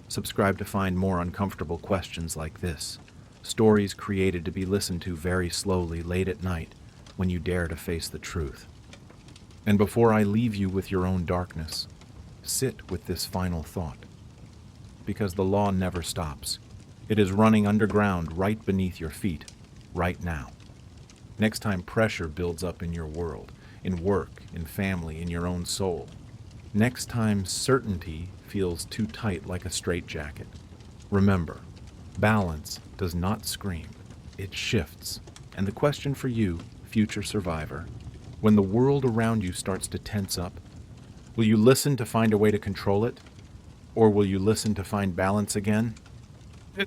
Subscribe to find more uncomfortable questions like this, stories created to be listened to very slowly late at night when you dare to face the truth. And before I leave you with your own darkness, sit with this final thought. Because the law never stops. It is running underground right beneath your feet, right now. Next time pressure builds up in your world, in work, in family, in your own soul. Next time certainty feels too tight like a straitjacket. Remember, balance does not scream, it shifts. And the question for you, future survivor, when the world around you starts to tense up, will you listen to find a way to control it? Or will you listen to find balance again?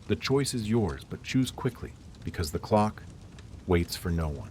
The choice is yours, but choose quickly, because the clock waits for no one.